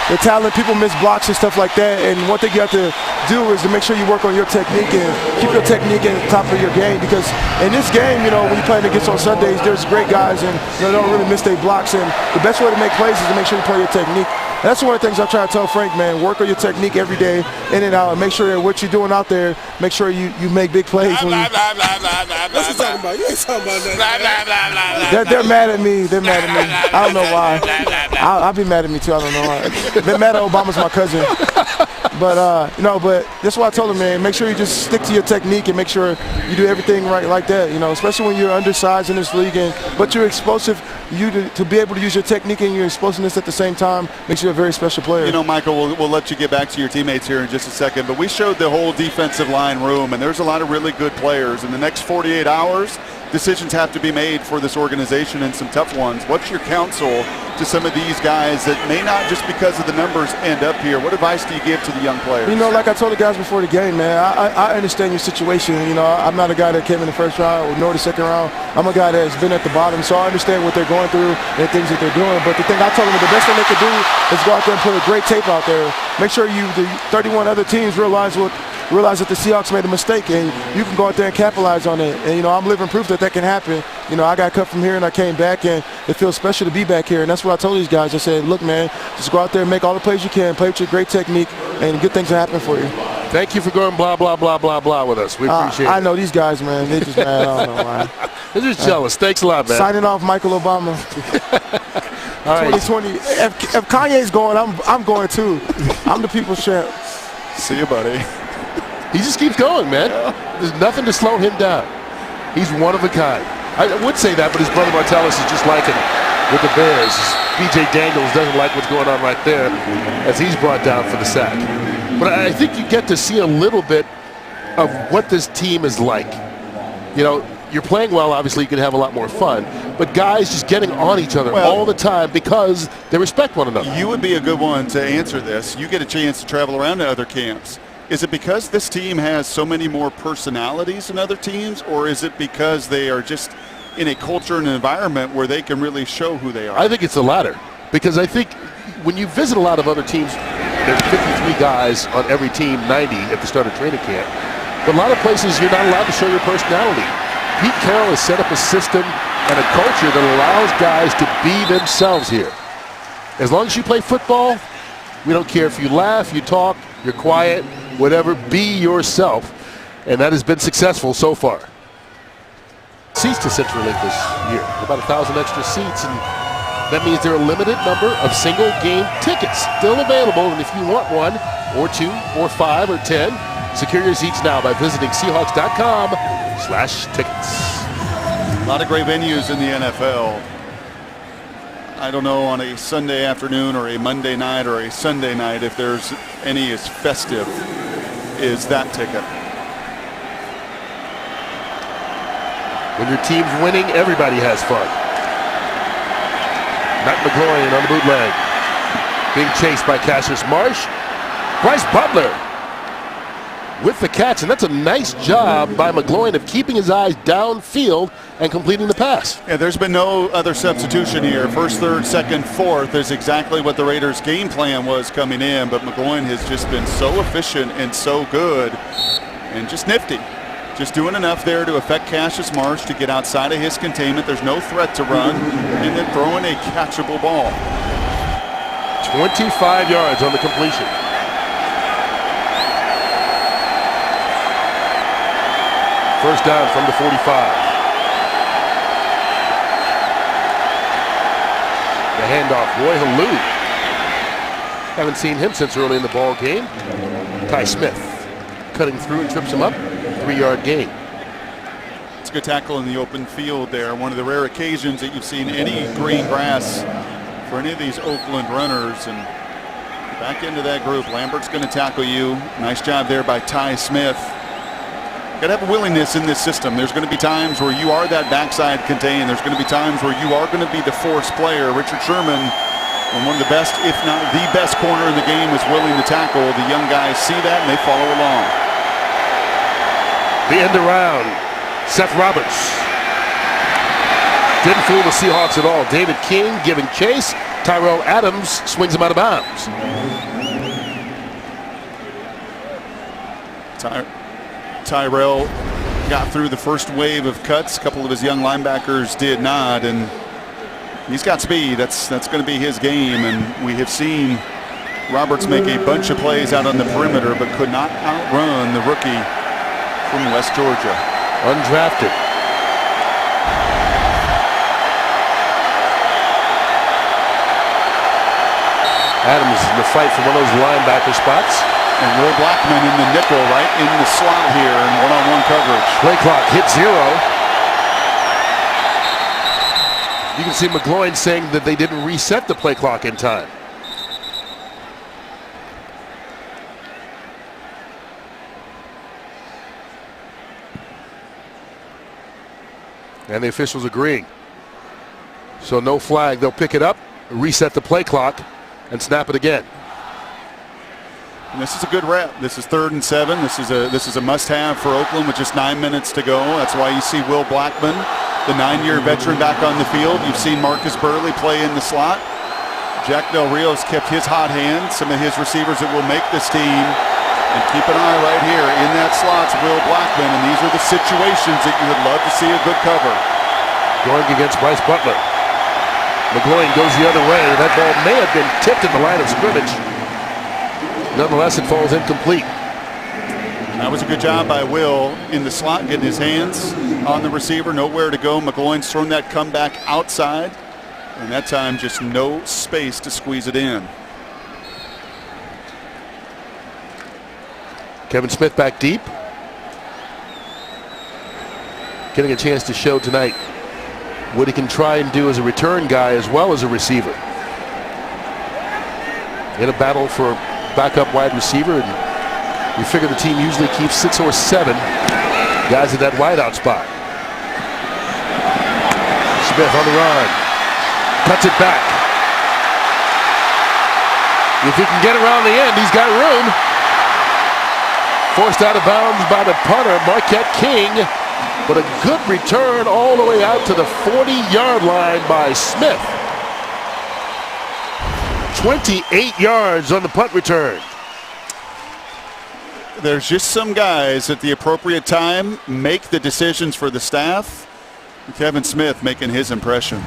Speaker 7: the talent, people miss blocks and stuff like that. And one thing you have to do is to make sure you work on your technique and keep your technique at the top of your game. Because in this game, when you're playing against on Sundays, there's great guys and they don't really miss their blocks. And the best way to make plays is to make sure you play your technique. And that's one of the things I try to tell Frank, man. Work on your technique every day, in and out, and make sure that what you're doing out there, make sure you make big plays.
Speaker 8: What's he talking about? You ain't talking about that.
Speaker 7: They're mad at me. They're mad at me. I don't know why. I'll be mad at me too. I don't know why. They're mad at Obama's my cousin. But but that's why I told him, man, make sure you just stick to your technique and make sure you do everything right like that. Especially when you're undersized in this league, but you're explosive. To be able to use your technique and your explosiveness at the same time makes you a very special player.
Speaker 2: Michael, we'll let you get back to your teammates here in just a second, but we showed the whole defensive line room, and there's a lot of really good players. In the next 48 hours, decisions have to be made for this organization and some tough ones. What's your counsel to some of these guys that may not just because of the numbers end up here? What advice do you give to the young players?
Speaker 7: Like I told the guys before the game, man, I understand your situation. I'm not a guy that came in the first round nor the second round. I'm a guy that's been at the bottom, so I understand what they're going through and things that they're doing. But the thing I told them, the best thing they could do is go out there and put a great tape out there. Make sure the 31 other teams realize that the Seahawks made a mistake, and you can go out there and capitalize on it. And, I'm living proof that can happen. I got cut from here, and I came back, and it feels special to be back here. And that's what I told these guys. I said, look, man, just go out there and make all the plays you can, play with your great technique, and good things will happen for you.
Speaker 1: Thank you for going blah, blah, blah, blah, blah with us. We appreciate it.
Speaker 7: I know these guys, man. They're just mad. I don't know why.
Speaker 1: They're just jealous. Thanks a lot, man.
Speaker 7: Signing off Michael Obama.
Speaker 1: All right.
Speaker 7: 2020. If Kanye's going, I'm going too. I'm the people's champ.
Speaker 2: See you, buddy.
Speaker 1: He just keeps going, man. There's nothing to slow him down. He's one of a kind. I would say that, but his brother Martellus is just like him with the Bears. B.J. Daniels doesn't like what's going on right there as he's brought down for the sack. But I think you get to see a little bit of what this team is like. You're playing well, obviously you can have a lot more fun, but guys just getting on each other all the time because they respect one another.
Speaker 2: You would be a good one to answer this. You get a chance to travel around to other camps. Is it because this team has so many more personalities than other teams, or is it because they are just in a culture and an environment where they can really show who they are?
Speaker 1: I think it's the latter, because I think when you visit a lot of other teams, there's 53 guys on every team, 90 at the start of training camp. But a lot of places you're not allowed to show your personality. Pete Carroll has set up a system and a culture that allows guys to be themselves here. As long as you play football, we don't care if you laugh, you talk, you're quiet, whatever, be yourself. And that has been successful so far. Seats to Central Link this year, about 1,000 extra seats, and that means there are a limited number of single game tickets still available. And if you want one, or two, or 5, or 10, secure your seats now by visiting Seahawks.com/tickets.
Speaker 2: A lot of great venues in the NFL. I don't know on a Sunday afternoon or a Monday night or a Sunday night if there's any as festive as that ticket.
Speaker 1: When your team's winning, everybody has fun. Matt McGloin on the bootleg. Being chased by Cassius Marsh. Bryce Butler with the catch, and that's a nice job by McGloin of keeping his eyes downfield and completing the pass.
Speaker 2: Yeah, there's been no other substitution here. First, third, second, fourth is exactly what the Raiders' game plan was coming in, but McGloin has just been so efficient and so good and just nifty. Just doing enough there to affect Cassius Marsh to get outside of his containment. There's no threat to run, and then throwing a catchable ball.
Speaker 1: 25 yards on the completion. First down from the 45. The handoff, Roy Halou. Haven't seen him since early in the ball game. Ty Smith cutting through and trips him up. 3-yard gain.
Speaker 2: It's a good tackle in the open field there. One of the rare occasions that you've seen any green grass for any of these Oakland runners. And back into that group. Lambert's going to tackle you. Nice job there by Ty Smith. Got to have a willingness in this system. There's going to be times where you are that backside contain. There's going to be times where you are going to be the force player. Richard Sherman, one of the best, if not the best corner in the game, is willing to tackle. The young guys see that and they follow along.
Speaker 1: The end around, Seth Roberts. Didn't fool the Seahawks at all. David King giving chase. Tyrell Adams swings him out of bounds.
Speaker 2: Tyrell got through the first wave of cuts. A couple of his young linebackers did not, and he's got speed. That's going to be his game, and we have seen Roberts make a bunch of plays out on the perimeter, but could not outrun the rookie from West Georgia.
Speaker 1: Undrafted. Adams in the fight for one of those linebacker spots.
Speaker 2: And Will Blackman in the nickel right in the slot here in one-on-one coverage.
Speaker 1: Play clock hit 0. You can see McGloin saying that they didn't reset the play clock in time. And the officials agreeing. So no flag. They'll pick it up, reset the play clock, and snap it again.
Speaker 2: And this is a good rep. This is 3rd and 7. This is a must-have for Oakland with just 9 minutes to go. That's why you see Will Blackman, the 9-year veteran, back on the field. You've seen Marcus Burley play in the slot. Jack Del Rio's kept his hot hand. Some of his receivers that will make this team. And keep an eye right here in that slot's Will Blackman. And these are the situations that you would love to see a good cover.
Speaker 1: Going against Bryce Butler. McGloin goes the other way. That ball may have been tipped at the line of scrimmage. Nonetheless, it falls incomplete.
Speaker 2: That was a good job by Will in the slot, getting his hands on the receiver. Nowhere to go. McGloin's thrown that comeback outside. And that time, just no space to squeeze it in.
Speaker 1: Kevin Smith back deep. Getting a chance to show tonight what he can try and do as a return guy as well as a receiver. In a battle for backup wide receiver, and we figure the team usually keeps 6 or 7 guys at that wideout spot. Smith on the run. Cuts it back. If he can get around the end, he's got room. Forced out of bounds by the punter, Marquette King. But a good return all the way out to the 40-yard line by Smith. 28 yards on the punt return.
Speaker 2: There's just some guys at the appropriate time make the decisions for the staff. Kevin Smith making his impression.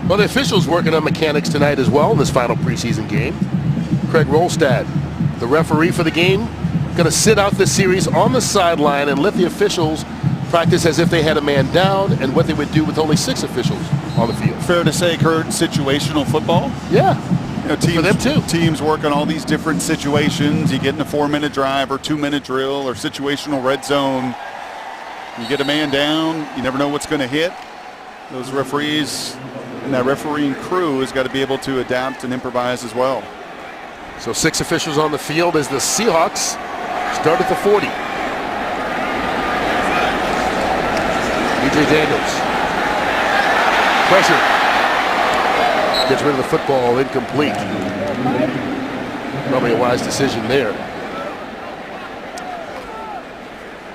Speaker 1: Well, the officials working on mechanics tonight as well in this final preseason game. Craig Rolstad, the referee for the game, going to sit out this series on the sideline and let the officials practice as if they had a man down and what they would do with only 6 officials on the field.
Speaker 2: Fair to say, Kurt, situational football?
Speaker 1: Yeah.
Speaker 2: You know, teams,
Speaker 1: for them too.
Speaker 2: Teams work on all these different situations. You get in a 4-minute drive or 2-minute drill or situational red zone. You get a man down, you never know what's going to hit. Those referees and that refereeing crew has got to be able to adapt and improvise as well.
Speaker 1: So 6 officials on the field as the Seahawks start at the 40. B.J. Daniels. Pressure. Gets rid of the football, incomplete. Probably a wise decision there.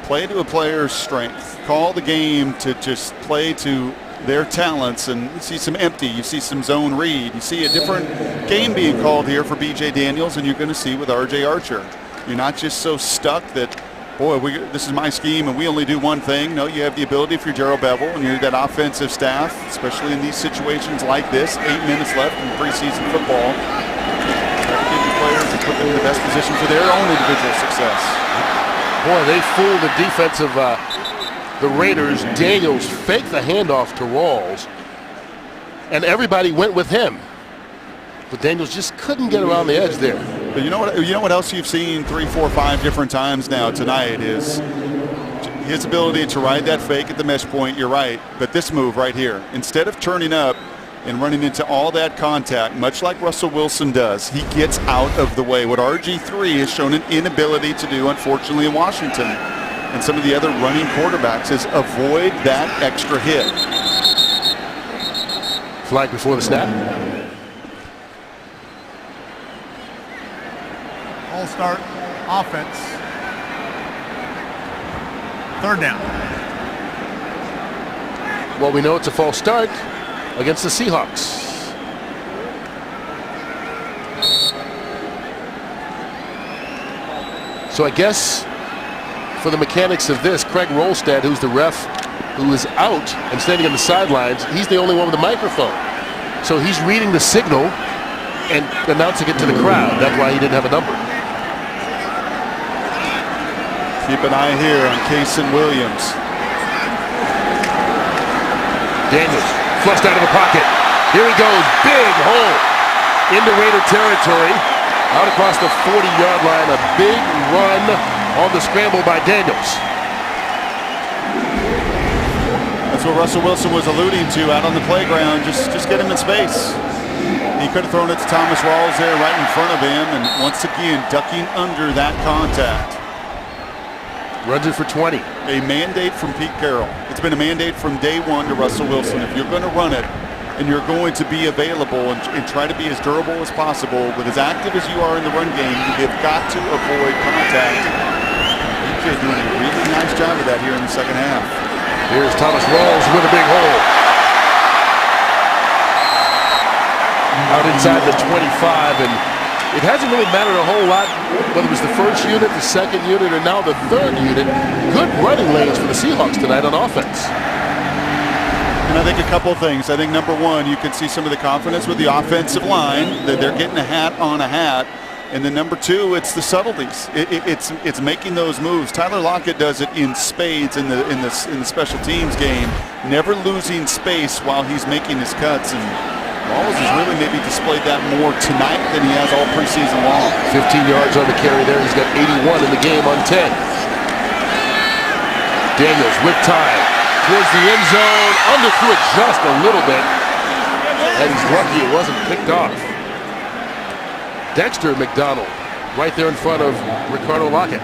Speaker 2: Play to a player's strength. Call the game to just play to their talents, and you see some empty, you see some zone read, you see a different game being called here for B.J. Daniels, and you're going to see with R.J. Archer. You're not just so stuck that, boy, this is my scheme and we only do one thing. No, you have the ability for Gerald Bevel and you're that offensive staff, especially in these situations like this. 8 minutes left in preseason football. Try to get your players and put them in the best position for their own individual success.
Speaker 1: Boy, they fooled the defense of the Raiders. Daniels faked the handoff to Rawls, and everybody went with him. But Daniels just couldn't get around the edge there.
Speaker 2: But you know what else you've seen 3, 4, 5 different times now tonight is his ability to ride that fake at the mesh point. You're right, but this move right here, instead of turning up and running into all that contact, much like Russell Wilson does, he gets out of the way. What RG3 has shown an inability to do, unfortunately, in Washington and some of the other running quarterbacks is avoid that extra hit.
Speaker 1: Flag before the snap.
Speaker 3: All-start offense. 3rd down.
Speaker 1: Well, we know it's a false start against the Seahawks. So I guess for the mechanics of this, Craig Rolstad, who's the ref who is out and standing on the sidelines, he's the only one with a microphone. So he's reading the signal and announcing it to the crowd. That's why he didn't have a number.
Speaker 2: Keep an eye here on Kason Williams.
Speaker 1: Daniels flushed out of the pocket. Here he goes, big hole into Raider territory. Out across the 40-yard line, a big run on the scramble by Daniels.
Speaker 2: That's what Russell Wilson was alluding to out on the playground. Just get him in space. He could have thrown it to Thomas Rawls there right in front of him, and once again, ducking under that contact.
Speaker 1: Runs it for 20.
Speaker 2: A mandate from Pete Carroll. It's been a mandate from day one to Russell Wilson. If you're going to run it, and you're going to be available and try to be as durable as possible, but as active as you are in the run game, you have got to avoid contact. BJ doing a really nice job of that here in the second half.
Speaker 1: Here's Thomas Rawls with a big hole. Out inside the 25, and it hasn't really mattered a whole lot whether it was the first unit, the second unit, or now the third unit. Good running lanes for the Seahawks tonight on offense.
Speaker 2: And I think a couple of things. I think number one, you can see some of the confidence with the offensive line that they're getting a hat on a hat. And then number two, it's the subtleties. It's making those moves. Tyler Lockett does it in spades in the special teams game, never losing space while he's making his cuts. And Rawls has really maybe displayed that more tonight than he has all preseason long.
Speaker 1: 15 yards on the carry there. He's got 81 in the game on 10. Daniels with time. Towards the end zone, underthrew it just a little bit, and he's lucky it wasn't picked off. Dexter McDonald right there in front of Ricardo Lockett.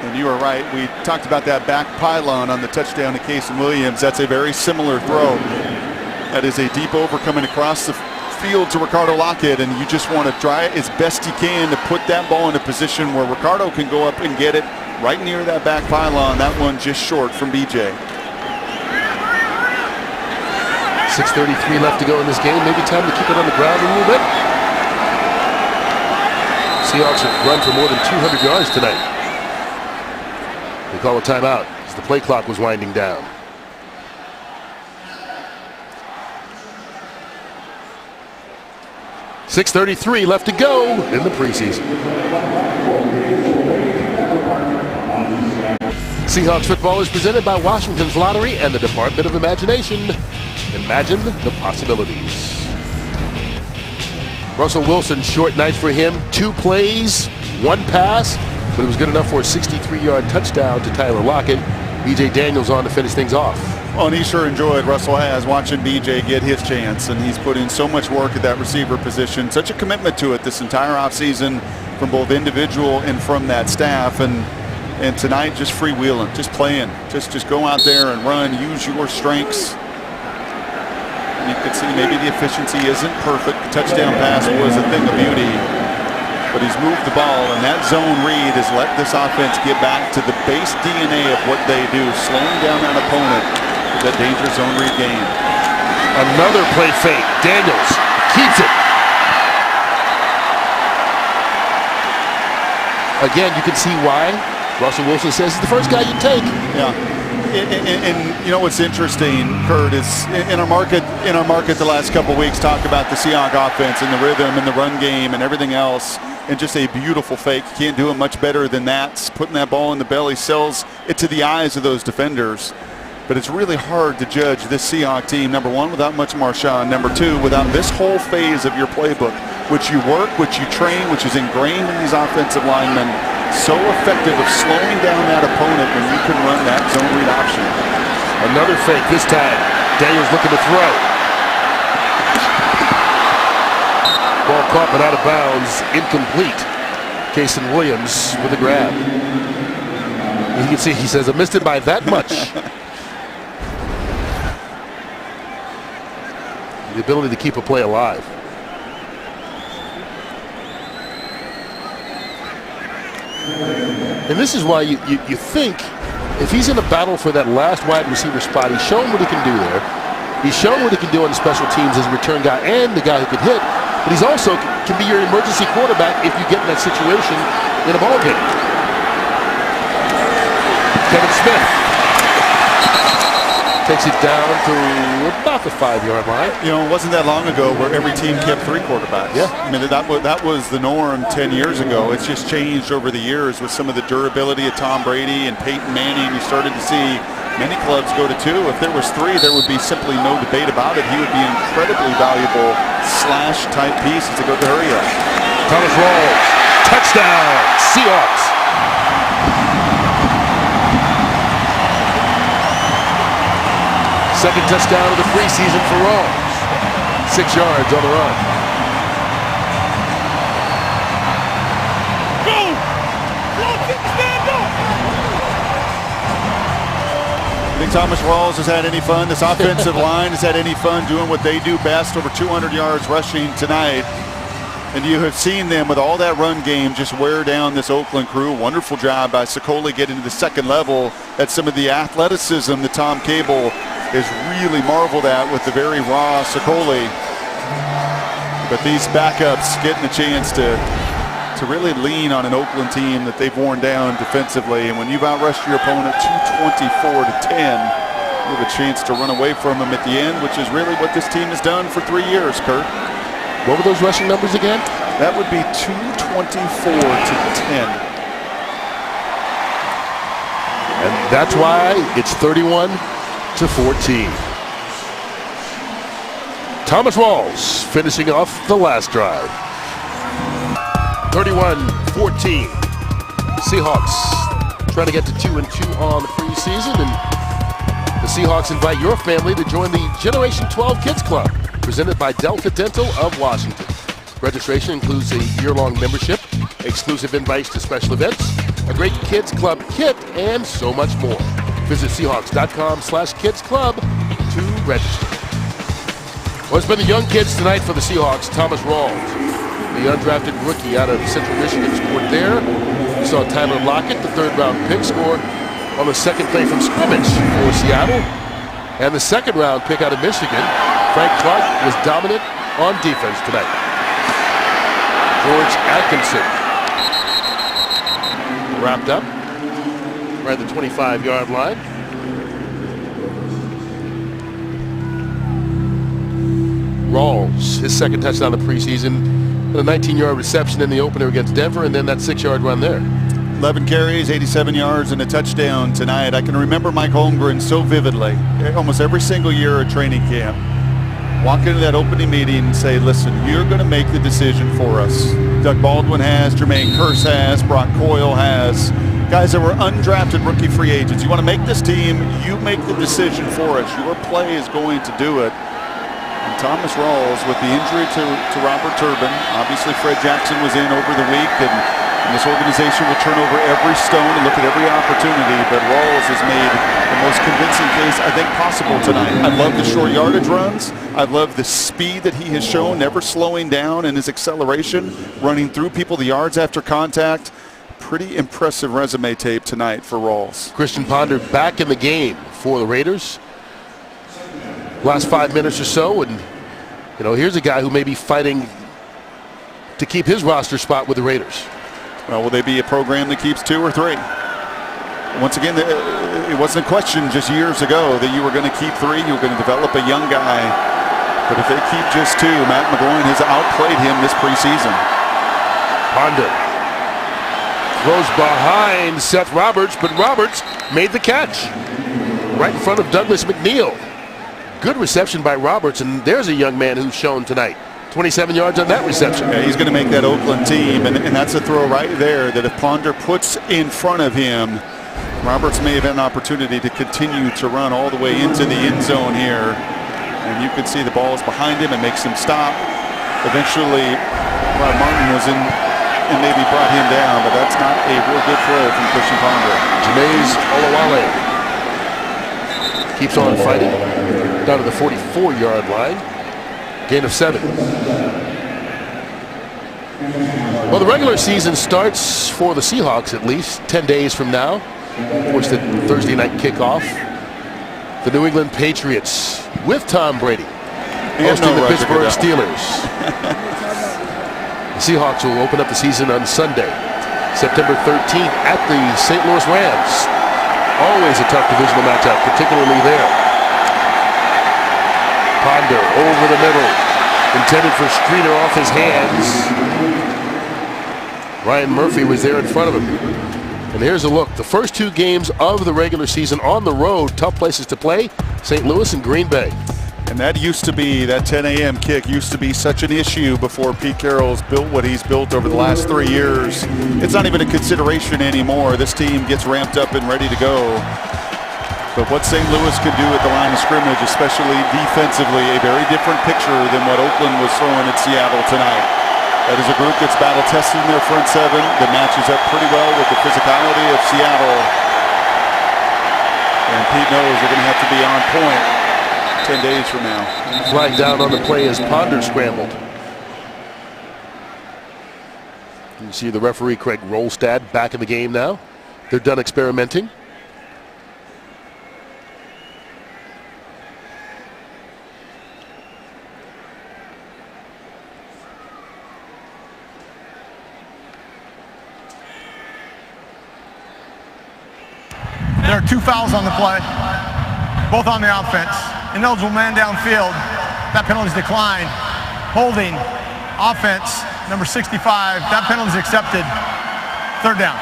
Speaker 2: And you are right. We talked about that back pylon on the touchdown to Casey Williams. That's a very similar throw. That is a deep over coming across the field to Ricardo Lockett, and you just want to try it as best you can to put that ball in a position where Ricardo can go up and get it right near that back pylon. That one just short from BJ.
Speaker 1: 6:33 left to go in this game. Maybe time to keep it on the ground a little bit. Seahawks have run for more than 200 yards tonight. They call a timeout as the play clock was winding down. .633 left to go in the preseason. Seahawks football is presented by Washington's Lottery and the Department of Imagination. Imagine the possibilities. Russell Wilson, short night for him. 2 plays, 1 pass, but it was good enough for a 63-yard touchdown to Tyler Lockett. BJ Daniels on to finish things off.
Speaker 2: Well, and he sure enjoyed, Russell has, watching BJ get his chance, and he's put in so much work at that receiver position, such a commitment to it this entire offseason from both individual and from that staff, and tonight just freewheeling, just playing, just go out there and run, use your strengths. And you can see maybe the efficiency isn't perfect. The touchdown pass was a thing of beauty, but he's moved the ball, and that zone read has let this offense get back to the base DNA of what they do, slowing down that opponent. That danger zone read game.
Speaker 1: Another play fake. Daniels keeps it. Again, you can see why Russell Wilson says he's the first guy you take.
Speaker 2: Yeah. And you know what's interesting, Kurt, is in our market the last couple of weeks talk about the Seahawks offense and the rhythm and the run game and everything else, and just a beautiful fake. You can't do it much better than that. Putting that ball in the belly sells it to the eyes of those defenders. But it's really hard to judge this Seahawks team, number one, without much Marshawn, number two, without this whole phase of your playbook, which you work, which you train, which is ingrained in these offensive linemen, so effective of slowing down that opponent when you can run that zone read option.
Speaker 1: Another fake this time. Daniels looking to throw. Ball caught but out of bounds, incomplete. Casey Williams with a grab. You can see he says, I missed it by that much. The ability to keep a play alive. And this is why you think if he's in a battle for that last wide receiver spot, he's shown what he can do there. He's shown what he can do on the special teams as a return guy and the guy who can hit. But he's also can be your emergency quarterback if you get in that situation in a ball game. Kevin Smith takes it down to about the 5-yard line.
Speaker 2: You know, it wasn't that long ago where every team kept 3 quarterbacks.
Speaker 1: Yeah.
Speaker 2: I mean, that was the norm 10 years ago. It's just changed over the years with some of the durability of Tom Brady and Peyton Manning. You started to see Many clubs go to 2. If there was 3, there would be simply no debate about it. He would be an incredibly valuable slash-type piece as they go to hurry up.
Speaker 1: Thomas Rawls, touchdown, Seahawks. Second touchdown of the preseason for Rawls. 6 yards on the run.
Speaker 2: Think Thomas Rawls has had any fun? This offensive line has had any fun doing what they do best? Over 200 yards rushing tonight. And you have seen them with all that run game just wear down this Oakland crew. Wonderful job by Sokoli getting to the second level. That's some of the athleticism that Tom Cable has really marveled at with the very raw Sokoli. But these backups getting a chance to really lean on an Oakland team that they've worn down defensively. And when you've outrushed your opponent 224-10, you have a chance to run away from them at the end, which is really what this team has done for 3 years, Kurt.
Speaker 1: What were those rushing numbers again?
Speaker 2: That would be 224-10.
Speaker 1: And that's why it's 31-14. Thomas Rawls finishing off the last drive. 31-14. Seahawks trying to get to 2-2 on the preseason, and the Seahawks invite your family to join the Generation 12 Kids Club, presented by Delta Dental of Washington. Registration includes a year-long membership, exclusive invites to special events, a great Kids Club kit, and so much more. Visit Seahawks.com/Kids Club to register. Well, it's been the young kids tonight for the Seahawks. Thomas Rawls, the undrafted rookie out of Central Michigan, scored there. We saw Tyler Lockett, the third-round pick, score on the second play from scrimmage for Seattle. And the second-round pick out of Michigan, Frank Clark, was dominant on defense tonight. George Atkinson wrapped up right at the 25-yard line. Rawls, his second touchdown of the preseason, and a 19-yard reception in the opener against Denver, and then that 6-yard run there.
Speaker 2: 11 carries, 87 yards, and a touchdown tonight. I can remember Mike Holmgren so vividly, almost every single year at training camp. Walk into that opening meeting and say, listen, you're going to make the decision for us. Doug Baldwin has, Jermaine Kearse has, Brock Coyle has. Guys that were undrafted rookie free agents. You want to make this team, you make the decision for us. Your play is going to do it. And Thomas Rawls, with the injury to Robert Turbin, obviously Fred Jackson was in over the week, and this organization will turn over every stone and look at every opportunity, but Rawls has made the most convincing case I think possible tonight. I love the short yardage runs. I love the speed that he has shown, never slowing down in his acceleration, running through people the yards after contact. Pretty impressive resume tape tonight for Rawls.
Speaker 1: Christian Ponder back in the game for the Raiders. Last 5 minutes or so, and you know, here's a guy who may be fighting to keep his roster spot with the Raiders.
Speaker 2: Well, will they be a program that keeps 2 or 3? Once again, it wasn't a question just years ago that you were going to keep 3, you were going to develop a young guy. But if they keep just 2, Matt McGloin has outplayed him this preseason.
Speaker 1: Ponder throws behind Seth Roberts, but Roberts made the catch right in front of Douglas McNeil. Good reception by Roberts, and there's a young man who's shown tonight. 27 yards on that reception.
Speaker 2: Yeah, he's going to make that Oakland team, and that's a throw right there that if Ponder puts in front of him, Roberts may have had an opportunity to continue to run all the way into the end zone here. And you can see the ball is behind him and makes him stop. Eventually, Rod Martin was in and maybe brought him down, but that's not a real good throw from Christian Ponder.
Speaker 1: Jameis Olawale keeps on fighting down to the 44-yard line. Gain of 7. Well, the regular season starts for the Seahawks at least 10 days from now. Of course, the Thursday night kickoff. The New England Patriots with Tom Brady hosting the Pittsburgh Steelers. The Seahawks will open up the season on Sunday, September 13th at the St. Louis Rams. Always a tough divisional matchup, particularly there. Ponder over the middle, intended for Streeter off his hands. Ryan Murphy was there in front of him. And here's a look. The first 2 games of the regular season on the road, tough places to play, St. Louis and Green Bay.
Speaker 2: And that used to be, that 10 a.m. kick used to be such an issue before Pete Carroll's built what he's built over the last 3 years. It's not even a consideration anymore. This team gets ramped up and ready to go. But what St. Louis could do at the line of scrimmage, especially defensively, a very different picture than what Oakland was throwing at Seattle tonight. That is a group that's battle-tested in their front 7 that matches up pretty well with the physicality of Seattle. And Pete knows they're going to have to be on point 10 days from now.
Speaker 1: Flag down on the play as Ponder scrambled. You see the referee, Craig Rolstad, back in the game now. They're done experimenting.
Speaker 3: There are 2 fouls on the play, both on the offense. Ineligible man downfield. That penalty is declined. Holding, offense, number 65. That penalty is accepted. 3rd down.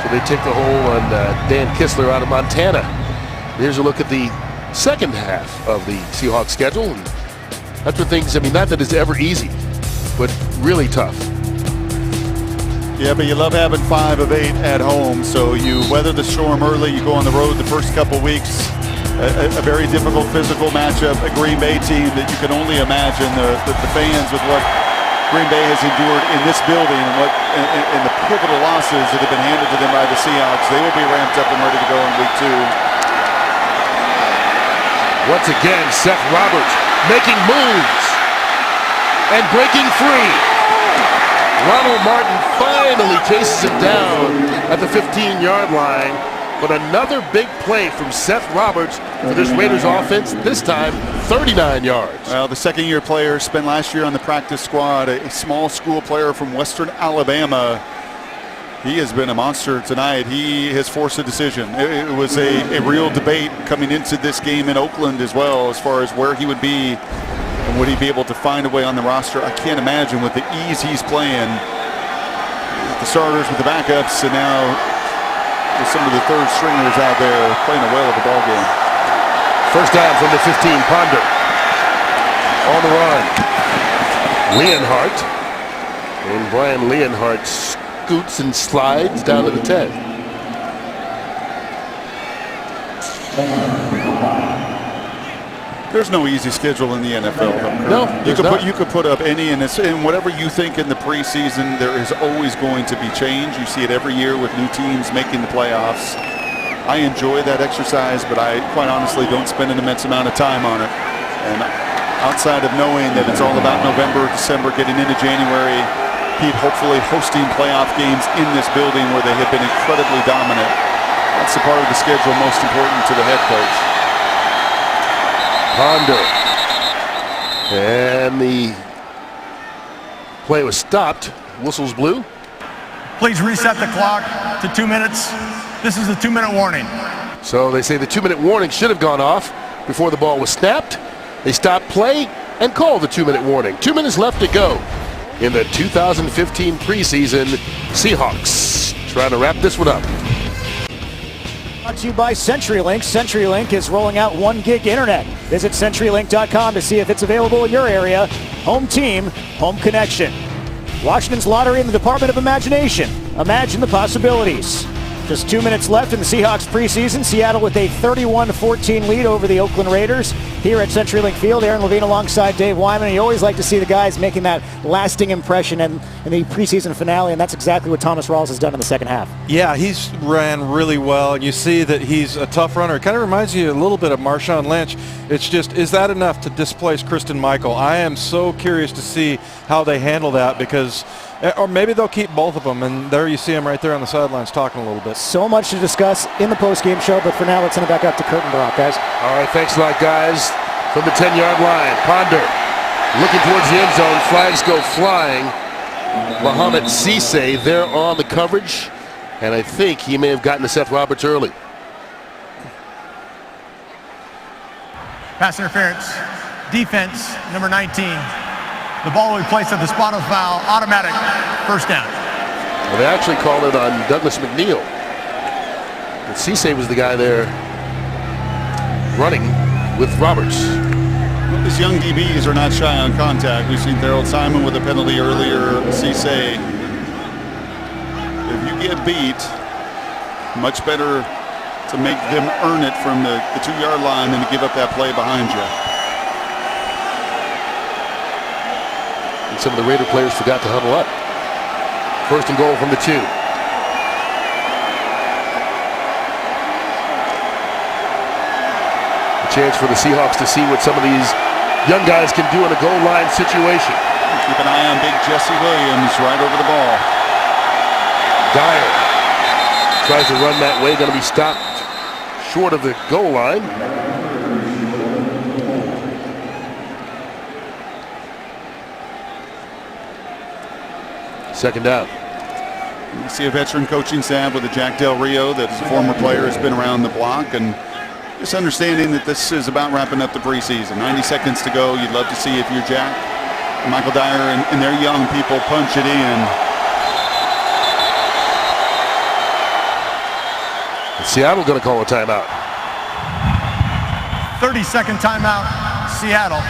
Speaker 1: So they take the hole on Dan Kistler out of Montana. Here's a look at the second half of the Seahawks schedule. And that's where things, I mean, not that it's ever easy, but really tough.
Speaker 2: Yeah, but you love having 5 of 8 at home, so you weather the storm early. You go on the road the first couple weeks. A very difficult physical matchup, a Green Bay team that you can only imagine the fans with what Green Bay has endured in this building and the pivotal losses that have been handed to them by the Seahawks. They will be ramped up and ready to go in week 2.
Speaker 1: Once again, Seth Roberts making moves and breaking free. Ronald Martin finally chases him down at the 15-yard line. But another big play from Seth Roberts for this Raiders offense, this time 39 yards.
Speaker 2: Well, the second-year player spent last year on the practice squad, a small school player from Western Alabama. He has been a monster tonight. He has forced a decision. It was a real debate coming into this game in Oakland as well, as far as where he would be and would he be able to find a way on the roster. I can't imagine with the ease he's playing, with the starters, with the backups, and now with some of the third stringers out there playing a whale of a ball game.
Speaker 1: First down from the 15, Ponder. On the run. Leonhardt. And Brian Leonhardt scoots and slides down to the 10.
Speaker 2: There's no easy schedule in the NFL.
Speaker 1: No,
Speaker 2: you could put up any, and whatever you think in the preseason, there is always going to be change. You see it every year with new teams making the playoffs. I enjoy that exercise, but I quite honestly don't spend an immense amount of time on it. And outside of knowing that it's all about November, December, getting into January, Pete hopefully hosting playoff games in this building where they have been incredibly dominant. That's the part of the schedule most important to the head coach.
Speaker 1: Ponder. And the play was stopped. Whistles blew.
Speaker 3: Please reset the clock to 2 minutes. This is the 2-minute warning.
Speaker 1: So they say the 2-minute warning should have gone off before the ball was snapped. They stopped play and called the 2-minute warning. 2 minutes left to go in the 2015 preseason. Seahawks trying to wrap this one up.
Speaker 5: Brought to you by CenturyLink. CenturyLink is rolling out 1 gig internet. Visit CenturyLink.com to see if it's available in your area. Home team, home connection. Washington's lottery in the Department of Imagination. Imagine the possibilities. Just 2 minutes left in the Seahawks preseason. Seattle with a 31-14 lead over the Oakland Raiders here at CenturyLink Field. Aaron Levine alongside Dave Wyman. You always like to see the guys making that lasting impression in the preseason finale, and that's exactly what Thomas Rawls has done in the second half.
Speaker 6: Yeah, he's ran really well, and you see that he's a tough runner. It kind of reminds you a little bit of Marshawn Lynch. It's just, is that enough to displace Kristen Michael? I am so curious to see how they handle that, because or maybe they'll keep both of them, and there you see him right there on the sidelines talking a little bit.
Speaker 5: So much to discuss in the post-game show, but for now, let's send it back up to Curtin Brock, guys.
Speaker 1: All right, thanks a lot, guys. From the 10-yard line, Ponder looking towards the end zone. Flags go flying. Mohamed Cisse there on the coverage, and I think he may have gotten to Seth Roberts early.
Speaker 3: Pass interference. Defense, number 19. The ball will be placed at the spot of foul. Automatic. First down.
Speaker 1: Well, they actually called it on Douglas McNeil. And Cisse was the guy there running with Roberts.
Speaker 2: Well, these young DBs are not shy on contact. We've seen Harold Simon with a penalty earlier. Cisse, if you get beat, much better to make them earn it from the 2-yard line than to give up that play behind you.
Speaker 1: And some of the Raider players forgot to huddle up. First and goal from the 2. A chance for the Seahawks to see what some of these young guys can do in a goal line situation.
Speaker 2: Keep an eye on big Jesse Williams right over the ball.
Speaker 1: Dyer tries to run that way, going to be stopped short of the goal line. Second down.
Speaker 2: You see a veteran coaching staff with a Jack Del Rio that is a former player, has been around the block, and just understanding that this is about wrapping up the preseason. 90 seconds to go. You'd love to see if you're Jack, Michael Dyer, and their young people punch it in.
Speaker 1: Seattle going to call a timeout.
Speaker 3: 30-second timeout, Seattle.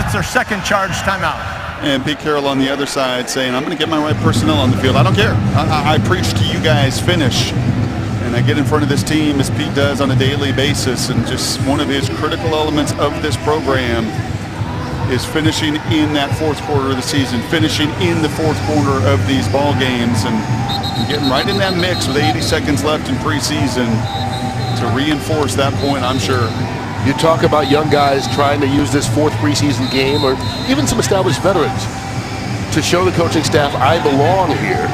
Speaker 3: It's their second charge timeout.
Speaker 2: And Pete Carroll on the other side saying, I'm going to get my right personnel on the field. I don't care. I preach to you guys, finish. And I get in front of this team as Pete does on a daily basis. And just one of his critical elements of this program is finishing in that fourth quarter of the season, finishing in the fourth quarter of these ball games, and getting right in that mix with 80 seconds left in preseason to reinforce that point, I'm sure.
Speaker 1: You talk about young guys trying to use this fourth preseason game, or even some established veterans, to show the coaching staff, I belong here.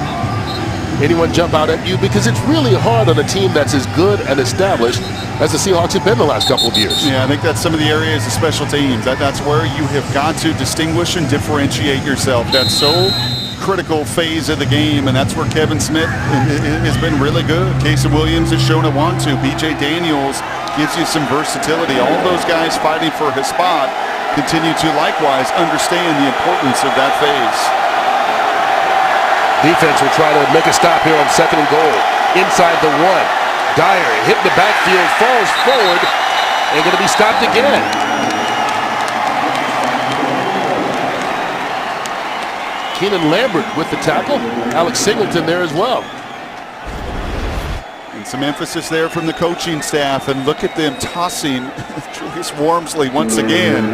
Speaker 1: Anyone jump out at you? Because it's really hard on a team that's as good and established as the Seahawks have been the last couple of years.
Speaker 2: Yeah, I think that's some of the areas of special teams. That's where you have got to distinguish and differentiate yourself. That's so critical phase of the game, and that's where Kevin Smith has been really good. Casey Williams has shown it want to. B.J. Daniels gives you some versatility. All those guys fighting for his spot continue to likewise understand the importance of that phase.
Speaker 1: Defense will try to make a stop here on second and goal. Inside the 1. Dyer hit the backfield, falls forward, and going to be stopped again. Keenan Lambert with the tackle. Alex Singleton there as well.
Speaker 2: And some emphasis there from the coaching staff, and look at them tossing Julius Wormsley once again,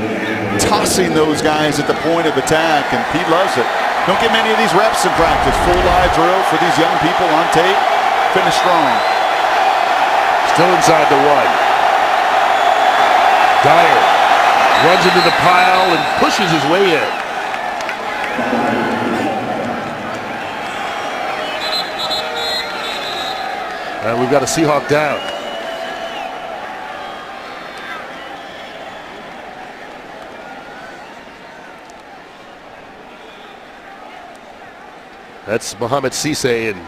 Speaker 2: tossing those guys at the point of attack, and Pete loves it. Don't get many of these reps in practice. Full live drill for these young people on tape. Finish strong.
Speaker 1: Still inside the 1. Dyer runs into the pile and pushes his way in. And we've got a Seahawk down. That's Mohamed Cisse, and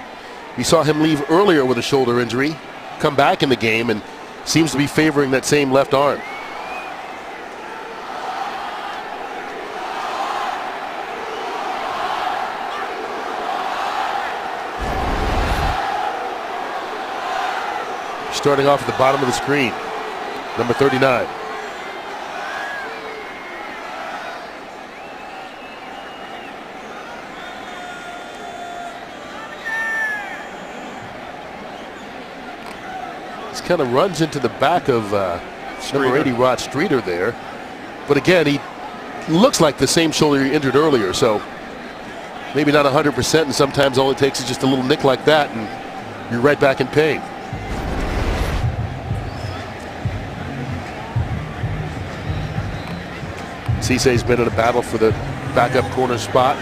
Speaker 1: we saw him leave earlier with a shoulder injury, come back in the game, and seems to be favoring that same left arm. Starting off at the bottom of the screen, number 39. Kind of runs into the back of number 80 Rod Streeter there, but again he looks like the same shoulder he injured earlier, so maybe not 100%, and sometimes all it takes is just a little nick like that and you're right back in pain. Cisse's been in a battle for the backup corner spot.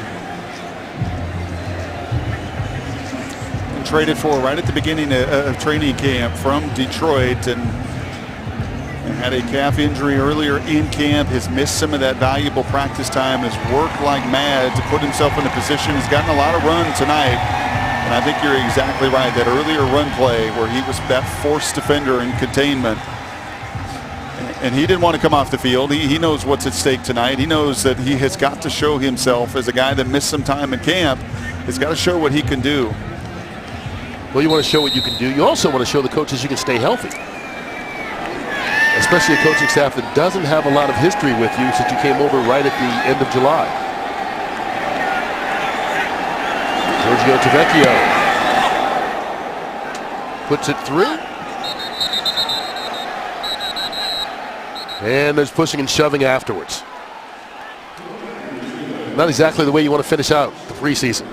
Speaker 2: Traded for right at the beginning of training camp from Detroit, and had a calf injury earlier in camp. Has missed some of that valuable practice time. Has worked like mad to put himself in a position. He's gotten a lot of run tonight, and I think you're exactly right. That earlier run play where he was that forced defender in containment, and he didn't want to come off the field. He knows what's at stake tonight. He knows that he has got to show himself as a guy that missed some time in camp. Has got to show what he can do.
Speaker 1: Well, you want to show what you can do. You also want to show the coaches you can stay healthy. Especially a coaching staff that doesn't have a lot of history with you since you came over right at the end of July. Giorgio Tavecchio puts it through. And there's pushing and shoving afterwards. Not exactly the way you want to finish out the preseason.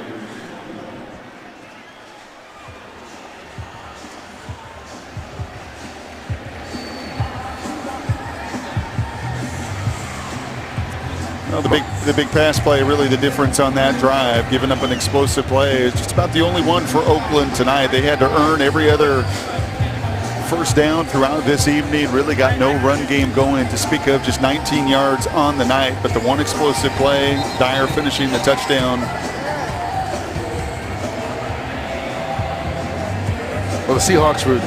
Speaker 2: Well, the big pass play, really the difference on that drive, giving up an explosive play, is just about the only one for Oakland tonight. They had to earn every other first down throughout this evening. Really got no run game going to speak of, just 19 yards on the night. But the one explosive play, Dyer finishing the touchdown.
Speaker 1: Well, the Seahawks were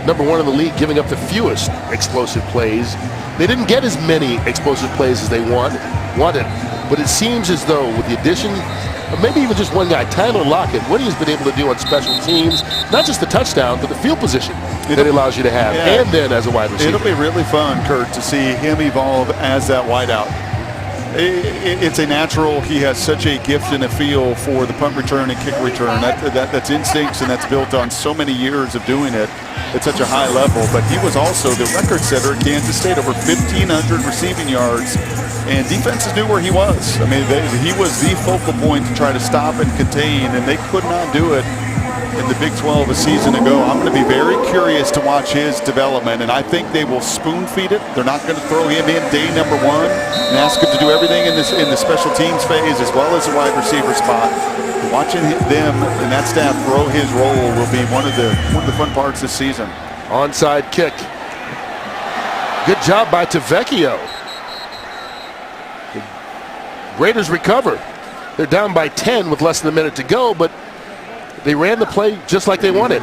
Speaker 1: #1 in the league, giving up the fewest explosive plays. They didn't get as many explosive plays as they wanted, but it seems as though with the addition of maybe even just one guy, Tyler Lockett, what he's been able to do on special teams, not just the touchdown, but the field position that it allows you to have, and then as a wide receiver.
Speaker 2: It'll be really fun, Kurt, to see him evolve as that wideout. It's a natural. He has such a gift and a feel for the punt return and kick return. That's instincts, and that's built on so many years of doing it at such a high level. But he was also the record setter at Kansas State, over 1,500 receiving yards, and defenses knew where he was. I mean, he was the focal point to try to stop and contain, and they could not do it in the Big 12 a season ago. I'm going to be very curious to watch his development, and I think they will spoon feed it. They're not going to throw him in day #1 and ask him to do everything in the special teams phase as well as the wide receiver spot. Watching them and that staff grow his role will be one of the fun parts this season.
Speaker 1: Onside kick. Good job by Tavecchio. The Raiders recover. They're down by 10 with less than a minute to go, but they ran the play just like they wanted.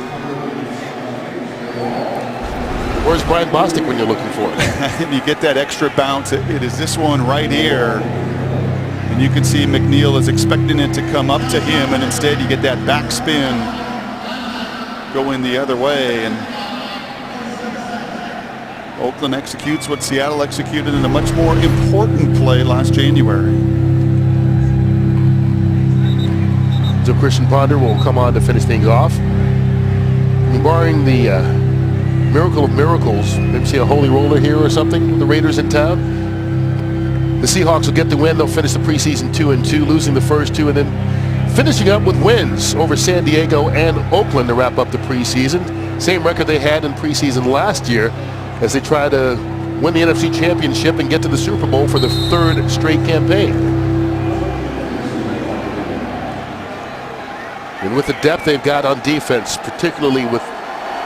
Speaker 1: Where's Brian Bostic when you're looking for it?
Speaker 2: And you get that extra bounce. It is this one right here. And you can see McNeil is expecting it to come up to him, and instead you get that backspin going the other way. And Oakland executes what Seattle executed in a much more important play last January.
Speaker 1: So Christian Ponder will come on to finish things off. I mean, barring the miracle of miracles, maybe see a holy roller here or something with the Raiders in town. The Seahawks will get the win. They'll finish the preseason 2-2, losing the first two, and then finishing up with wins over San Diego and Oakland to wrap up the preseason. Same record they had in preseason last year as they try to win the NFC Championship and get to the Super Bowl for the 3rd straight campaign. And with the depth they've got on defense, particularly with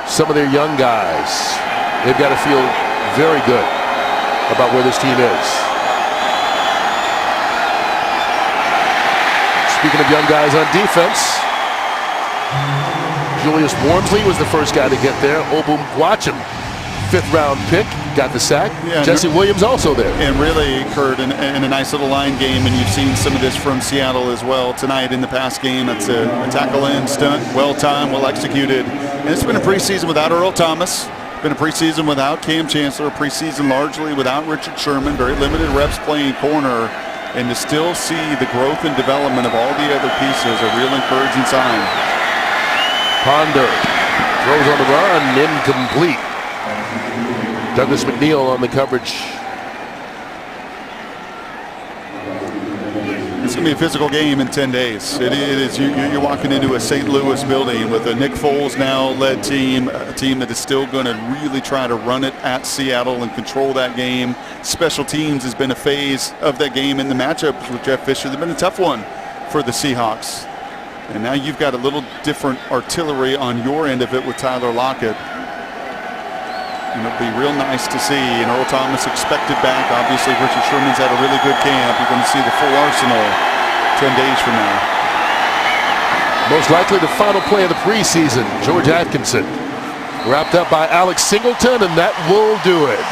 Speaker 1: some of their young guys, they've got to feel very good about where this team is. Speaking of young guys on defense, Julius Wormsley was the first guy to get there. Obum Gwacham, 5th-round pick, got the sack. Yeah, Jesse Williams also there.
Speaker 2: And really, Kurt, in a nice little line game, and you've seen some of this from Seattle as well tonight in the pass game. It's a tackle-in stunt, well-timed, well-executed. And it's been a preseason without Earl Thomas. Been a preseason without Cam Chancellor. A preseason largely without Richard Sherman. Very limited reps playing corner. And to still see the growth and development of all the other pieces, a real encouraging sign.
Speaker 1: Ponder throws on the run, incomplete. Douglas McNeil on the coverage.
Speaker 2: It's going to be a physical game in 10 days. It is. You're walking into a St. Louis building with a Nick Foles now led team, a team that is still going to really try to run it at Seattle and control that game. Special teams has been a phase of that game in the matchup with Jeff Fisher. They've been a tough one for the Seahawks. And now you've got a little different artillery on your end of it with Tyler Lockett. And it'll be real nice to see. And Earl Thomas expected back. Obviously, Richard Sherman's had a really good camp. You're going to see the full arsenal 10 days from now.
Speaker 1: Most likely the final play of the preseason. George Atkinson wrapped up by Alex Singleton, and that will do it.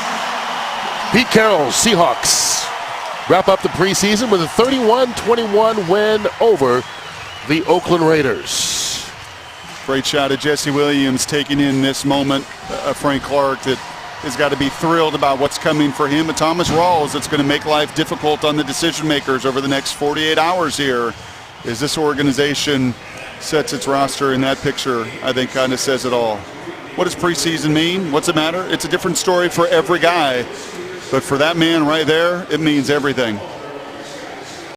Speaker 1: Pete Carroll's Seahawks wrap up the preseason with a 31-21 win over the Oakland Raiders.
Speaker 2: Great shot of Jesse Williams taking in this moment. Frank Clark that has got to be thrilled about what's coming for him. And Thomas Rawls, that's going to make life difficult on the decision makers over the next 48 hours here. As this organization sets its roster in that picture, I think kind of says it all. What does preseason mean? What's it matter? It's a different story for every guy. But for that man right there, it means everything.